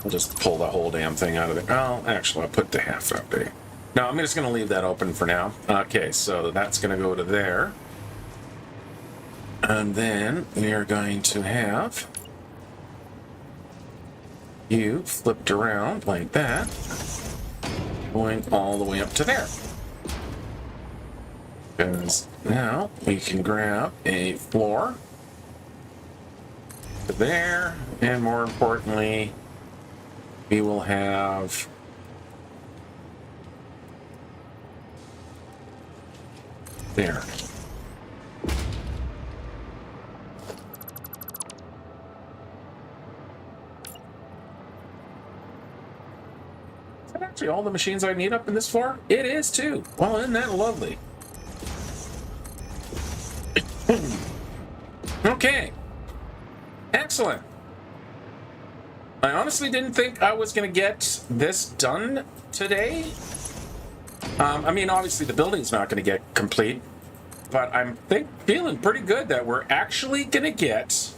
I'll just pull the whole damn thing out of there. Oh, actually, I'll put the half up there. No, I'm just going to leave that open for now. Okay, so that's going to go to there. And then we are going to have you flipped around like that, going all the way up to there. Because now we can grab a floor to there, and more importantly, we will have there. Is that actually all the machines I need up in this floor? It is too. Well, isn't that lovely? Okay. Excellent. I honestly didn't think I was going to get this done today. I mean, obviously the building's not going to get complete, but I'm feeling pretty good that we're actually going to get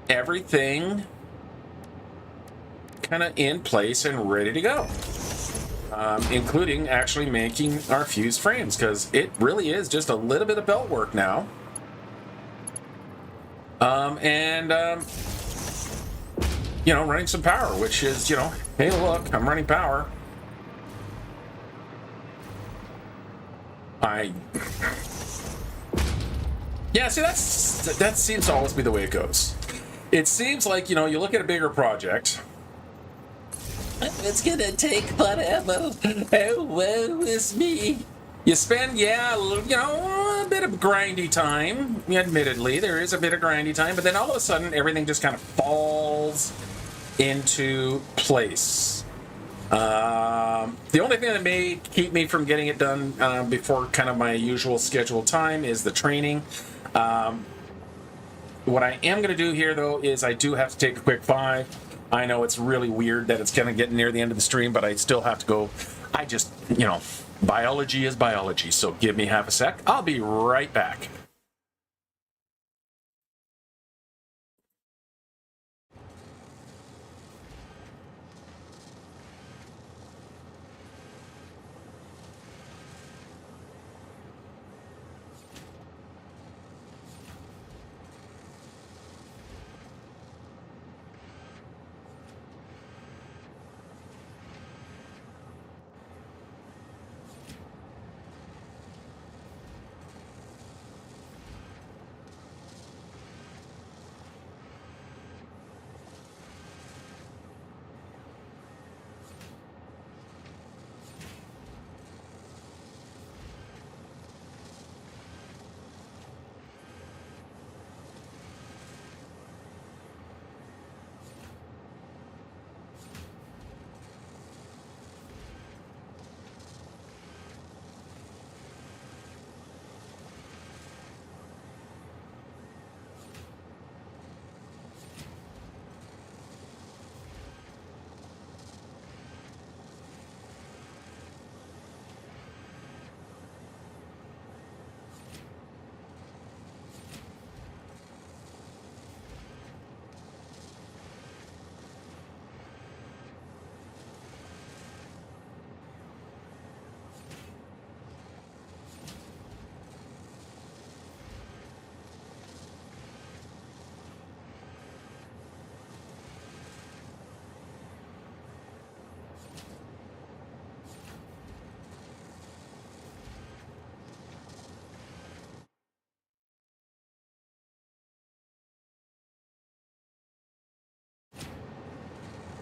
everything kind of in place and ready to go. Including actually making our fuse frames, because it really is just a little bit of belt work now. You know, running some power, which is, you know, hey, look, I'm running power. Yeah, see, that seems to always be the way it goes. It seems like, you know, you look at a bigger project. It's gonna take forever. Oh, woe is me. You spend, yeah, you know, a bit of grindy time. Admittedly, there is a bit of grindy time, but then all of a sudden, everything just kind of falls into place. The only thing that may keep me from getting it done before kind of my usual scheduled time is the training. What I am going to do here, though, is I do have to take a quick 5. I know it's really weird that it's kind of getting near the end of the stream, but I still have to go. I just, you know, biology is biology, so give me half a sec. I'll be right back.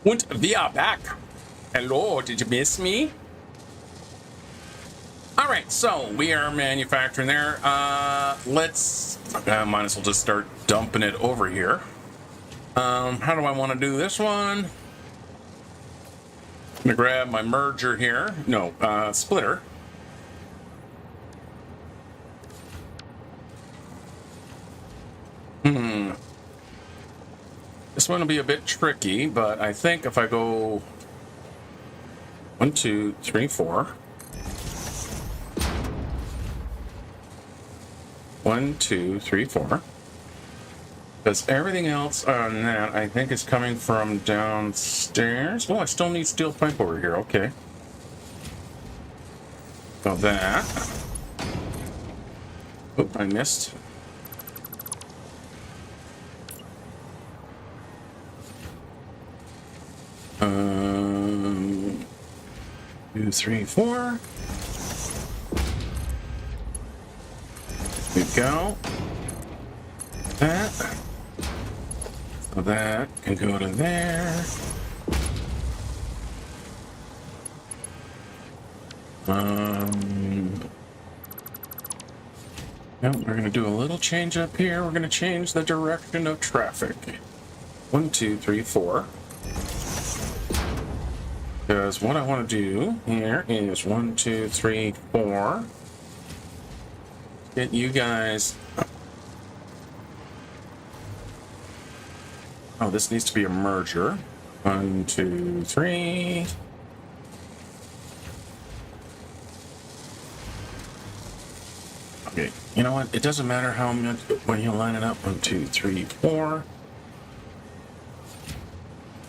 Und we are back. Hello, did you miss me? All right, so we are manufacturing there. Let's might as well just start dumping it over here. How do I want to do this one? I'm gonna grab my merger here. No, splitter. This one will be a bit tricky, but I think if I go 1, 2, 3, 4. 1, 2, 3, 4. Because everything else on that, I think, is coming from downstairs. Oh, I still need steel pipe over here. Okay. So that. Oh, I missed. Two, 3, 4. There we go. That. So that can go to there. Well, we're going to do a little change up here. We're going to change the direction of traffic. 1, 2, 3, 4. Because what I want to do here is 1, 2, 3, 4. Get you guys. Oh, this needs to be a merger. 1, 2, 3. Okay, you know what? It doesn't matter how much when you line it up. 1, 2, 3, 4.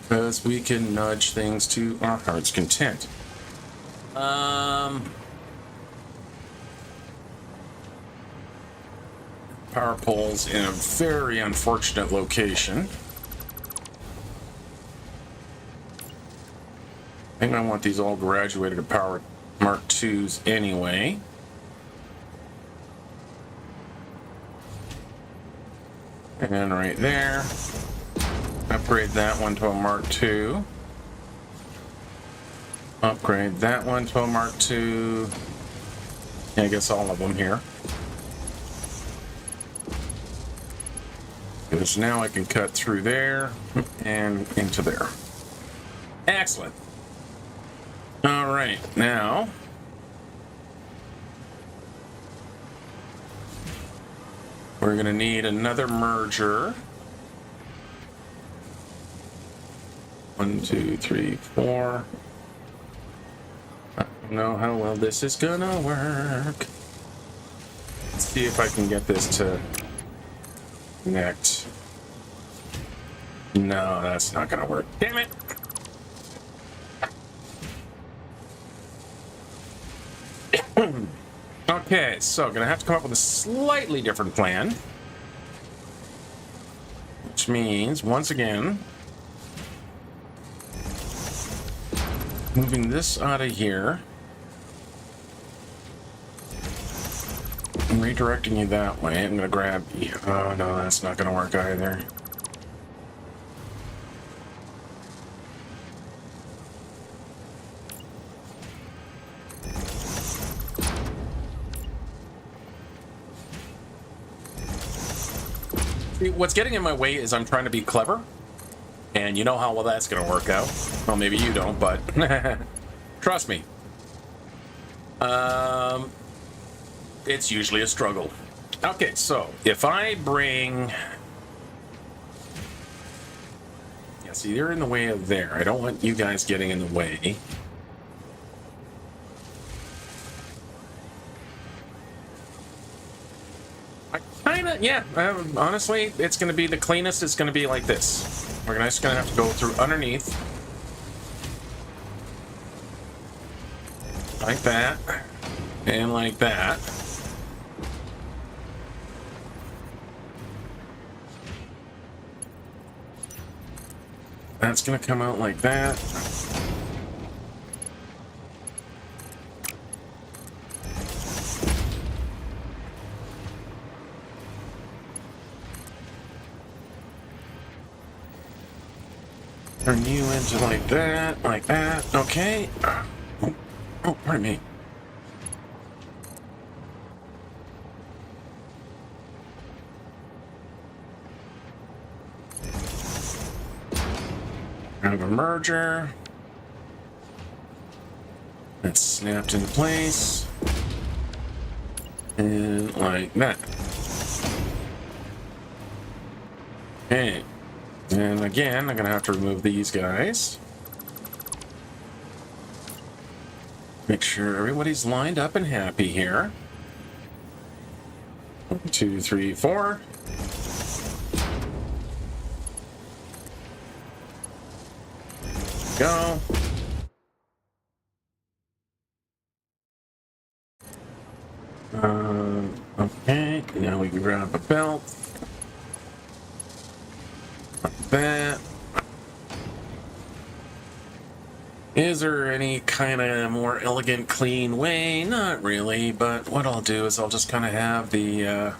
Because we can nudge things to our heart's content. Power poles in a very unfortunate location. I think I want these all graduated to power Mark IIs anyway. And right there. Upgrade that one to a Mark II. Upgrade that one to a Mark II. Yeah, I guess all of them here. Because now I can cut through there and into there. Excellent. All right, now we're going to need another merger. 1, 2, 3, 4. I don't know how well this is gonna work. Let's see if I can get this to connect. No, that's not gonna work. Damn it! Okay, so gonna have to come up with a slightly different plan. Which means, once again, moving this out of here and redirecting you that way. I'm gonna grab. Oh no, that's not gonna work either. See, what's getting in my way is I'm trying to be clever. And you know how well that's going to work out. Well, maybe you don't, but trust me. It's usually a struggle. Okay, so if I bring... Yeah, see, you're in the way of there. I don't want you guys getting in the way. Yeah, honestly, it's going to be the cleanest. It's going to be like this. We're just going to have to go through underneath. Like that. And like that. That's going to come out like that. Turn you into like that, okay. Oh, pardon me. Grab a merger. That's snapped into place. And like that. Okay. And again, I'm gonna have to remove these guys. Make sure everybody's lined up and happy here. 1, 2, 3, 4. Go. Okay, now we can grab a belt. Like that. Is there any kind of more elegant, clean way? Not really, but what I'll do is I'll just kind of have the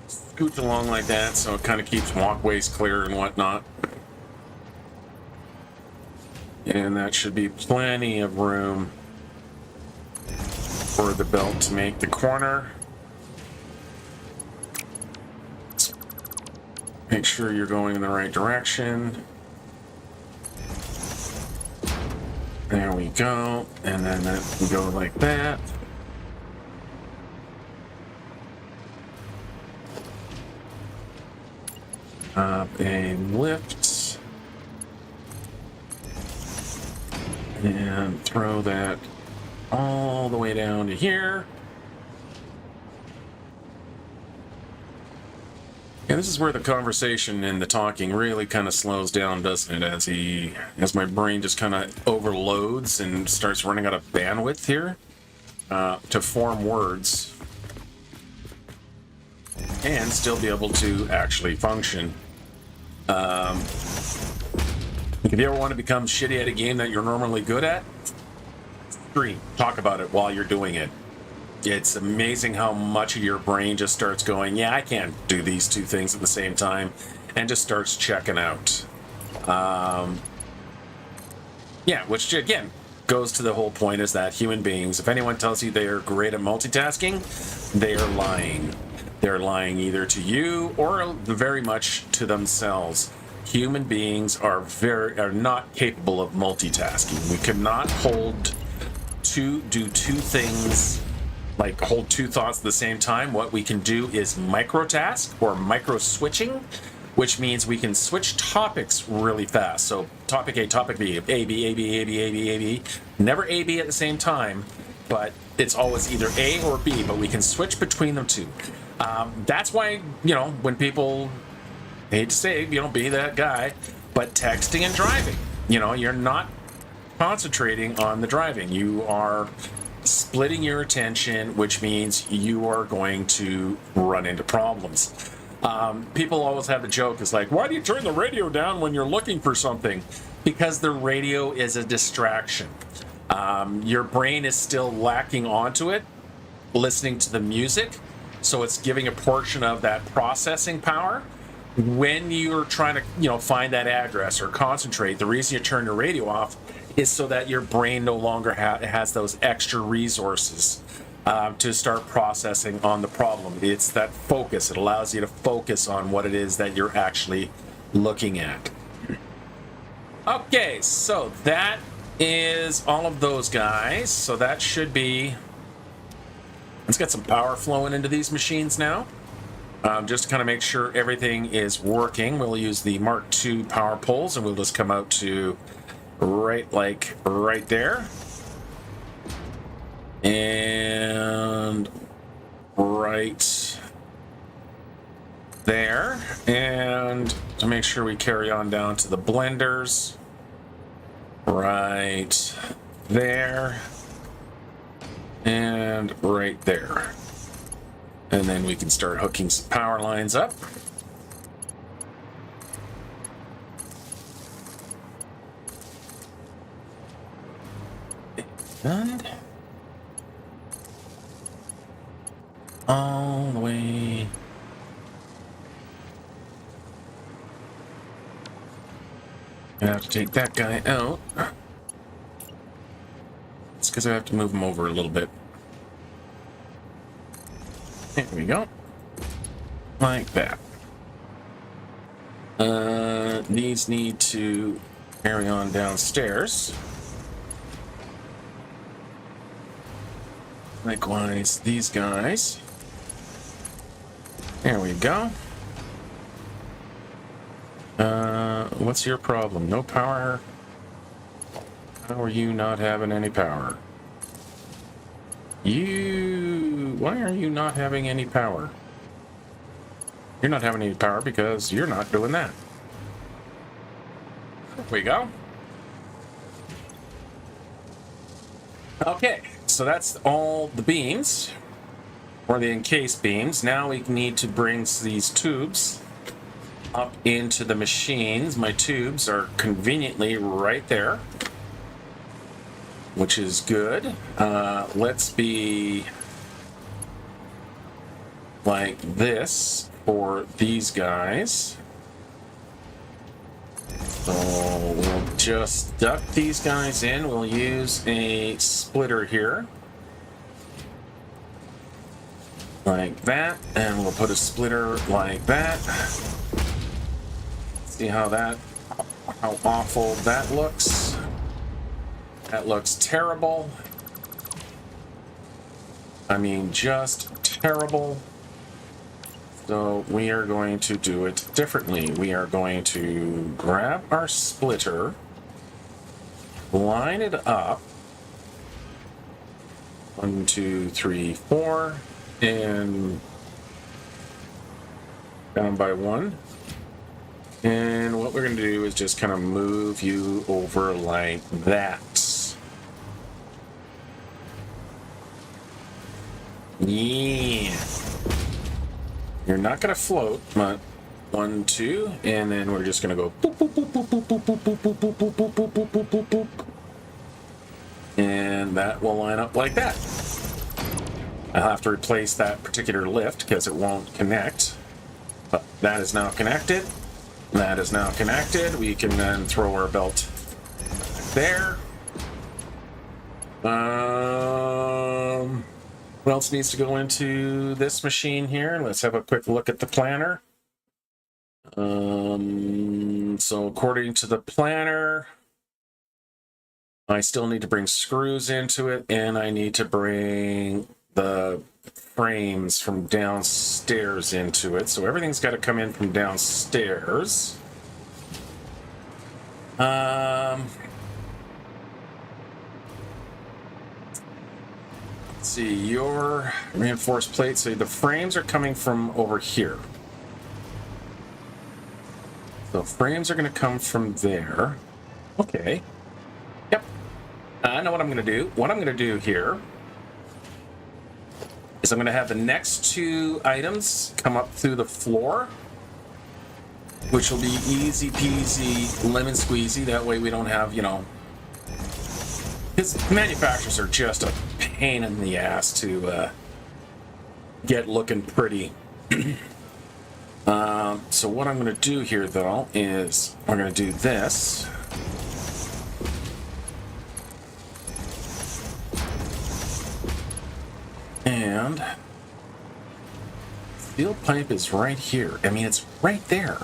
scoot along like that so it kind of keeps walkways clear and whatnot. And that should be plenty of room for the belt to make the corner. Make sure you're going in the right direction. There we go. And then that can go like that. Up and lift. And throw that all the way down to here. Yeah, this is where the conversation and the talking really kind of slows down, doesn't it? As my brain just kind of overloads and starts running out of bandwidth here to form words and still be able to actually function. If you ever want to become shitty at a game that you're normally good at, stream, talk about it while you're doing it. It's amazing how much of your brain just starts going, yeah, I can't do these two things at the same time, and just starts checking out. Yeah, which again goes to the whole point is that human beings, if anyone tells you they are great at multitasking, they are lying. They're lying either to you or very much to themselves. Human beings are not capable of multitasking. We cannot do two things, like hold two thoughts at the same time. What we can do is microtask or micro switching, which means we can switch topics really fast. So topic A, topic B, A, B, A, B, A, B, A, B, A, B. Never A, B at the same time, but it's always either A or B, but we can switch between them two. That's why, when people, I hate to say, be that guy, but texting and driving, you're not concentrating on the driving. You are splitting your attention, which means you are going to run into problems. People always have the joke, it's like, why do you turn the radio down when you're looking for something? Because the radio is a distraction. Your brain is still lacking onto it, listening to the music, so it's giving a portion of that processing power. When you're trying to, find that address or concentrate, the reason you turn your radio off is so that your brain no longer has those extra resources to start processing on the problem. It's that focus. It allows you to focus on what it is that you're actually looking at. Okay, so that is all of those guys. So that should be... Let's get some power flowing into these machines now. Just to kind of make sure everything is working, we'll use the Mark II power poles, and we'll just come out to right there. And right there. And to make sure we carry on down to the blenders. Right there. And right there. And then we can start hooking some power lines up. And all the way I have to take that guy out. It's because I have to move him over a little bit. There we go. Like that. These need to carry on downstairs. Likewise, these guys. There we go. What's your problem? No power? How are you not having any power? Why are you not having any power? You're not having any power because you're not doing that. There we go. Okay, so that's all the beams, or the encased beams. Now we need to bring these tubes up into the machines. My tubes are conveniently right there, which is good. Let's be like this for these guys. So we'll just duct these guys in. We'll use a splitter here. Like that. And we'll put a splitter like that. See how awful that looks. That looks terrible. I mean, just terrible. So we are going to do it differently. We are going to grab our splitter, line it up, 1, 2, 3, 4, and down by 1. And what we're going to do is just kind of move you over like that. Yeah. You're not going to float, but 1, 2, and then we're just going to go boop, boop, boop, boop, boop, boop, boop, boop, boop, boop, boop, boop, boop, boop, boop, boop. And that will line up like that. I'll have to replace that particular lift because it won't connect. But that is now connected. That is now connected. We can then throw our belt there. What else needs to go into this machine here? Let's have a quick look at the planner. So according to the planner, I still need to bring screws into it, and I need to bring the frames from downstairs into it. So everything's got to come in from downstairs. See, your reinforced plate, so the frames are coming from over here. So frames are going to come from there. Okay. Yep. I know what I'm going to do. What I'm going to do here is I'm going to have the next 2 items come up through the floor, which will be easy peasy, lemon squeezy. That way we don't have, because manufacturers are just a pain in the ass to get looking pretty. So what I'm going to do here, though, is we're going to do this. And steel pipe is right here. I mean, it's right there.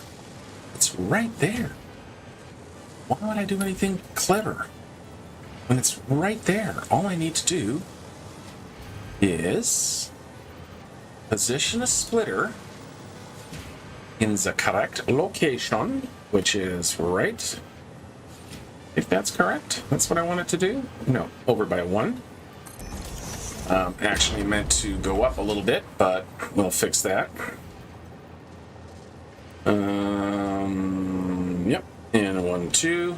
It's right there. Why would I do anything clever when it's right there? All I need to do is position a splitter in the correct location, which is right. If that's correct, that's what I want it to do. No, over by 1. Actually meant to go up a little bit, but we'll fix that. Yep, and 1, 2.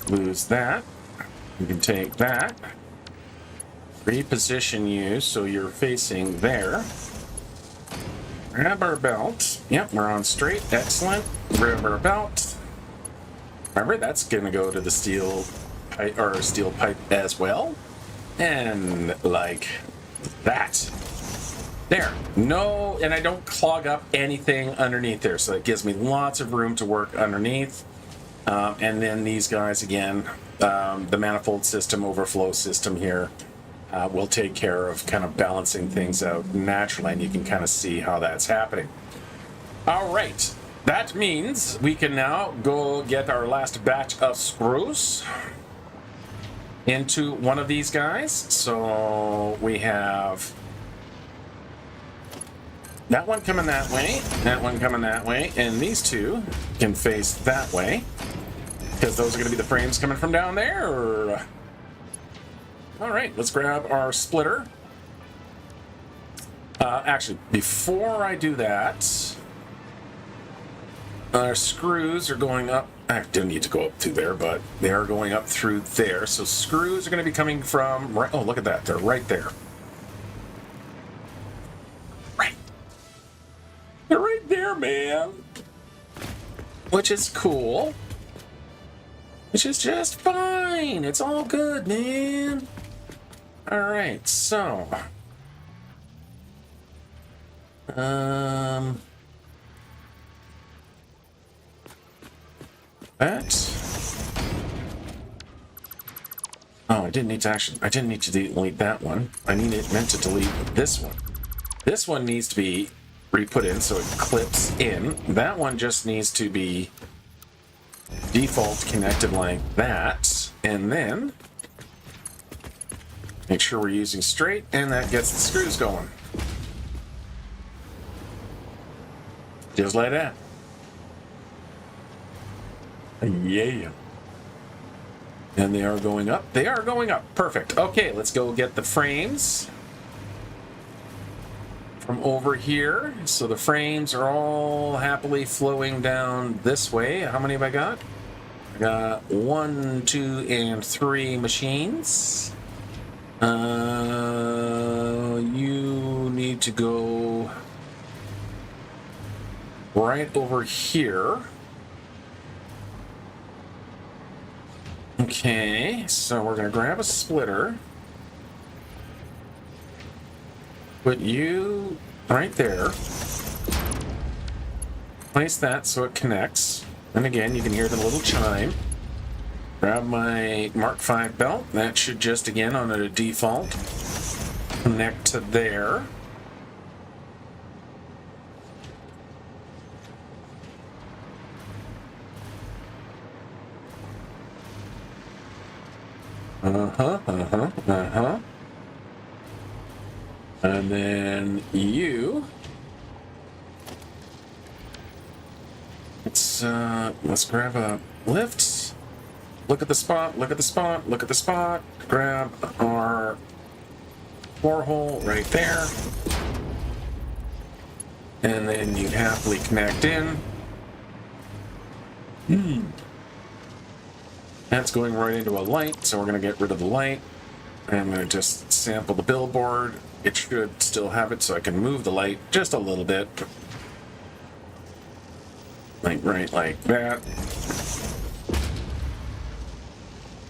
Lose that. You can take that. Reposition you so you're facing there. Grab our belt. Yep, we're on straight. Excellent. Grab our belt. Remember, that's going to go to the steel pipe, or steel pipe as well. And like that. There. No, and I don't clog up anything underneath there, so it gives me lots of room to work underneath. And then these guys, again, the manifold system, overflow system here, will take care of kind of balancing things out naturally, and you can kind of see how that's happening. All right. That means we can now go get our last batch of screws into one of these guys. So we have that one coming that way, that one coming that way, and these two can face that way because those are going to be the frames coming from down there. All right, let's grab our splitter. Actually, before I do that, our screws are going up. I didn't need to go up through there, but they are going up through there. So screws are going to be coming from right. Oh, look at that. They're right there. Right. They're right there, man. Which is cool. Which is just fine. It's all good, man. All right, so. That. Oh, I didn't need to delete that one. meant to delete this one. This one needs to be re-put in so it clips in. That one just needs to be default connected like that. And then make sure we're using straight, and that gets the screws going. Just like that. Yeah. And they are going up. They are going up. Perfect. Okay, let's go get the frames from over here. So the frames are all happily flowing down this way. How many have I got? I got 1, 2, and 3 machines. You need to go right over here. Okay, so we're going to grab a splitter. Put you right there. Place that so it connects. And again, you can hear the little chime. Grab my Mark V belt. That should just, again, on a default, connect to there. And then you. Let's grab a lift. Look at the spot, look at the spot, look at the spot. Grab our borehole right there. And then you happily connect in. That's going right into a light, so we're going to get rid of the light. I'm going to just sample the billboard. It should still have it, so I can move the light just a little bit. Like right like that.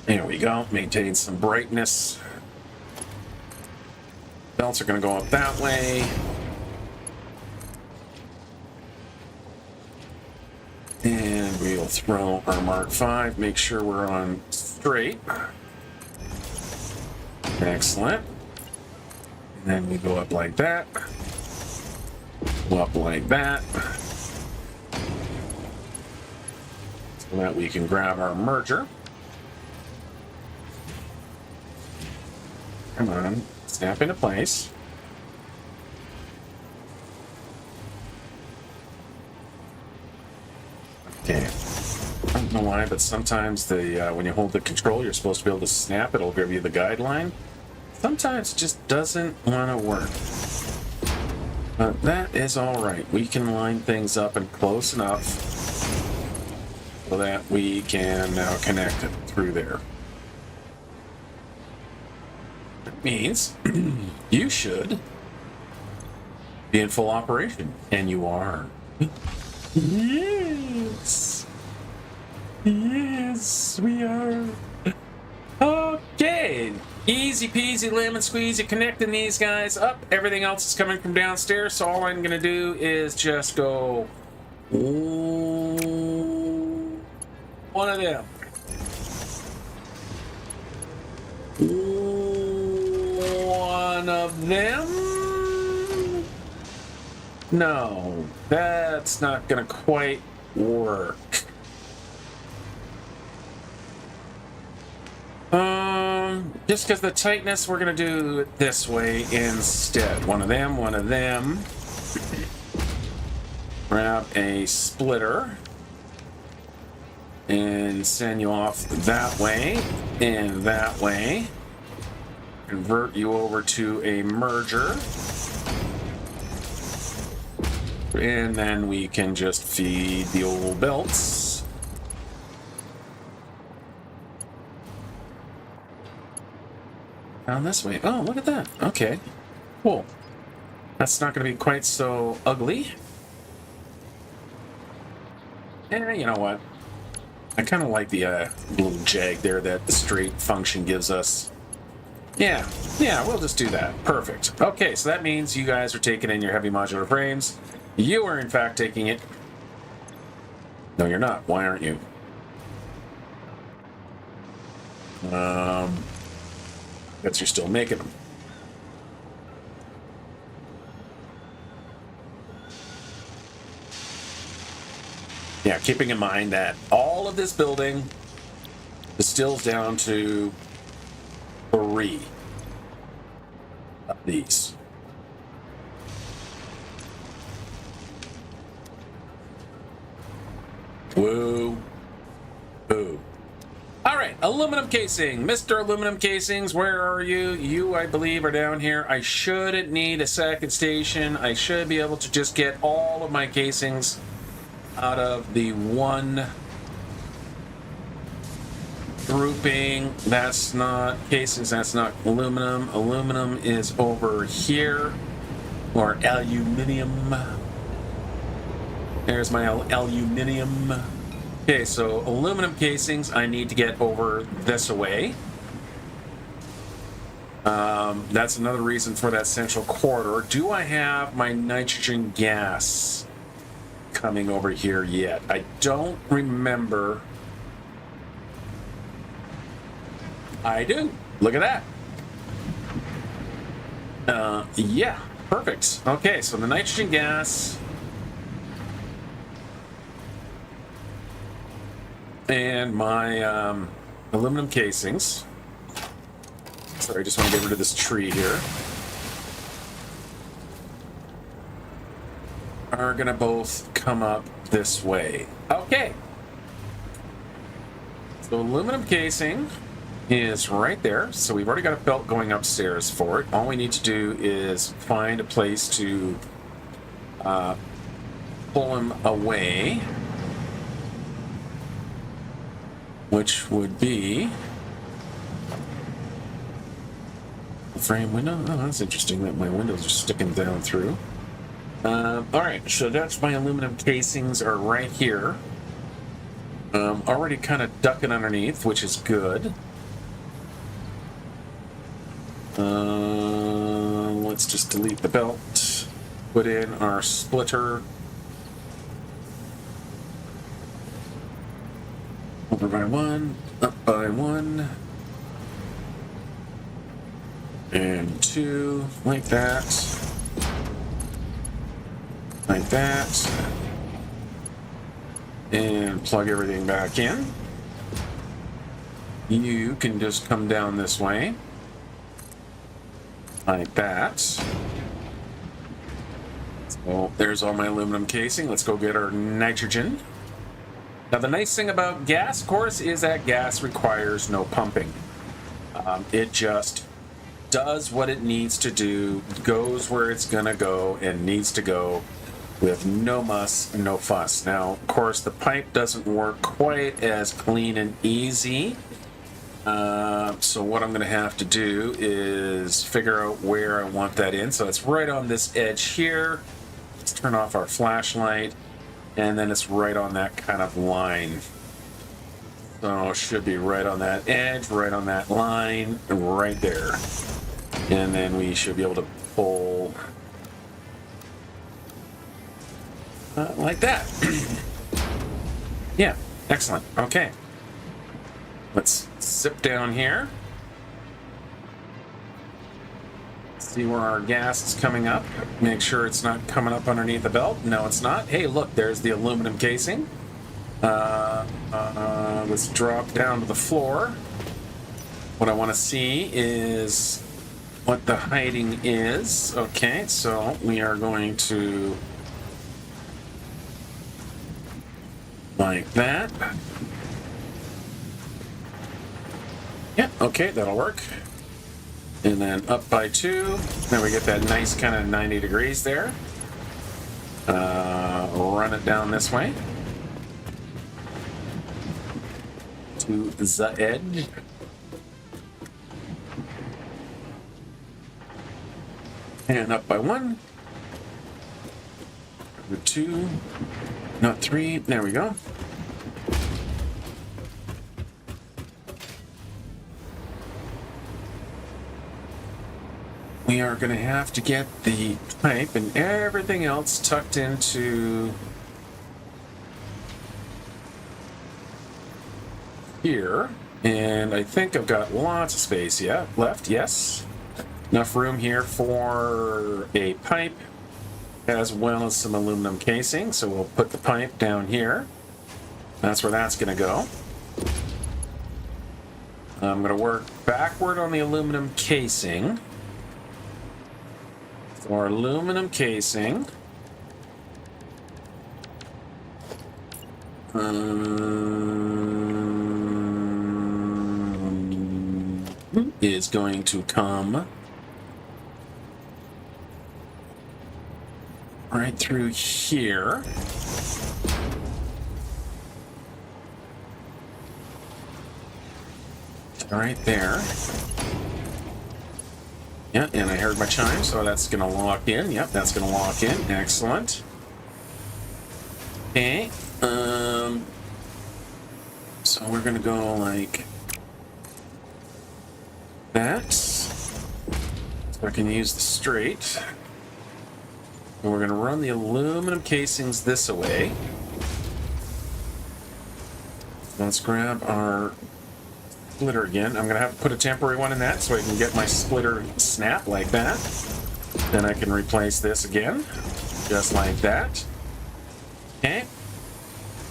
There we go. Maintain some brightness. Belts are going to go up that way. And we'll throw our Mark V. Make sure we're on straight. Excellent. And then we go up like that. Go up like that. So that we can grab our merger. Come on. Snap into place. Okay. I don't know why, but sometimes when you hold the control, you're supposed to be able to snap. It'll give you the guideline. Sometimes it just doesn't want to work. But that is all right. We can line things up and close enough so that we can now connect it through there. That means you should be in full operation, and you are. Yes. Yes, we are. Okay. Easy Easy peasy lemon squeezy, connecting these guys up. Everything else is coming from downstairs, so all I'm gonna do is just go one of them. One of them. No, that's not gonna quite work. Just because the tightness, we're gonna do it this way instead. One of them, one of them. Grab a splitter and send you off that way and that way. Convert you over to a merger. And then we can just feed the old belts. Down this way. Oh, look at that. Okay. Cool. That's not going to be quite so ugly. And you know what? I kind of like the little jag there that the straight function gives us. Yeah, we'll just do that. Perfect. Okay, so that means you guys are taking in your heavy modular frames. You are, in fact, taking it. No, you're not. Why aren't you? Guess you're still making them. Yeah, keeping in mind that all of this building distills down to 3 of these. Woo. Boo. All right, aluminum casing. Mr. Aluminum Casings, where are you? You, I believe, are down here. I shouldn't need a second station. I should be able to just get all of my casings out of the one grouping. That's not casings, that's not aluminum. Aluminum is over here, or aluminium. There's my aluminium. Okay, so aluminum casings I need to get over this way. That's another reason for that central corridor. Do I have my nitrogen gas coming over here yet? I don't remember. I do. Look at that. Yeah, perfect. Okay, so the nitrogen gas and my aluminum casings. Sorry, I just want to get rid of this tree here. Are gonna both come up this way. Okay. So aluminum casing is right there. So we've already got a belt going upstairs for it. All we need to do is find a place to pull him away, which would be the frame window. Oh, that's interesting that my windows are sticking down through. All right, so that's my aluminum casings are right here. Already kind of ducking underneath, which is good. Let's just delete the belt. Put in our splitter. Over by 1, up by 1. And 2, like that. Like that. And plug everything back in. You can just come down this way. Like that. So there's all my aluminum casing. Let's go get our nitrogen. Now the nice thing about gas, of course, is that gas requires no pumping. It just does what it needs to do, goes where it's gonna go and needs to go, with no muss, no fuss. Now, of course, the pipe doesn't work quite as clean and easy. So what I'm going to have to do is figure out where I want that in. So it's right on this edge here. Let's turn off our flashlight. And then it's right on that kind of line. So it should be right on that edge, right on that line, right there. And then we should be able to pull like that. Yeah, excellent. Okay. Let's zip down here. See where our gas is coming up. Make sure it's not coming up underneath the belt. No, it's not. Hey, look, there's the aluminum casing. Let's drop down to the floor. What I want to see is what the hiding is. Okay, so we are going to like that. Yeah, okay, that'll work. And then up by 2. Then we get that nice kind of 90 degrees there. Run it down this way to the edge. And up by 1. 2. Not 3. There we go. We are going to have to get the pipe and everything else tucked into here. And I think I've got lots of space left. Yes. Enough room here for a pipe as well as some aluminum casing. So we'll put the pipe down here. That's where that's going to go. I'm going to work backward on the aluminum casing. For aluminum casing, is going to come right through here. Right there. Yeah, and I heard my chime, so that's going to lock in. Yep, that's going to lock in. Excellent. Okay. So we're going to go like that. So I can use the straight. And we're going to run the aluminum casings this way. Let's grab our splitter again. I'm going to have to put a temporary one in that so I can get my splitter snap like that. Then I can replace this again, just like that. Okay.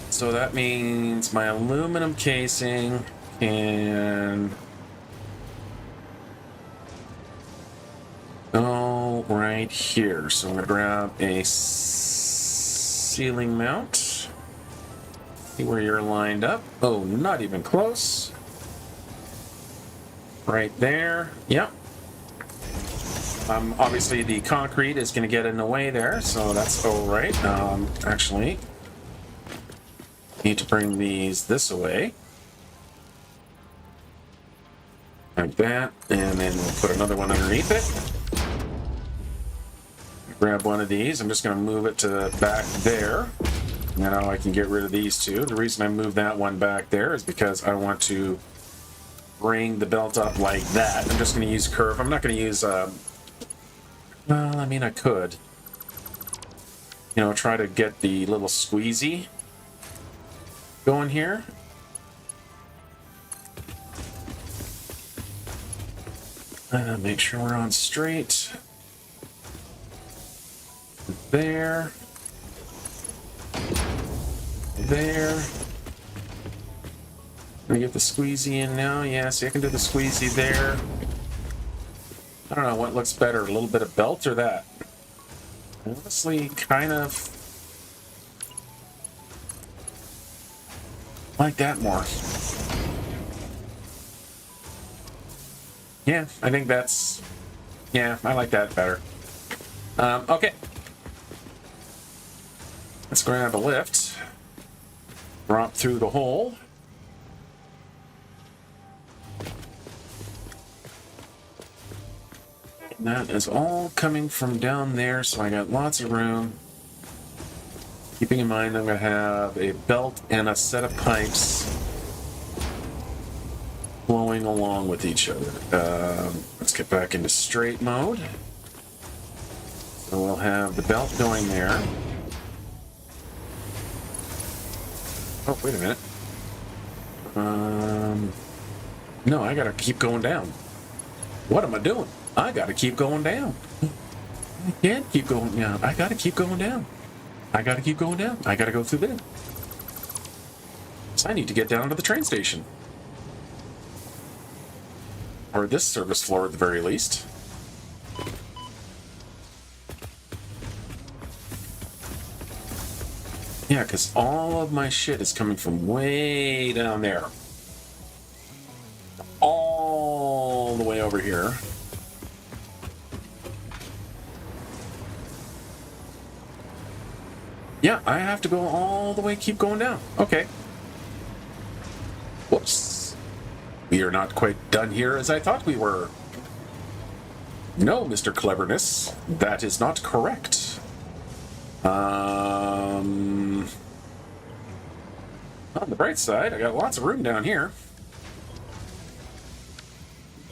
So that means my aluminum casing can go right here. So I'm going to grab a ceiling mount. See where you're lined up. Oh, not even close. Right there. Yep. Obviously the concrete is going to get in the way there, so that's all right. Actually, need to bring these this way. Like that, and then we'll put another one underneath it. Grab one of these. I'm just going to move it to the back there. Now I can get rid of these two. The reason I moved that one back there is because I want to bring the belt up like that. I'm just going to use curve. I'm not going to use, well, I mean, I could, try to get the little squeezy going here. Make sure we're on straight. There. There. Can I get the squeezy in now? Yeah, see, I can do the squeezy there. I don't know what looks better, a little bit of belt or that. Honestly, kind of like that more. Yeah, I think that's, yeah, I like that better. Okay. Let's grab a lift. Drop through the hole. And that is all coming from down there, so I got lots of room. Keeping in mind I'm going to have a belt and a set of pipes flowing along with each other. Let's get back into straight mode. So we'll have the belt going there. Oh, wait a minute. No, I gotta keep going down. What am I doing? I gotta keep going down. I can't keep going down. I gotta keep going down. I gotta keep going down. I gotta go through there. So I need to get down to the train station. Or this service floor at the very least. Yeah, because all of my shit is coming from way down there. All the way over here. Yeah, I have to go all the way, keep going down. Okay. Whoops. We are not quite done here as I thought we were. No, Mr. Cleverness, that is not correct. On the bright side, I got lots of room down here.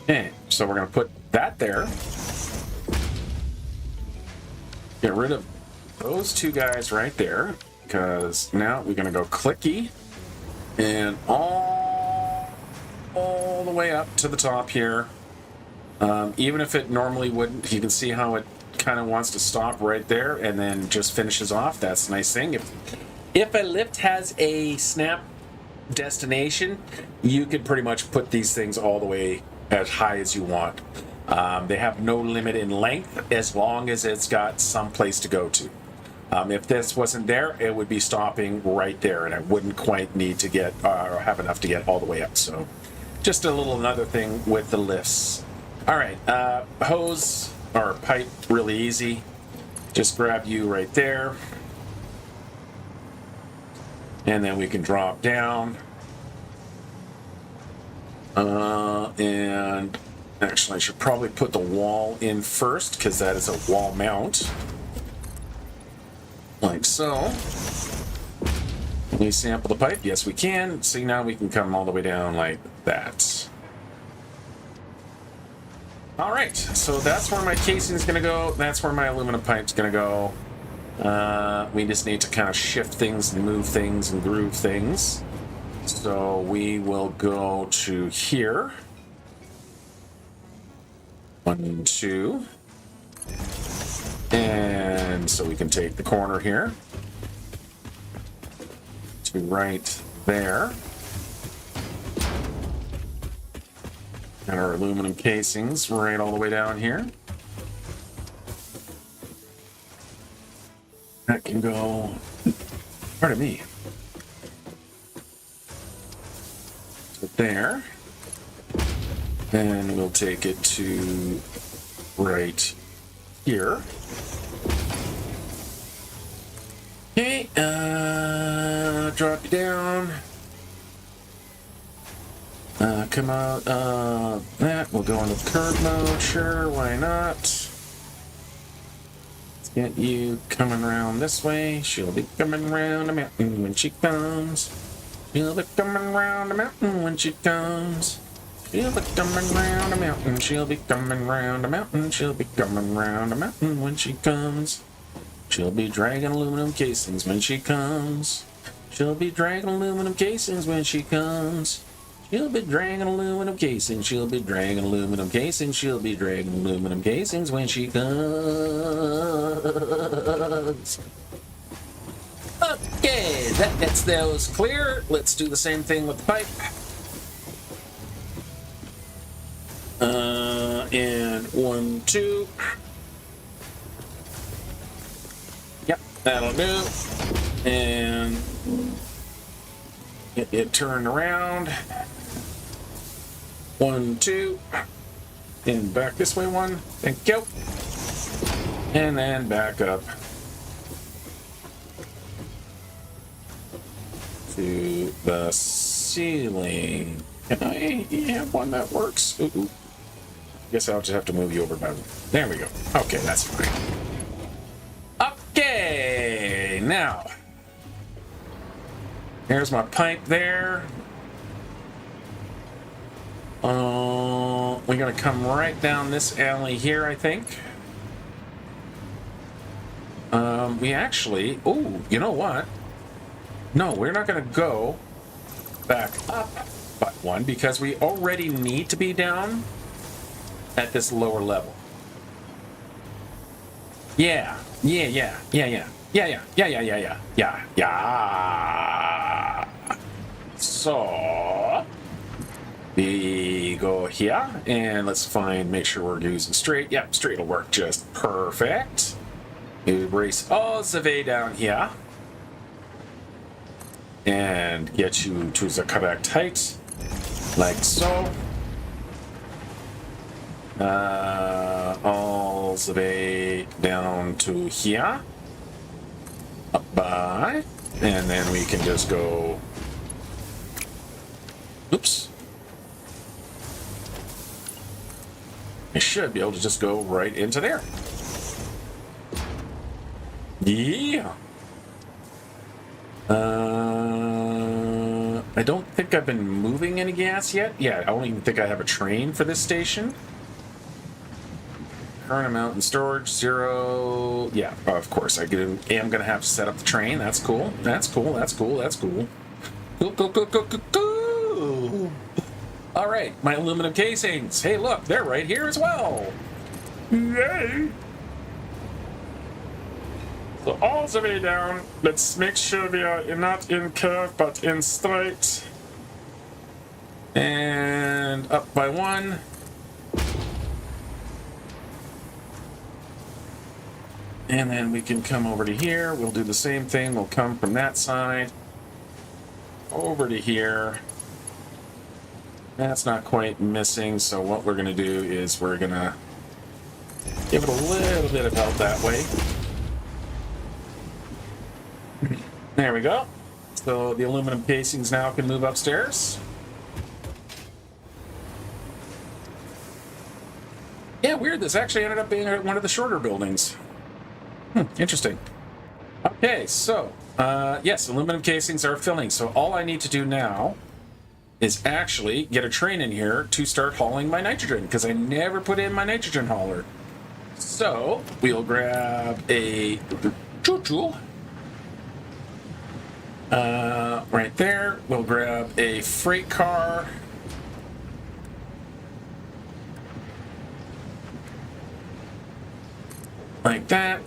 Okay, so we're going to put that there. Get rid of those two guys right there, because now we're going to go clicky and all the way up to the top here. Even if it normally wouldn't, you can see how it kind of wants to stop right there and then just finishes off. That's a nice thing. If a lift has a snap destination, you could pretty much put these things all the way as high as you want. They have no limit in length as long as it's got some place to go to. If this wasn't there, it would be stopping right there, and I wouldn't quite need to get or have enough to get all the way up. So just another thing with the lifts. All right, hose or pipe, really easy. Just grab you right there. And then we can drop down. And actually I should probably put the wall in first, because that is a wall mount. Like so. Can we sample the pipe? Yes, we can. See, now we can come all the way down like that. All right, so that's where my casing is going to go. That's where my aluminum pipe's going to go. We just need to kind of shift things and move things and groove things. So we will go to here. 1, 2. And so we can take the corner here to right there. And our aluminum casings right all the way down here. That can go, pardon me, to there. Then we'll take it to right here. Okay, drop you down. Come out that. We'll go into curve mode. Sure, why not? Let's get you coming around this way. She'll be coming around the mountain when she comes. She'll be coming around the mountain when she comes. She'll be coming round the mountain. She'll be coming round the mountain. She'll be coming round the mountain when she comes. She'll be dragging aluminum casings when she comes. She'll be dragging aluminum casings when she comes. She'll be dragging aluminum casings. She'll be dragging aluminum casings. She'll be dragging aluminum casings when she comes. Okay, that gets those clear. Let's do the same thing with the pipe. And 1, 2. Yep, that'll do. And get it turned around. 1, 2. And back this way 1. Thank you. And then back up to the ceiling. Can I have one that works? Ooh. Guess I'll just have to move you over by one. There we go. Okay, that's fine. Okay, now here's my pipe there. We're gonna come right down this alley here, I think. We actually, oh, you know what? No, we're not gonna go back up but one because we already need to be down at this lower level. Yeah. So we go here and let's make sure we're using straight. Yep, straight will work just perfect. Erase all the way down here and get you to the correct height, like so. All the way down to here, up by, and then we can just go. Oops. I should be able to just go right into there. Yeah. I don't think I've been moving any gas yet. Yeah, I don't even think I have a train for this station. Current amount in storage, 0. Yeah, of course. I am going to have to set up the train. That's cool. That's cool. That's cool. That's cool. Cool. All right, my aluminum casings. Hey, look, they're right here as well. Yay. So all the way down, let's make sure we are not in curve, but in straight. And up by 1. And then we can come over to here. We'll do the same thing. We'll come from that side over to here. That's not quite missing, so what we're going to do is we're going to give it a little bit of help that way. There we go. So the aluminum casings now can move upstairs. Yeah, weird. This actually ended up being one of the shorter buildings. Interesting. Okay, so, yes, aluminum casings are filling. So all I need to do now is actually get a train in here to start hauling my nitrogen, because I never put in my nitrogen hauler. So we'll grab a choo-choo. Right there. We'll grab a freight car. Like that.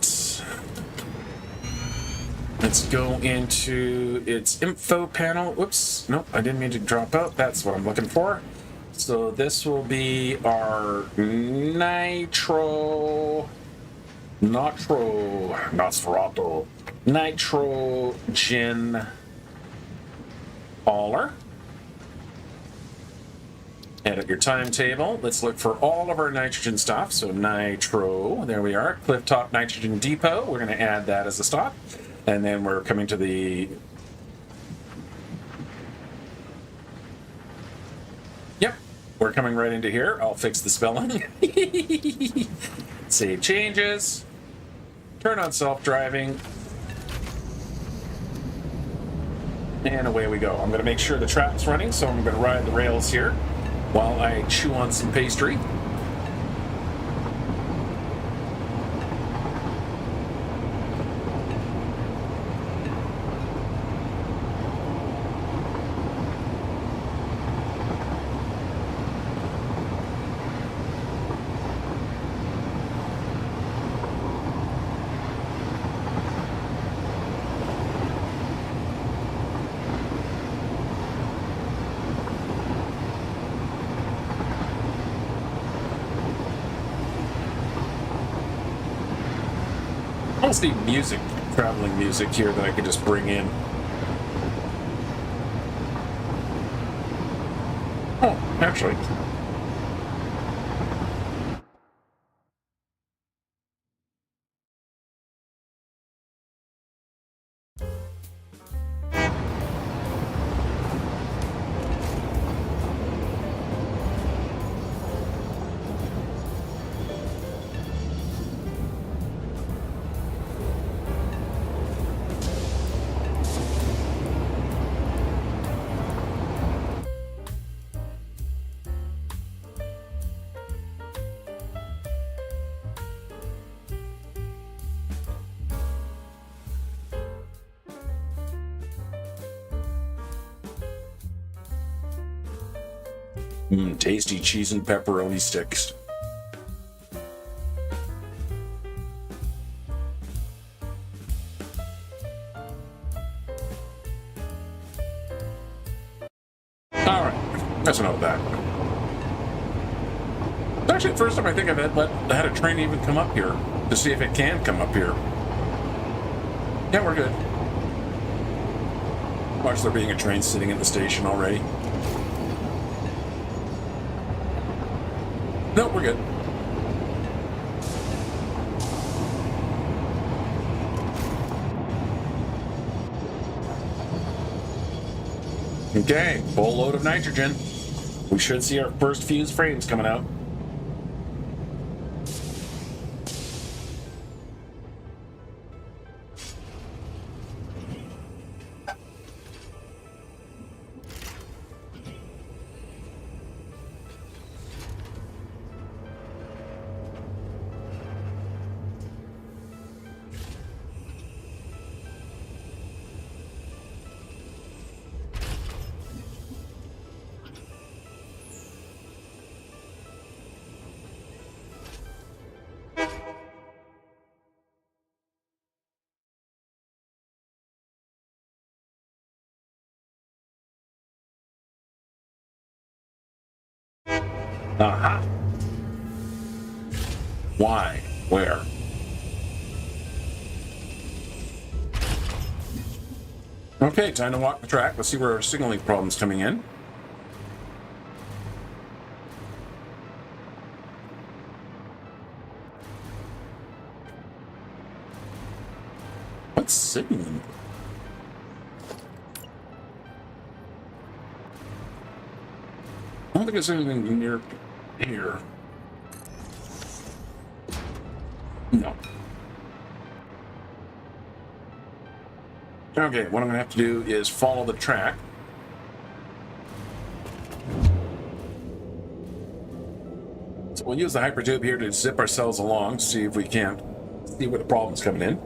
Let's go into its info panel. Whoops. Nope, I didn't mean to drop out. That's what I'm looking for. So this will be our nitrogen hauler. Edit your timetable. Let's look for all of our nitrogen stuff. So nitro, there we are. Clifftop Nitrogen Depot. We're going to add that as a stop. And then we're coming to the... Yep, we're coming right into here. I'll fix the spelling. Save changes. Turn on self-driving. And away we go. I'm going to make sure the trap's running, so I'm going to ride the rails here while I chew on some pastry. I almost need music, traveling music here that I could just bring in. Oh, actually. Tasty cheese and pepperoni sticks. Alright, that's enough of that. It's actually the first time I think I've had a train even come up here to see if it can come up here. Yeah, we're good. Watch there being a train sitting in the station already. No, we're good. Okay, full load of nitrogen. We should see our first fused frames coming out. Aha. Why? Where? Okay, time to walk the track. Let's see where our signaling problem's coming in. What's signaling? I don't think it's anything near here. No. Okay, what I'm going to have to do is follow the track. So we'll use the hypertube here to zip ourselves along, see if we can't see where the problem's coming in.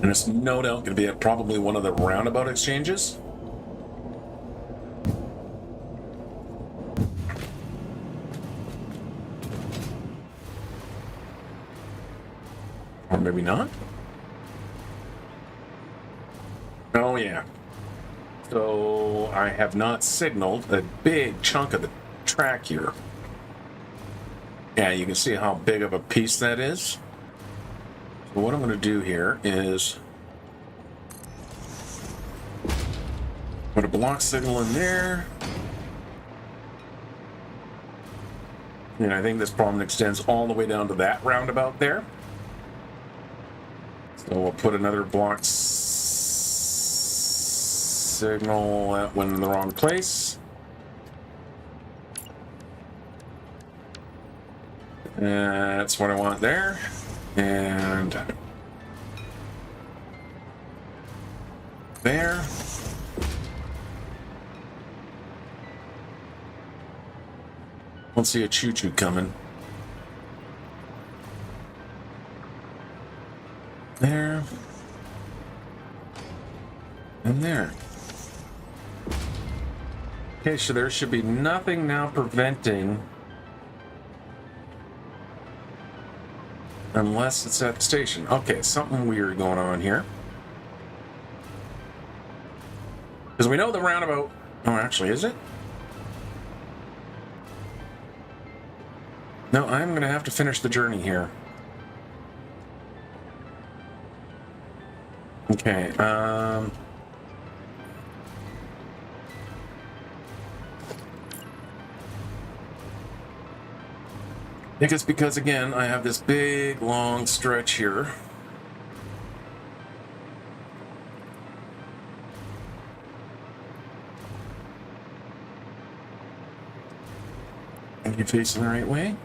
And it's no doubt going to be at probably one of the roundabout exchanges. Or maybe not. Oh yeah. So I have not signaled a big chunk of the track here. Yeah, you can see how big of a piece that is. So what I'm going to do here is put a block signal in there. And I think this problem extends all the way down to that roundabout there. So we'll put another block signal. That went in the wrong place. That's what I want there. And there. Don't see a choo-choo coming. There. And there. Okay, so there should be nothing now preventing, unless it's at the station. Okay, something weird going on here. Because we know the roundabout... Oh, actually, is it? No, I'm going to have to finish the journey here. Okay, I think it's because, again, I have this big, long stretch here. Are you facing the right way?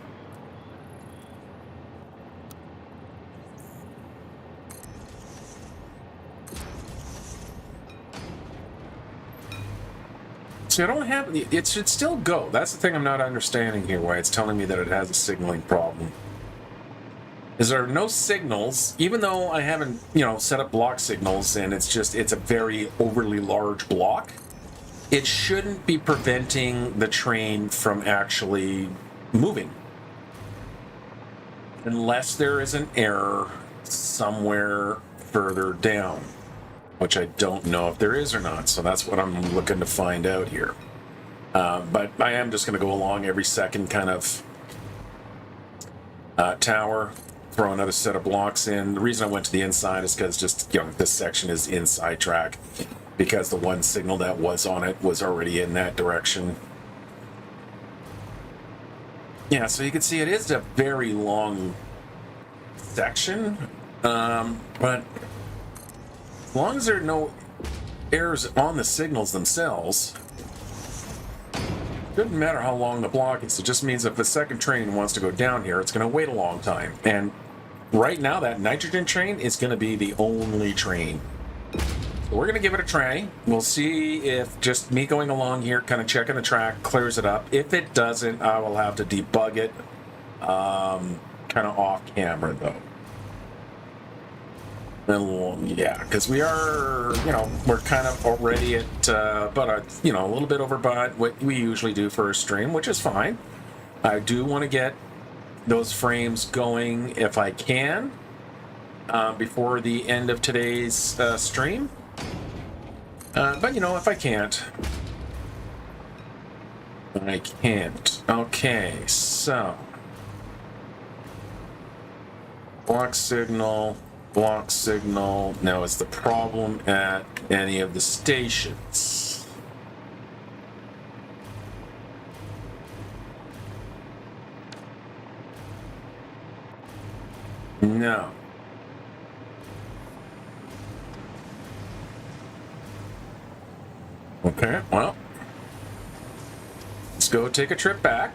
See, I don't have... It should still go. That's the thing I'm not understanding here, why it's telling me that it has a signaling problem. is there are no signals, even though I haven't, set up block signals, and it's a very overly large block. It shouldn't be preventing the train from actually moving. Unless there is an error somewhere further down, which I don't know if there is or not. So that's what I'm looking to find out here. But I am just going to go along every second kind of tower, throw another set of blocks in. The reason I went to the inside is because just, this section is inside track, because the one signal that was on it was already in that direction. Yeah, so you can see it is a very long section, but as long as there are no errors on the signals themselves, it doesn't matter how long the block is. It just means if the second train wants to go down here, it's going to wait a long time. And right now, that nitrogen train is going to be the only train. So we're going to give it a try. We'll see if just me going along here, kind of checking the track, clears it up. If it doesn't, I will have to debug it kind of off camera, though. And, yeah, because we are, we're kind of already at about a little bit over what we usually do for a stream, which is fine. I do want to get those frames going if I can before the end of today's stream. But if I can't, I can't. Okay, so block signal. Now, is the problem at any of the stations? No. Okay, well, let's go take a trip back.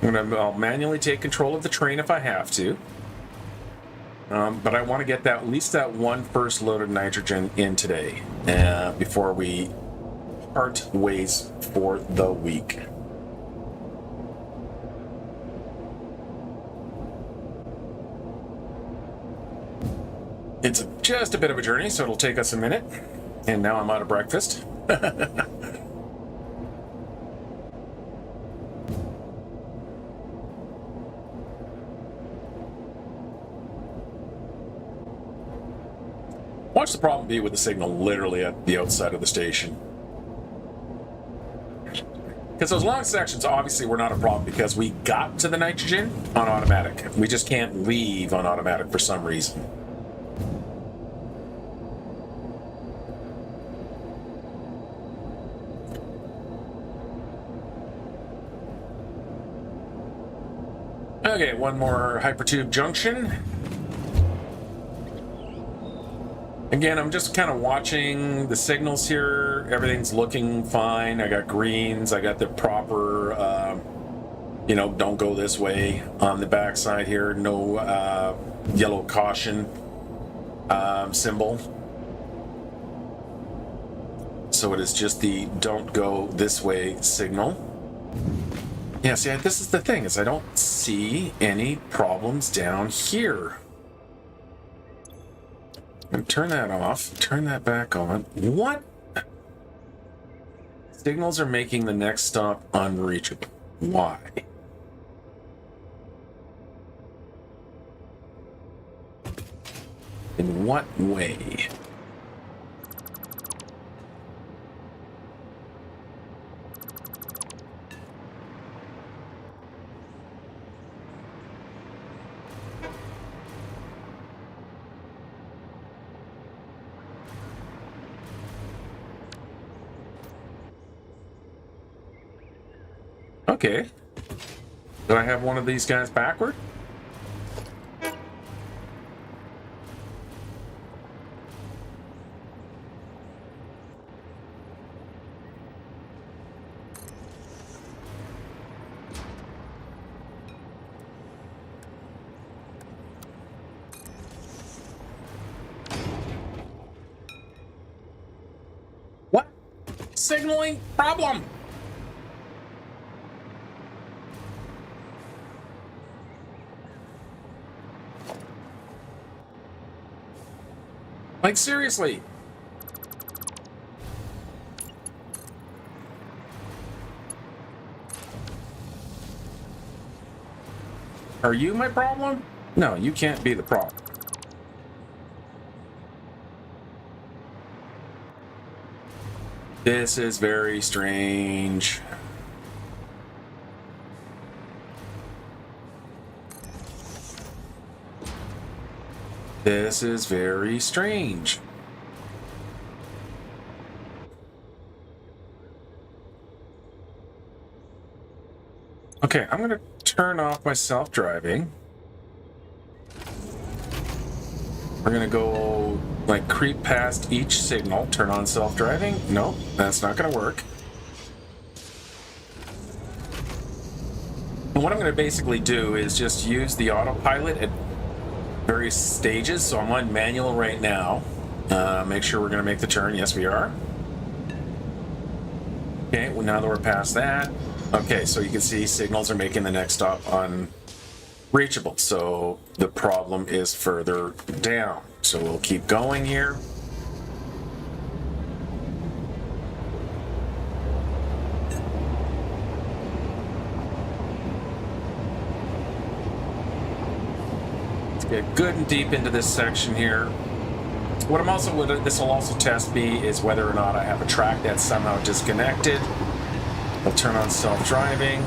I'll manually take control of the train if I have to. But I want to get at least that one first load of nitrogen in today before we part ways for the week. It's just a bit of a journey, so it'll take us a minute. And now I'm out of breakfast. What's the problem be with the signal literally at the outside of the station? Because those long sections obviously were not a problem because we got to the nitrogen on automatic. We just can't leave on automatic for some reason. Okay, one more hypertube junction. Again, I'm just kind of watching the signals here. Everything's looking fine. I got greens. I got the proper, don't go this way on the backside here. No yellow caution symbol. So it is just the don't go this way signal. Yeah, see, this is the thing, is I don't see any problems down here. And turn that off, turn that back on. What? Signals are making the next stop unreachable. Why? In what way? Okay. Do I have one of these guys backward? What? Signaling problem. Like, seriously. Are you my problem? No, you can't be the problem. This is very strange. This is very strange. Okay, I'm going to turn off my self-driving. We're going to go, like, creep past each signal, turn on self-driving. Nope, that's not going to work. And what I'm going to basically do is just use the autopilot at various stages. So I'm on manual right now. Make sure we're going to make the turn. Yes, we are. Okay, well, now that we're past that. Okay, so you can see signals are making the next stop unreachable. So the problem is further down. So we'll keep going here. Let's get good and deep into this section here. What I'm also, this will also test me is whether or not I have a track that's somehow disconnected. I'll turn on self-driving.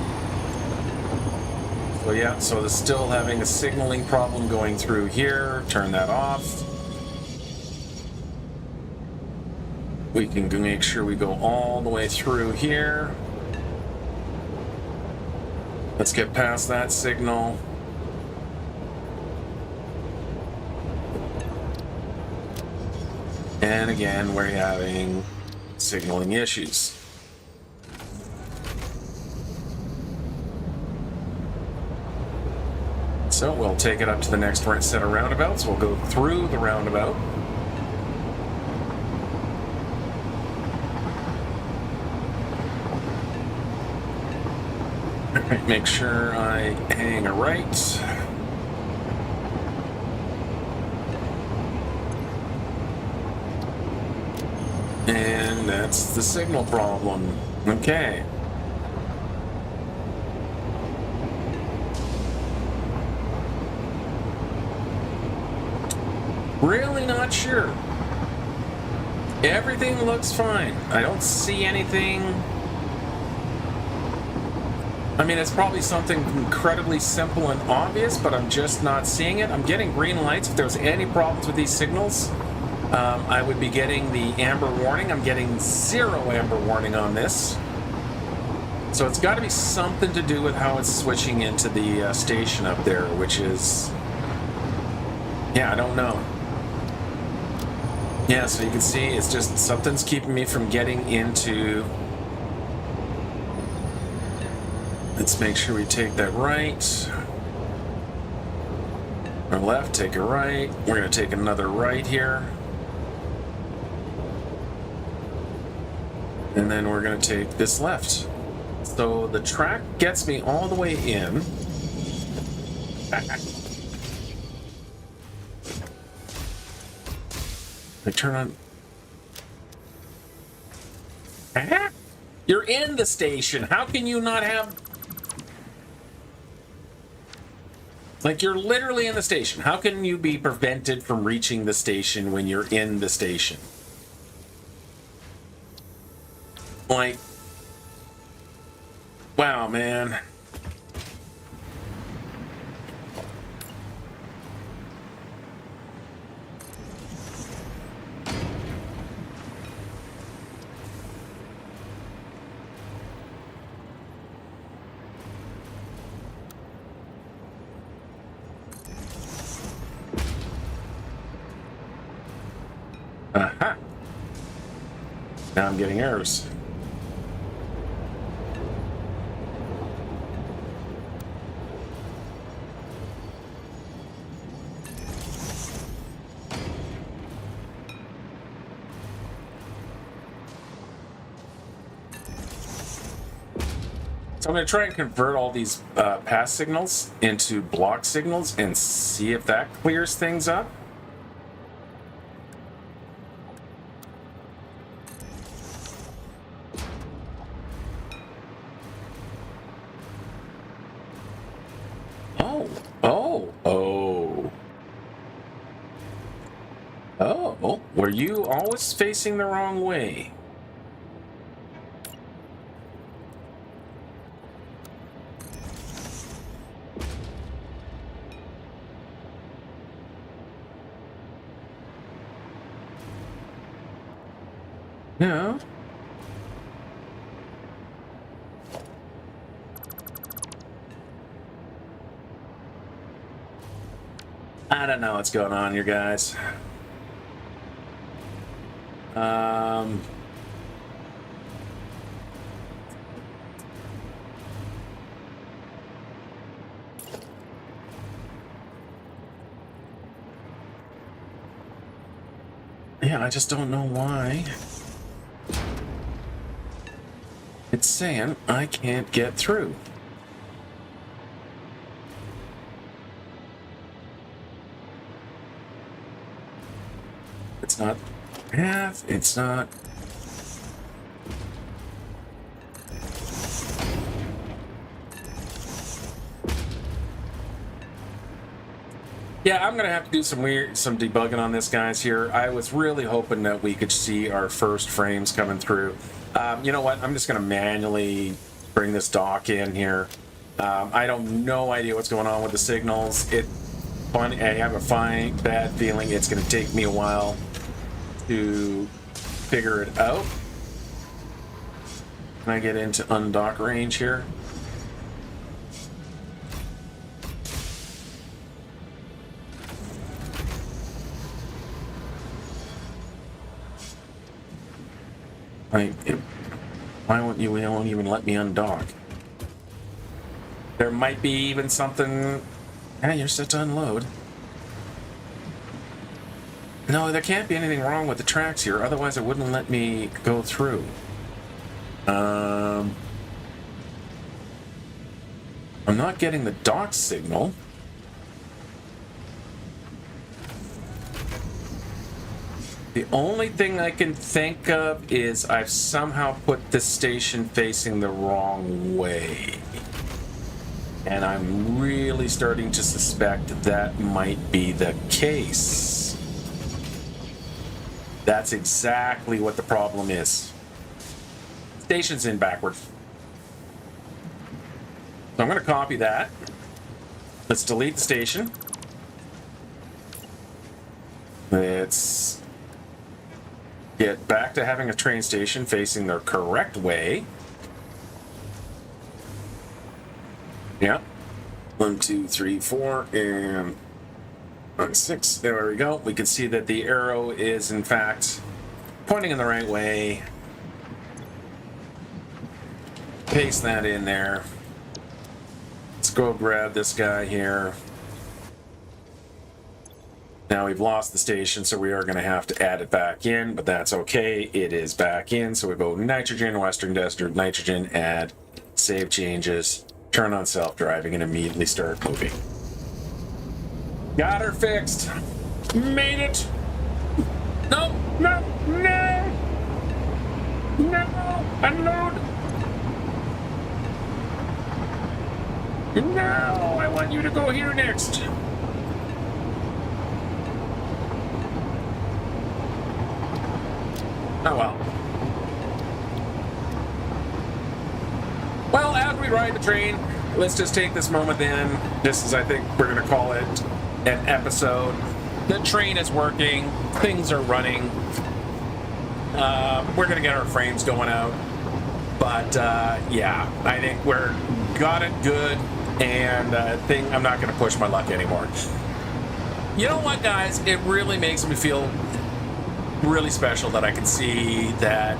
So yeah, so they're still having a signaling problem going through here. Turn that off. We can make sure we go all the way through here. Let's get past that signal. And again, we're having signaling issues. So we'll take it up to the next set of roundabouts. We'll go through the roundabout. All right, make sure I hang a right. And that's the signal problem. Okay. Really not sure. Everything looks fine. I don't see anything. I mean, it's probably something incredibly simple and obvious, but I'm just not seeing it. I'm getting green lights. If there's any problems with these signals, I would be getting the amber warning. I'm getting 0 amber warning on this. So it's got to be something to do with how it's switching into the station up there, which is... yeah, I don't know. Yeah, so you can see it's just something's keeping me from getting into... let's make sure we take that right. Or left, take a right. We're going to take another right here. And then we're going to take this left. So the track gets me all the way in. I turn on... You're in the station. How can you not have... like, you're literally in the station. How can you be prevented from reaching the station when you're in the station? Like... wow, man. Aha. Now I'm getting errors. So I'm going to try and convert all these pass signals into block signals and see if that clears things up. Oh, were you always facing the wrong way? No. I don't know what's going on here, guys. Yeah, I just don't know why. It's saying I can't get through. It's not path, it's not. Yeah, I'm gonna have to do some debugging on this, guys. Here, I was really hoping that we could see our first frames coming through. You know what? I'm just gonna manually bring this dock in here. I don't no idea what's going on with the signals. I have a bad feeling it's gonna take me a while to figure it out. Can I get into undock range here? Why won't you? They won't even let me undock. There might be even something. Yeah, you're set to unload. No, there can't be anything wrong with the tracks here. Otherwise, it wouldn't let me go through. I'm not getting the dock signal. The only thing I can think of is I've somehow put this station facing the wrong way. And I'm really starting to suspect that might be the case. That's exactly what the problem is. Station's in backwards. So I'm going to copy that. Let's delete the station. Let's get back to having a train station facing the correct way. Yeah. 1, 2, 3, 4, and 6. There we go. We can see that the arrow is, in fact, pointing in the right way. Paste that in there. Let's go grab this guy here. Now we've lost the station, so we are going to have to add it back in, but that's okay. It is back in, so we go nitrogen, western desert, nitrogen, add, save changes, turn on self-driving, and immediately start moving. Got her fixed. Made it. No, no, no. No, unload. No, I want you to go here next. Oh well. Well, as we ride the train, let's just take this moment then. This is, I think, we're going to call it an episode. The train is working. Things are running. We're going to get our frames going out. But, yeah, I think we're got it good. And I'm not going to push my luck anymore. You know what, guys? It really makes me feel really special that I can see that,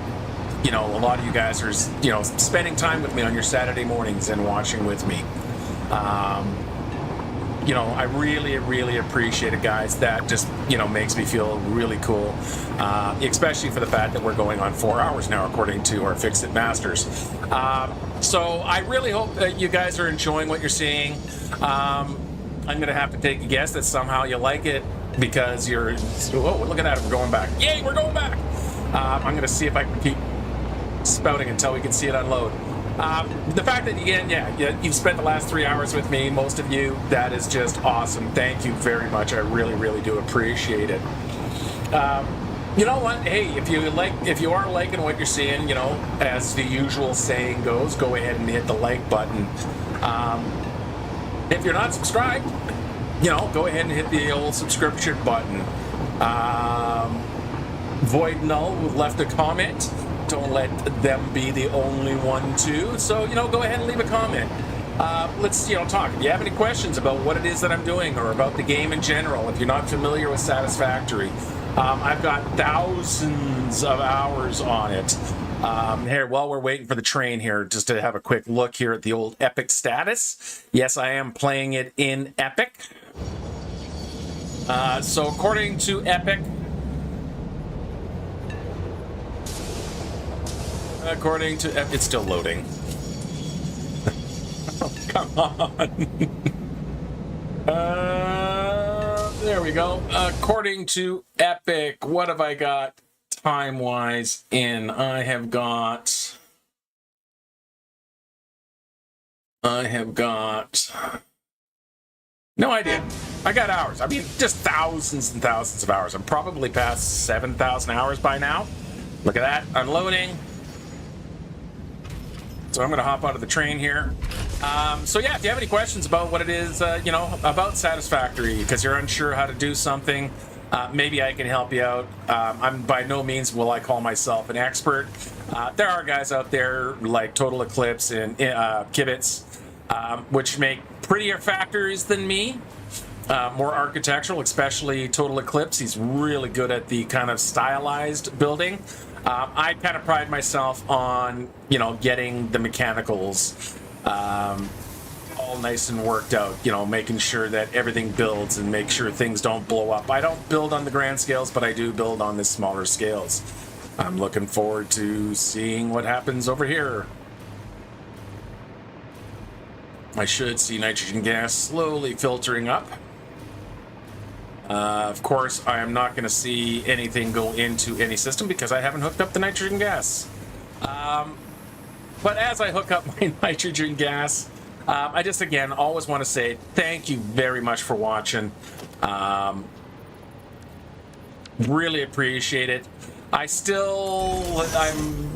you know, a lot of you guys are, you know, spending time with me on your Saturday mornings and watching with me. You know, I really, really appreciate it, guys. That just, you know, makes me feel really cool, especially for the fact that we're going on 4 hours now, according to our Fix-It Masters. So I really hope that you guys are enjoying what you're seeing. I'm going to have to take a guess that somehow you like it, because you're, oh, look at that, we're going back. Yay, we're going back. I'm going to see if I can keep spouting until we can see it unload. The fact that, again, you've spent the last 3 hours with me, most of you, that is just awesome. Thank you very much. I really, really do appreciate it. You know what? Hey, if you are liking what you're seeing, you know, as the usual saying goes, go ahead and hit the like button. If you're not subscribed, you know, go ahead and hit the old subscription button. Void Null left a comment. Don't let them be the only one too. So, you know, go ahead and leave a comment. Let's, you know, talk. If you have any questions about what it is that I'm doing or about the game in general, if you're not familiar with Satisfactory, I've got thousands of hours on it. Here, while we're waiting for the train here, just to have a quick look here at the old Epic status. Yes, I am playing it in Epic. So according to Epic, it's still loading. Oh, come on. There we go. According to Epic, what have I got time-wise in? I have got no idea. I got hours. I mean, just thousands and thousands of hours. I'm probably past 7,000 hours by now. Look at that. Unloading. So I'm going to hop out of the train here. So yeah, if you have any questions about what it is, you know, about Satisfactory, because you're unsure how to do something, maybe I can help you out. I'm by no means will I call myself an expert. There are guys out there like Total Eclipse and Kibitz, which make prettier factories than me. More architectural, especially Total Eclipse. He's really good at the kind of stylized building. I kind of pride myself on, you know, getting the mechanicals all nice and worked out, you know, making sure that everything builds and make sure things don't blow up. I don't build on the grand scales, but I do build on the smaller scales. I'm looking forward to seeing what happens over here. I should see nitrogen gas slowly filtering up. Of course, I am not going to see anything go into any system because I haven't hooked up the nitrogen gas. But as I hook up my nitrogen gas, I just, again, always want to say thank you very much for watching. Really appreciate it. I'm,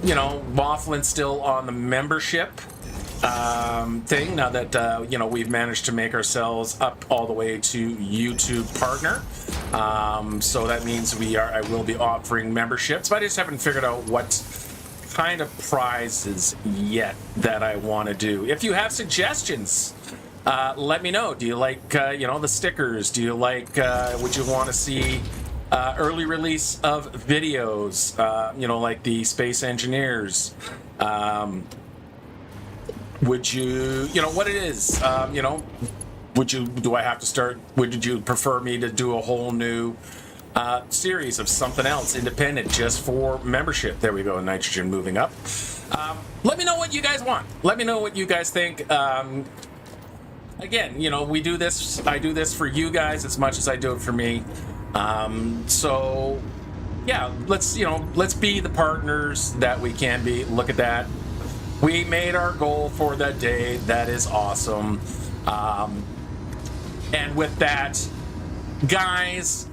you know, waffling still on the membership thing now that you know, we've managed to make ourselves up all the way to YouTube partner. So that means I will be offering memberships, but I just haven't figured out what kind of prizes yet that I want to do. If you have suggestions, let me know. Do you like you know, the stickers? Do you like would you want to see early release of videos, you know, like the Space Engineers? Would you, you know, what it is, you know, would you prefer me to do a whole new series of something else independent just for membership? There we go, nitrogen moving up. Let me know what you guys want. Let me know what you guys think. Again, you know, I do this for you guys as much as I do it for me. So yeah, let's be the partners that we can be. Look at that. We made our goal for the day. That is awesome. And with that, guys,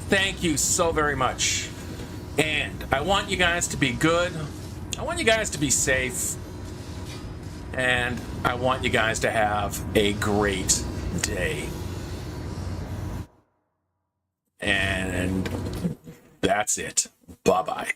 thank you so very much. And I want you guys to be good. I want you guys to be safe. And I want you guys to have a great day. And that's it. Bye-bye.